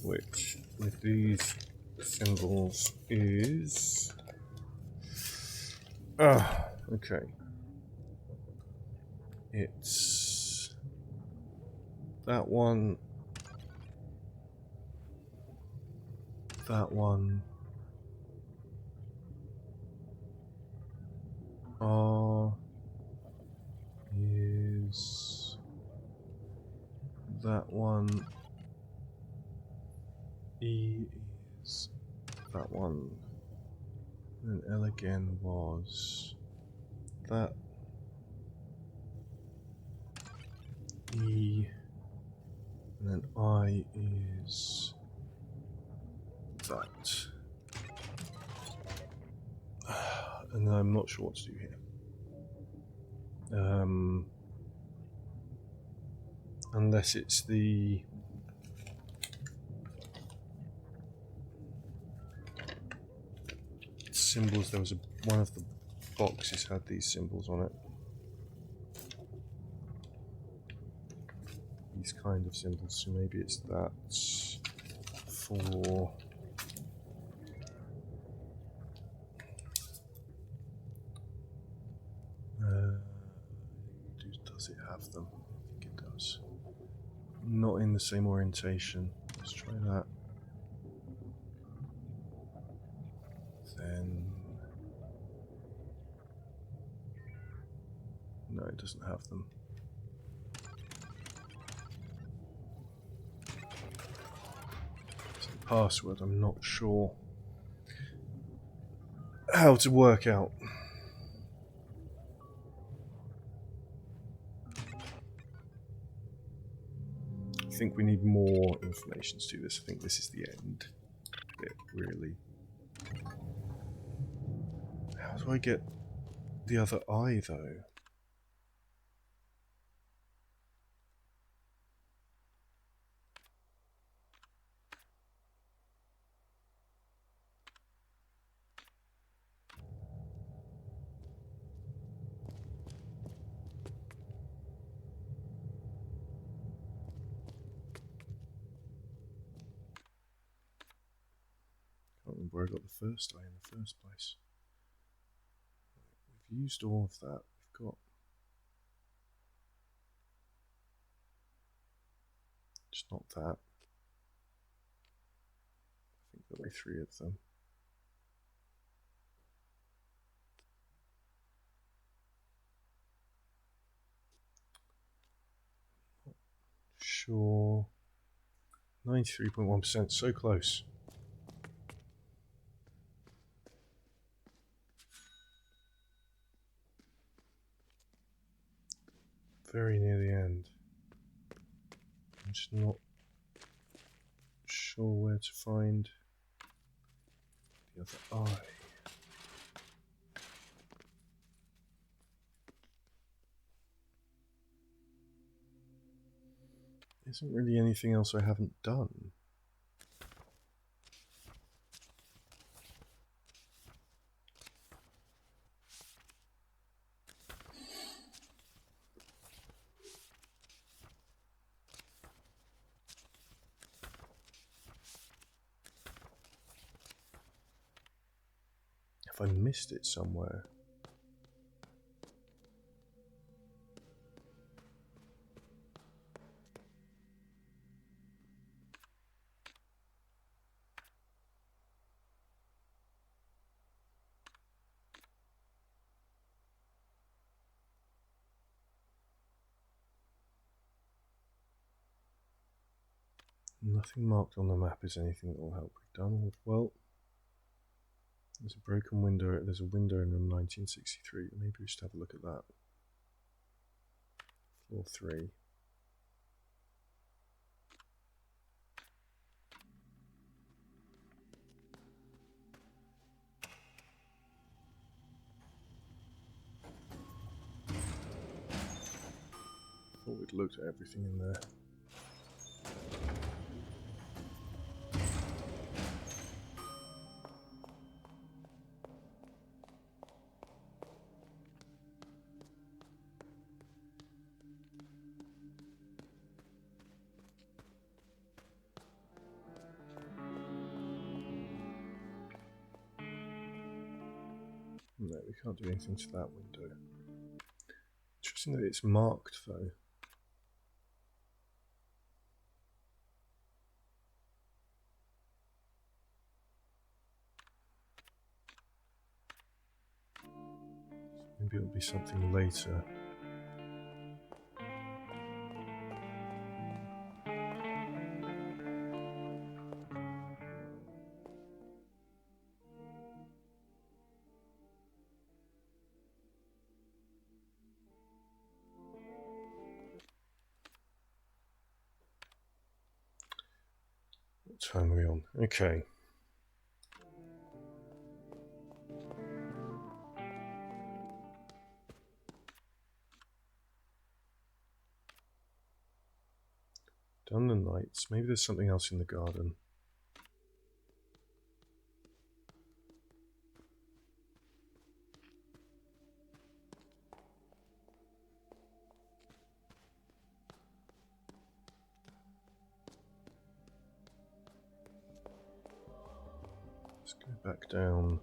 which with these symbols is... okay. It's that one, that one, R is that one, E is that one, and L again was that, E, and then I is that. And then I'm not sure what to do here. Unless it's the symbols. There was one of the boxes had these symbols on it. These kind of symbols, so maybe it's that. for... does it have them? I think it does. Not in the same orientation. Let's try that. Then... no, it doesn't have them. It's a password, I'm not sure how to work out. I think we need more information to do this. I think this is the end bit, really. How do I get the other eye, though? I can't remember where I got the first eye in the first place. We've used all of that. We've got... just not that. I think there'll be 3 of them. Sure. 93.1%, so close. Very near the end. I'm just not sure where to find the other eye. There isn't really anything else I haven't done. Have I missed it somewhere? Nothing marked on the map is anything that will help. We've done all well. There's a broken window. There's a window in room 1963. Maybe we should have a look at that. Floor 3. Thought we'd looked at everything in there. No, we can't do anything to that window. Interesting that it's marked, though. Maybe it'll be something later. What time are we on? Okay. Done the nights. Maybe there's something else in the garden. back down.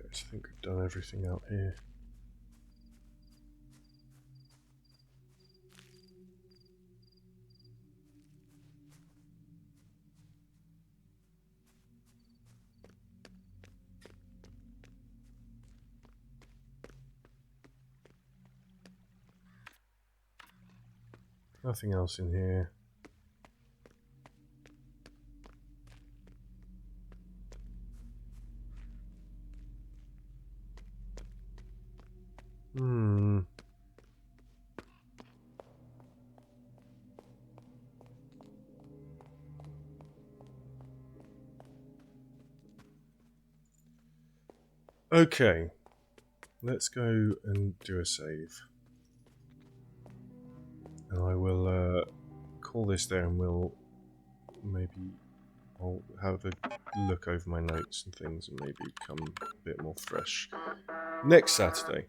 I think we've done everything out here. Nothing else in here. Okay, let's go and do a save. And I will call this there, and I'll have a look over my notes and things and maybe become a bit more fresh next Saturday.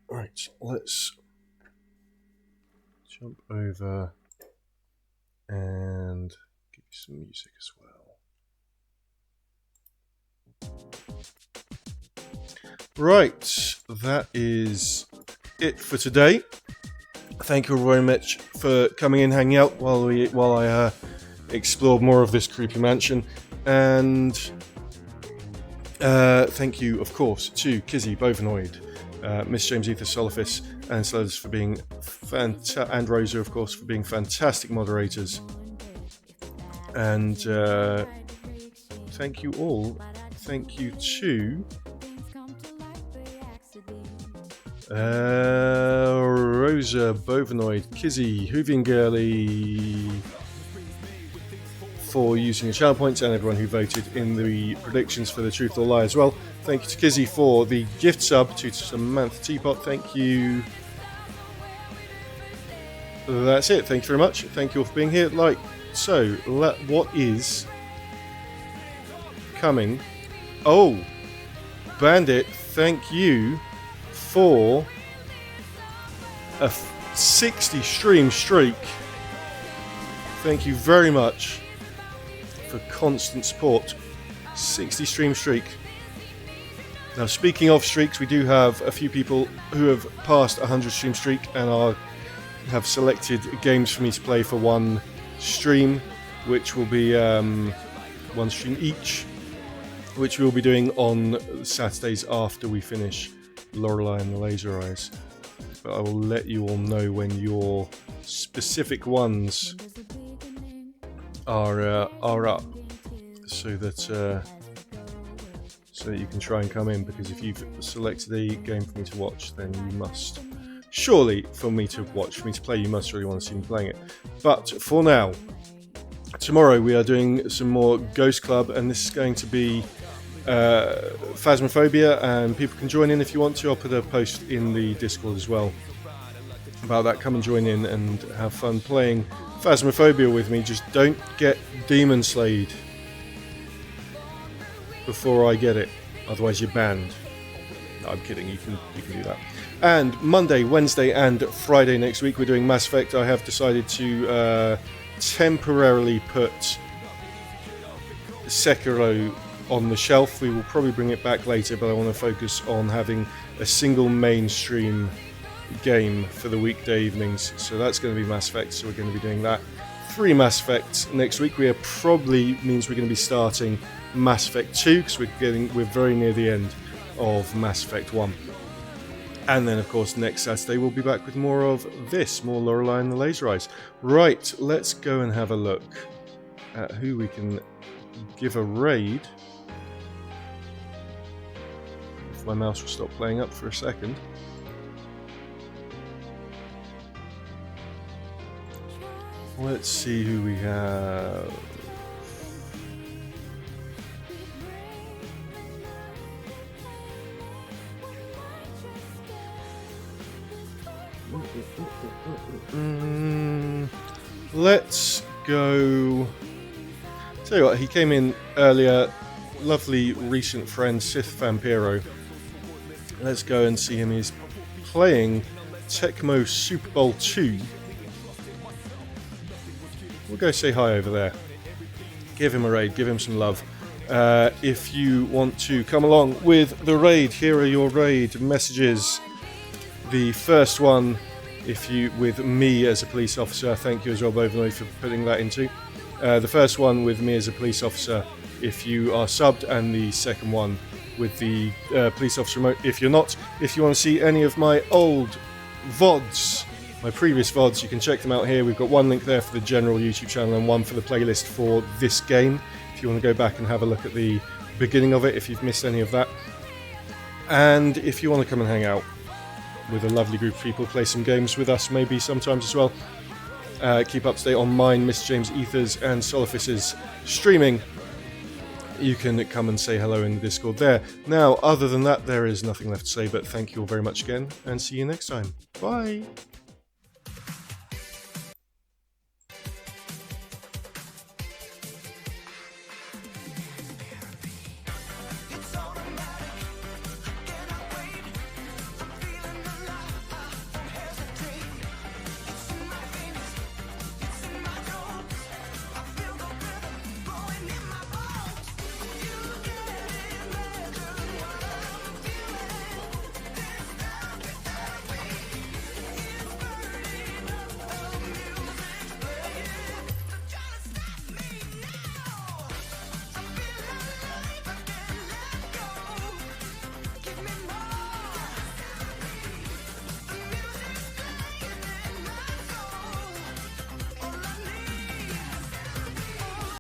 Right, let's jump over and give you some music as well. Right, that is it for today. Thank you all very much for coming in, hanging out while I explored more of this creepy mansion, and thank you, of course, to Kizzy Bovinoid, Miss James Ether Solifis, and Slurs for being and Rosa, of course, for being fantastic moderators. And thank you all. Thank you to Rosa, Bovinoid, Kizzy, Hooving Girly for using the channel points, and everyone who voted in the predictions for the Truth or Lie as well. Thank you to Kizzy for the gift sub, to Samantha Teapot. Thank you. That's it. Thank you very much. Thank you all for being here. So, what is coming? Oh, Bandit, thank you for a 60 stream streak. Thank you very much for constant support. 60 stream streak. Now, speaking of streaks, we do have a few people who have passed 100 stream streak and have selected games for me to play for one stream, which will be one stream each, which we'll be doing on Saturdays after we finish Lorelei and the Laser Eyes. But I will let you all know when your specific ones are up, so that you can try and come in, because if you've selected a game for me to watch, then you must surely, for me to play, you must really want to see me playing it. But for now, tomorrow we are doing some more Ghost Club, and this is going to be Phasmophobia, and people can join in if you want to. I'll put a post in the Discord as well about that. Come and join in and have fun playing Phasmophobia with me. Just don't get demon slayed before I get it, otherwise you're banned. No, I'm kidding, you can do that. And Monday, Wednesday and Friday next week we're doing Mass Effect. I have decided to temporarily put Sekiro on the shelf. We will probably bring it back later, but I want to focus on having a single mainstream game for the weekday evenings. So that's going to be Mass Effect, so we're going to be doing that. 3 Mass Effects next week. We are probably means we're going to be starting Mass Effect 2, because we're very near the end of Mass Effect 1. And then, of course, next Saturday we'll be back with more of this, more Lorelei and the Laser Eyes. Right, let's go and have a look at who we can give a raid. If my mouse will stop playing up for a second. Let's see who we have. Let's go. Tell you what, he came in earlier. Lovely recent friend Sith Vampiro. Let's go and see him. He's playing Tecmo Super Bowl 2. We'll go say hi over there. Give him a raid, give him some love. If you want to come along with the raid, here are your raid messages. The first one, if you with me as a police officer, thank you as well, Bovenoy, for putting that into. The first one with me as a police officer, if you are subbed, and the second one with the police officer remote. If you're not, if you want to see any of my old VODs, my previous VODs, you can check them out here. We've got one link there for the general YouTube channel and one for the playlist for this game, if you want to go back and have a look at the beginning of it if you've missed any of that. And if you want to come and hang out with a lovely group of people, play some games with us maybe sometimes as well, keep up to date on mine, Mr. James Ethers and Solifis's streaming, you can come and say hello in the Discord there. Now, other than that, there is nothing left to say, but thank you all very much again, and see you next time. Bye!